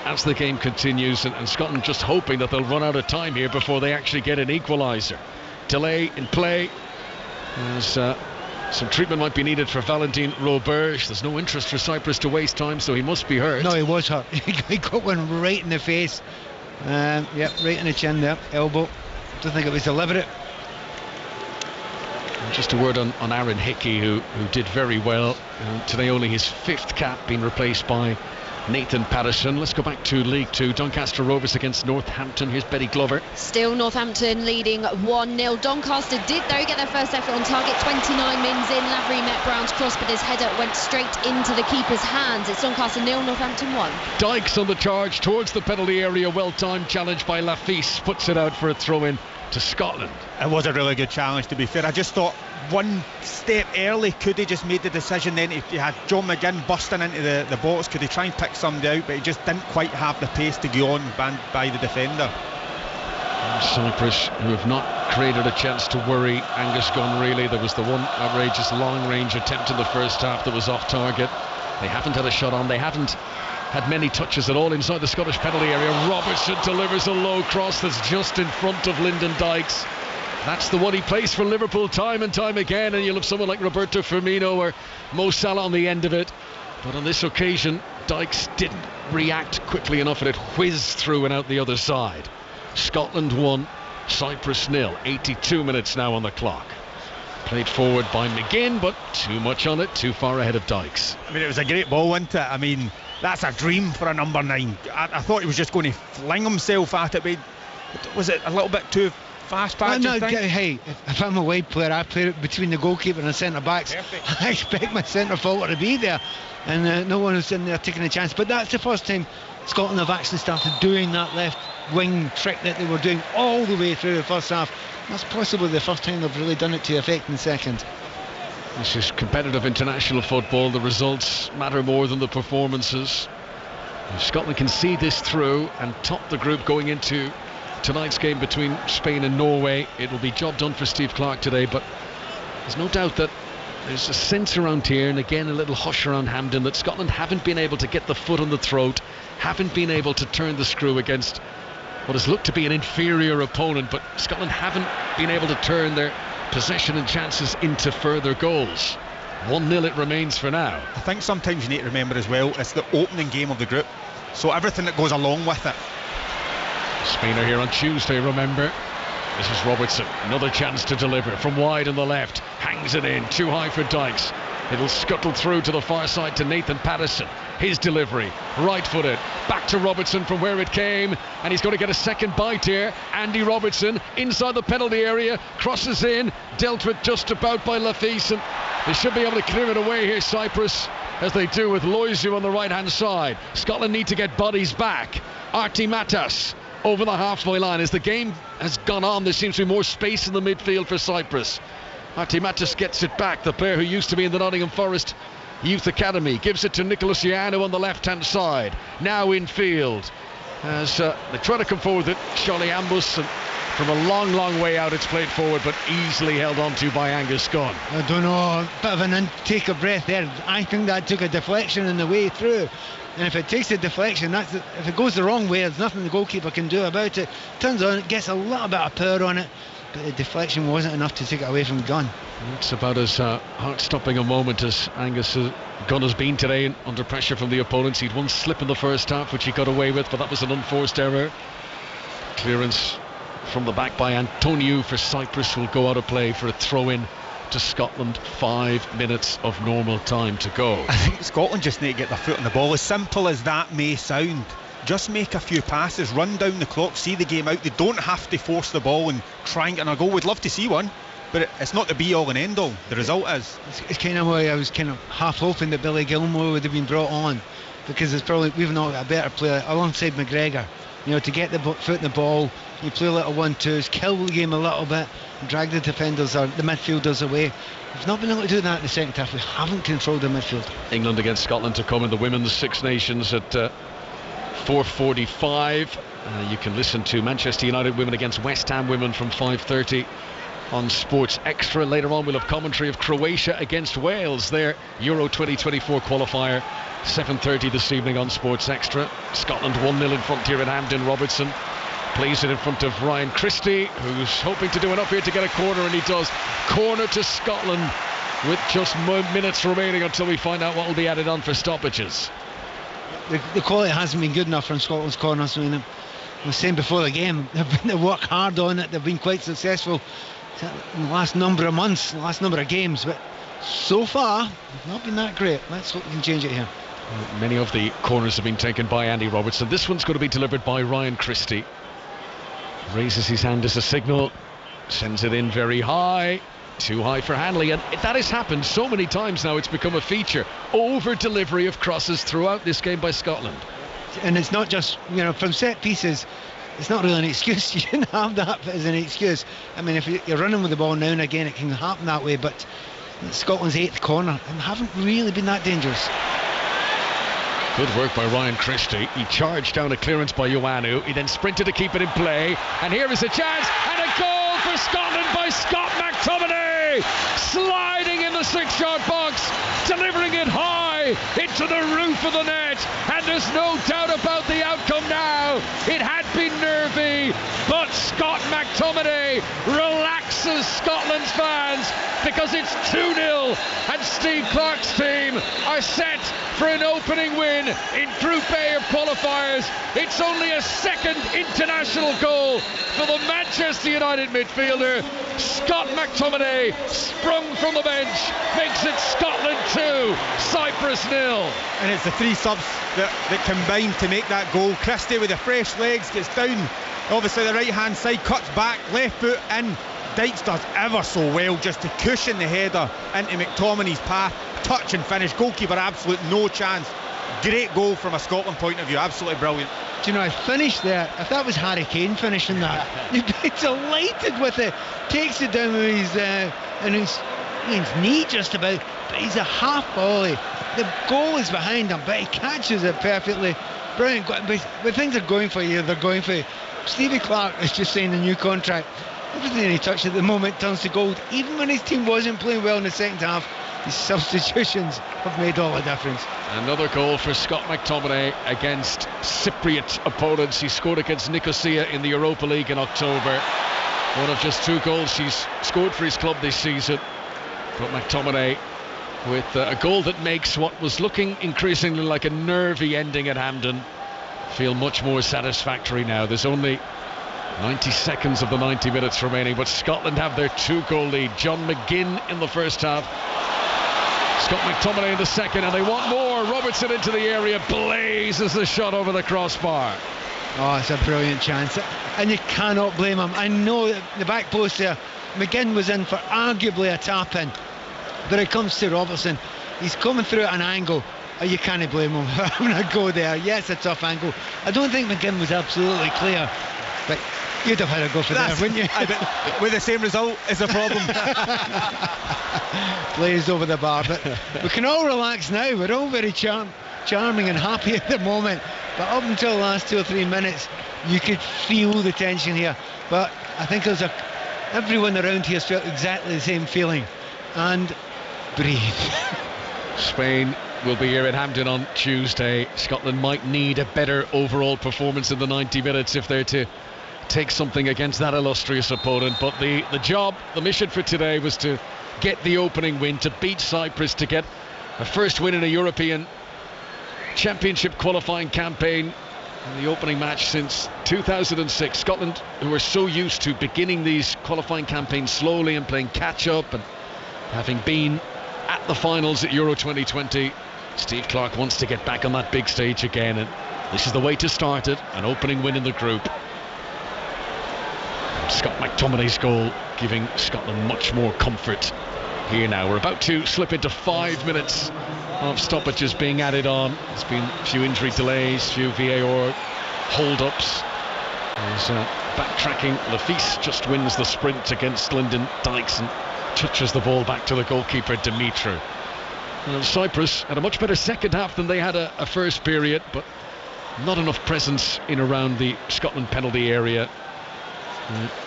as the game continues, and Scotland just hoping that they'll run out of time here before they actually get an equaliser. Delay in play as some treatment might be needed for Valentin Roberge. There's no interest for Cyprus to waste time, so he must be hurt. No, he was hurt. He got one right in the face. Yep, right in the chin there, elbow. Don't think it was deliberate. Just a word on Aaron Hickey, who did very well. Today only his 5th cap, being replaced by Nathan Patterson. Let's go back to League 2. Doncaster Rovers against Northampton. Here's Betty Glover. Still Northampton leading 1-0. Doncaster did though get their first effort on target. 29 mins in. Lavery met Brown's cross, but his header went straight into the keeper's hands. It's Doncaster 0, Northampton 1. Dykes on the charge towards the penalty area. Well-timed challenge by Lafisse. Puts it out for a throw-in to Scotland. It was a really good challenge, to be fair. I just thought one step early, could he just made the decision then? If you had John McGinn busting into the box, could he try and pick somebody out? But he just didn't quite have the pace to go on by the defender. Cyprus, who have not created a chance to worry Angus Gunn really. There was the one outrageous long-range attempt in the first half that was off target. They haven't had a shot on. They haven't had many touches at all inside the Scottish penalty area. Robertson delivers a low cross that's just in front of Lyndon Dykes. That's the one he plays for Liverpool time and time again, and you'll have someone like Roberto Firmino or Mo Salah on the end of it. But on this occasion, Dykes didn't react quickly enough, and it whizzed through and out the other side. Scotland 1, Cyprus 0. 82 minutes now on the clock. Played forward by McGinn, but too much on it, too far ahead of Dykes. I mean, it was a great ball, wasn't it? I mean, that's a dream for a number 9. I thought he was just going to fling himself at it, but was it a little bit too fast back? Hey, if I'm a wide player, I play it between the goalkeeper and the centre backs. Perfect. I expect my centre forward to be there, and no one was in there taking a chance. But that's the first time Scotland have actually started doing that left wing trick that they were doing all the way through the first half. That's possibly the first time they've really done it to effect in the second. This is competitive international football. The results matter more than the performances. If Scotland can see this through and top the group going into tonight's game between Spain and Norway, it will be job done for Steve Clarke today. But there's no doubt that there's a sense around here, and again a little hush around Hampden, that Scotland haven't been able to get the foot on the throat, haven't been able to turn the screw against what has looked to be an inferior opponent, but Scotland haven't been able to turn their possession and chances into further goals. 1-0 it remains for now. I think sometimes you need to remember as well, it's the opening game of the group, so everything that goes along with it. Spain are here on Tuesday, remember. This is Robertson, another chance to deliver from wide on the left, hangs it in, too high for Dykes. It'll scuttle through to the far side to Nathan Patterson. His delivery, right-footed, back to Robertson from where it came, and he's going to get a second bite here. Andy Robertson inside the penalty area, crosses in, dealt with just about by Lafisse, and they should be able to clear it away here, Cyprus. as they do with Loiseau on the right-hand side. Scotland need to get bodies back. Arti Matas over the halfway line. As the game has gone on, there seems to be more space in the midfield for Cyprus. Arti Matas gets it back, the player who used to be in the Nottingham Forest Youth Academy. Gives it to Nicholas Ioannou on the left-hand side. Now in field. As they try to come forward with it, Charlie Ambus, and from a long, long way out it's played forward, but easily held on to by Angus Gunn. I don't know, a bit of an intake of breath there. I think that took a deflection on the way through. And if it takes a deflection, if it goes the wrong way, there's nothing the goalkeeper can do about it. Turns on, it gets a little bit of power on it, but the deflection wasn't enough to take it away from Gunn. It's about as heart-stopping a moment as Angus Gunn has been today, under pressure from the opponents. He'd one slip in the first half, which he got away with, but that was an unforced error. Clearance from the back by Antoniou for Cyprus will go out of play for a throw-in to Scotland. 5 minutes of normal time to go. I think Scotland just need to get their foot on the ball. As simple as that may sound, just make a few passes, run down the clock, see the game out. They don't have to force the ball and try and get a goal. We'd love to see one, but it's not the be-all and end-all. The result is. It's kind of why I was kind of half hoping that Billy Gilmore would have been brought on, because we've not got a better player alongside McGregor. You know, to get the foot in the ball, you play a little 1-2s, kill the game a little bit, drag the defenders or the midfielders away. We've not been able to do that in the second half. We haven't controlled the midfield. England against Scotland to come in the Women's Six Nations at 4:45. You can listen to Manchester United women against West Ham women from 5:30 on Sports Extra. Later on we'll have commentary of Croatia against Wales, their Euro 2024 qualifier. 7:30 this evening on Sports Extra. Scotland 1-0 in front here at Hampden. Robertson plays it in front of Ryan Christie, who's hoping to do enough here to get a corner, and he does. Corner to Scotland with just minutes remaining until we find out what will be added on for stoppages. The quality hasn't been good enough from Scotland's corners. I mean, I was saying before the game, they work hard on it. They've been quite successful in the last number of months, the last number of games, but so far they've not been that great. Let's hope we can change it here. Many of the corners have been taken by Andy Robertson. This one's going to be delivered by Ryan Christie. Raises his hand as a signal, sends it in very high, too high for Hanley, and that has happened so many times now. It's become a feature. Over delivery of crosses throughout this game by Scotland. And it's not just, you know, from set pieces. It's not really an excuse. You shouldn't have that as an excuse. I mean, if you're running with the ball now and again, it can happen that way, but Scotland's 8th corner and haven't really been that dangerous. Good work by Ryan Christie. He charged down a clearance by Ioannou. He then sprinted to keep it in play. And here is a chance and a goal for Scotland by Scott McTominay. Sliding in the 6-yard box, delivering it high into the roof of the net. And there's no doubt about the outcome now. It had been nervy, but Scott McTominay relaxes Scotland's fans because it's 2-0 and Steve Clarke's team are set for an opening win in Group A of qualifiers. It's only a second international goal for the Manchester United midfielder. Scott McTominay, sprung from the bench, makes it Scotland 2, Cyprus 0. And it's the three subs that combine to make that goal. Christie with the fresh legs gets down, obviously the right hand side, cuts back, left foot in. Dykes does ever so well just to cushion the header into McTominay's path. Touch and finish. Goalkeeper absolute no chance. Great goal from a Scotland point of view. Absolutely brilliant. Do you know, I finished there. If that was Harry Kane finishing that, you'd be delighted with it. Takes it down with his knee just about, but he's a half volley. The goal is behind him, but he catches it perfectly. Brilliant. But when things are going for you, they're going for you. Stevie Clarke has just signed a new contract. Everything he touched at the moment turns to gold. Even when his team wasn't playing well in the second half, his substitutions have made all the difference. Another goal for Scott McTominay against Cypriot opponents. He scored against Nicosia in the Europa League in October. One of just 2 goals he's scored for his club this season. But McTominay with a goal that makes what was looking increasingly like a nervy ending at Hampden feel much more satisfactory now. There's only 90 seconds of the 90 minutes remaining, but Scotland have their 2-goal lead. John McGinn in the first half, Scott McTominay in the second, and they want more. Robertson into the area, blazes the shot over the crossbar. Oh, it's a brilliant chance, and you cannot blame him. I know that the back post there, McGinn was in for arguably a tap-in, but it comes to Robertson. he's coming through at an angle. You can't blame him for having a go there. Yeah, it's a tough angle. I don't think McGinn was absolutely clear, but you'd have had a go for there, wouldn't you? With the same result is the problem. Blazed over the bar, but we can all relax now. We're all very charming and happy at the moment, but up until the last 2 or 3 minutes you could feel the tension here. But I think everyone around here felt exactly the same feeling. And breathe. Spain will be here at Hampden on Tuesday. Scotland might need a better overall performance in the 90 minutes if they're to take something against that illustrious opponent. But the mission for today was to get the opening win, to beat Cyprus, to get a first win in a European Championship qualifying campaign in the opening match since 2006. Scotland, who are so used to beginning these qualifying campaigns slowly and playing catch up, and having been at the finals at Euro 2020, Steve Clarke wants to get back on that big stage again, and this is the way to start it. An opening win in the group. Scott McTominay's goal giving Scotland much more comfort here now. We're about to slip into 5 minutes of stoppages being added on. There's been a few injury delays, few VAR hold-ups. There's backtracking. Lafise just wins the sprint against Lyndon Dykes and touches the ball back to the goalkeeper Dimitru. Cyprus had a much better second half than they had a first period, but not enough presence in around the Scotland penalty area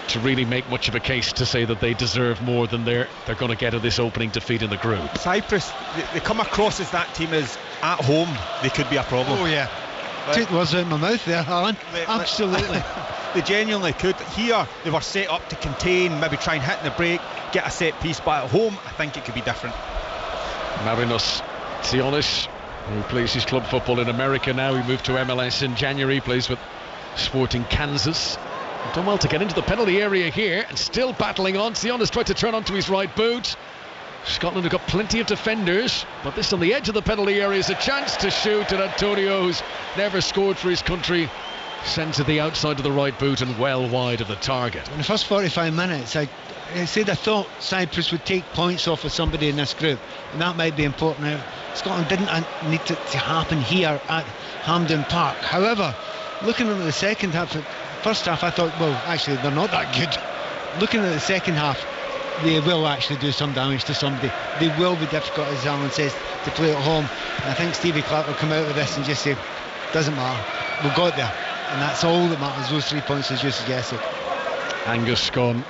to really make much of a case to say that they deserve more than they're going to get at this opening defeat in the group. Cyprus, they come across as that team is at home, they could be a problem. Oh yeah, took words out of my mouth there, Alan. Absolutely. They genuinely could. Here they were set up to contain, maybe try and hit in the break, get a set piece, but at home I think it could be different. Marinos Tzionis, who plays his club football in America now, he moved to MLS in January, plays with Sporting Kansas. Done well to get into the penalty area here, and still battling on. Tzionis tried to turn onto his right boot. Scotland have got plenty of defenders, but this on the edge of the penalty area is a chance to shoot, and Antonio, who's never scored for his country, sends it the outside of the right boot and well wide of the target. In the first 45 minutes I said I thought Cyprus would take points off of somebody in this group, and that might be important. Now Scotland didn't need it to happen here at Hampden Park. However, looking at the second half, first half I thought, well, actually they're not that good. Looking at the second half, they will actually do some damage to somebody. They will be difficult, as Alan says, to play at home. And I think Stevie Clarke will come out with this and just say, doesn't matter, we've got there, and that's all that matters, those 3 points as you suggested. Angus Scone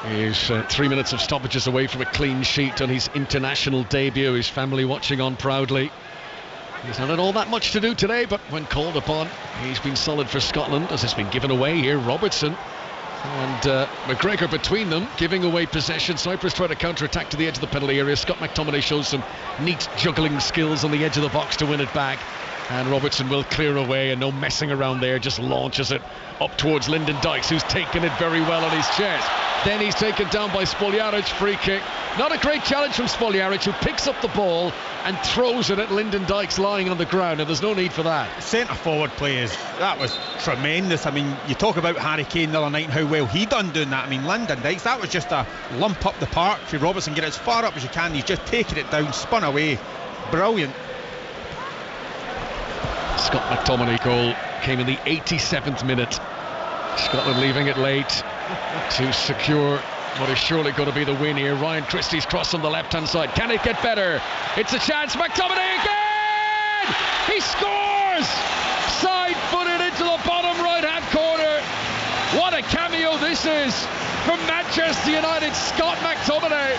is 3 minutes of stoppages away from a clean sheet on his international debut. His family watching on proudly. He's not had all that much to do today, but when called upon, he's been solid for Scotland, as it's been given away here. Robertson and McGregor between them, giving away possession. Cyprus try to counter-attack to the edge of the penalty area. Scott McTominay shows some neat juggling skills on the edge of the box to win it back, and Robertson will clear away, and no messing around there, just launches it up towards Lyndon Dykes, who's taken it very well on his chest. Then he's taken down by Spoljaric. Free kick. Not a great challenge from Spoljaric, who picks up the ball and throws it at Lyndon Dykes lying on the ground, and there's no need for that. Centre forward players, that was tremendous. I mean, you talk about Harry Kane the other night and how well he done doing that. I mean, Lyndon Dykes, that was just a lump up the park for Robertson. Get it as far up as you can. He's just taken it down, spun away. Brilliant. Scott McTominay goal came in the 87th minute. Scotland leaving it late to secure what is surely going to be the win here. Ryan Christie's cross on the left-hand side. Can it get better? It's a chance. McTominay again! He scores! Side-footed into the bottom right-hand corner. What a cameo this is from Manchester United. Scott McTominay,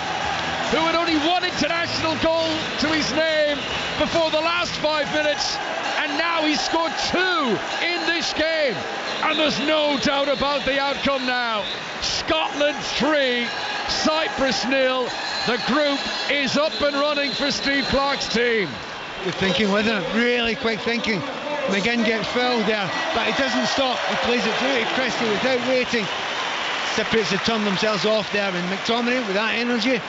who had only one international goal to his name before the last 5 minutes, and now he's scored 2 in this game, and there's no doubt about the outcome now. Scotland 3, Cyprus 0. The group is up and running for Steve Clarke's team. Good thinking, wasn't it? Really quick thinking. McGinn gets fouled there, but he doesn't stop. He plays it through to Christie without waiting. Cypriots have turned themselves off there, and McTominay, with that energy,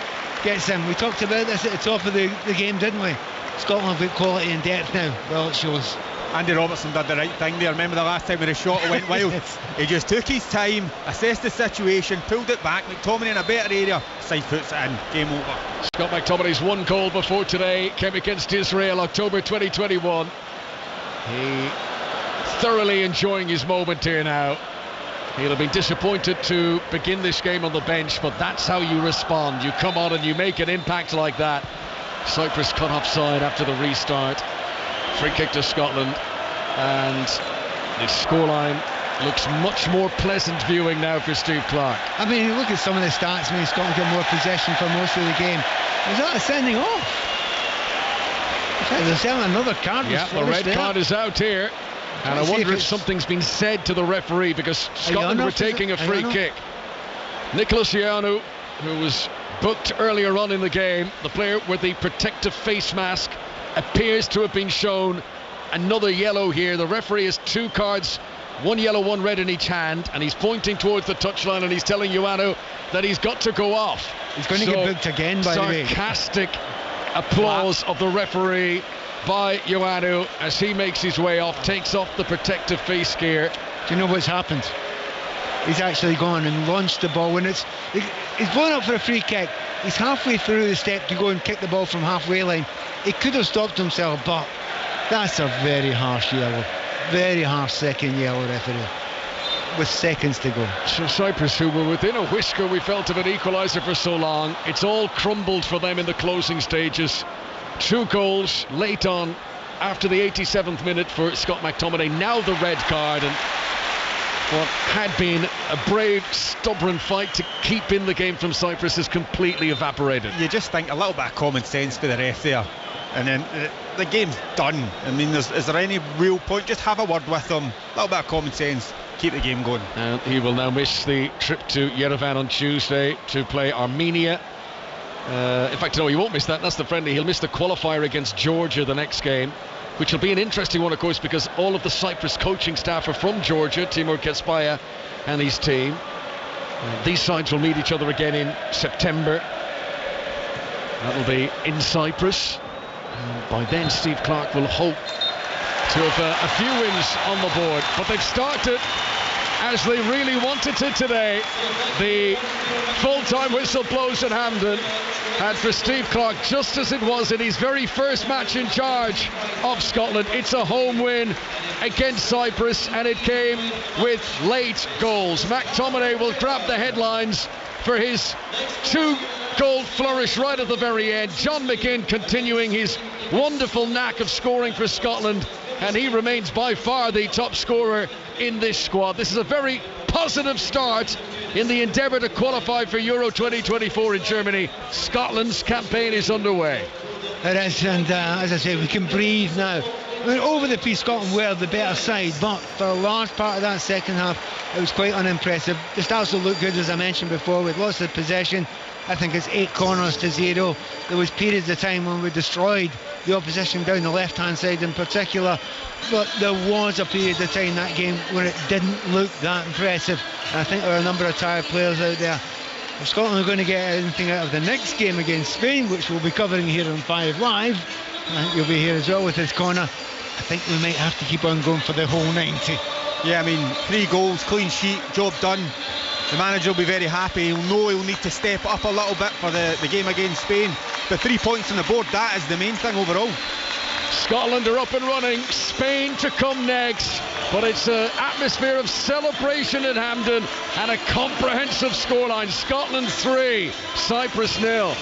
gets him. We talked about this at the top of the game, didn't we? Scotland have got quality and depth now. Well, it shows. Andy Robertson did the right thing there. Remember the last time when the shot went wild? He just took his time, assessed the situation, pulled it back. McTominay in a better area, side foots it in, game over. Scott McTominay's one goal before today came against Israel, October 2021. He thoroughly enjoying his moment here now. He'll have been disappointed to begin this game on the bench, but that's how you respond. You come on and you make an impact like that. Cyprus cut offside after the restart. Free kick to Scotland, and the scoreline looks much more pleasant viewing now for Steve Clarke. I mean, you look at some of the stats. I mean, Scotland get more possession for most of the game. Was that a sending off? There's another card. Yeah, the red card is out here, and I wonder if something's been said to the referee, because Scotland were taking a free kick. Nicholas Ioannou, who was booked earlier on in the game, the player with the protective face mask, appears to have been shown another yellow here. The referee has 2 cards, 1 yellow, 1 red in each hand, and he's pointing towards the touchline, and he's telling Ioannou that he's got to go off. He's going to get booked again, by the way. Sarcastic applause of the referee by Ioannou as he makes his way off, takes off the protective face gear. Do you know what's happened? He's actually gone and launched the ball. When he's blown up for a free kick, he's halfway through the step to go and kick the ball from halfway line. He could have stopped himself, but that's a very harsh yellow. Very harsh second yellow, referee, with seconds to go. So Cyprus, who were within a whisker, we felt, of an equaliser for so long, it's all crumbled for them in the closing stages. 2 goals late on after the 87th minute for Scott McTominay. Now the red card, and what had been a brave, stubborn fight to keep in the game from Cyprus has completely evaporated. You just think a little bit of common sense for the ref there, and then the game's done. I mean, is there any real point? Just have a word with them, a little bit of common sense, keep the game going. And he will now miss the trip to Yerevan on Tuesday to play Armenia. In fact, no, he won't miss that. That's the friendly. He'll miss the qualifier against Georgia the next game, which will be an interesting one, of course, because all of the Cyprus coaching staff are from Georgia, Timur Kespaya and his team. These sides will meet each other again in September. That'll be in Cyprus. And by then, Steve Clarke will hope to have a few wins on the board. But they've started as they really wanted to today. The full-time whistle blows at Hampden, and for Steve Clarke, just as it was in his very first match in charge of Scotland, it's a home win against Cyprus, and it came with late goals. McTominay will grab the headlines for his 2-goal flourish right at the very end. John McGinn continuing his wonderful knack of scoring for Scotland, and he remains by far the top scorer in this squad. This is a very positive start in the endeavour to qualify for Euro 2024 in Germany. Scotland's campaign is underway. It is, and as I say, we can breathe now. I mean, over the piece, Scotland were the better side, but for a large part of that second half, it was quite unimpressive. The starts will look good, as I mentioned before, with lots of possession. I think it's 8 corners to 0. There was periods of time when we destroyed the opposition down the left-hand side in particular, but there was a period of time that game where it didn't look that impressive. And I think there are a number of tired players out there. If Scotland are going to get anything out of the next game against Spain, which we'll be covering here on 5 Live, I think you'll be here as well with this corner, I think we might have to keep on going for the whole 90. Yeah, I mean, 3 goals, clean sheet, job done. The manager will be very happy. He'll know he'll need to step up a little bit for the game against Spain. But 3 points on the board, that is the main thing overall. Scotland are up and running. Spain to come next. But it's an atmosphere of celebration at Hampden and a comprehensive scoreline. Scotland 3, Cyprus 0.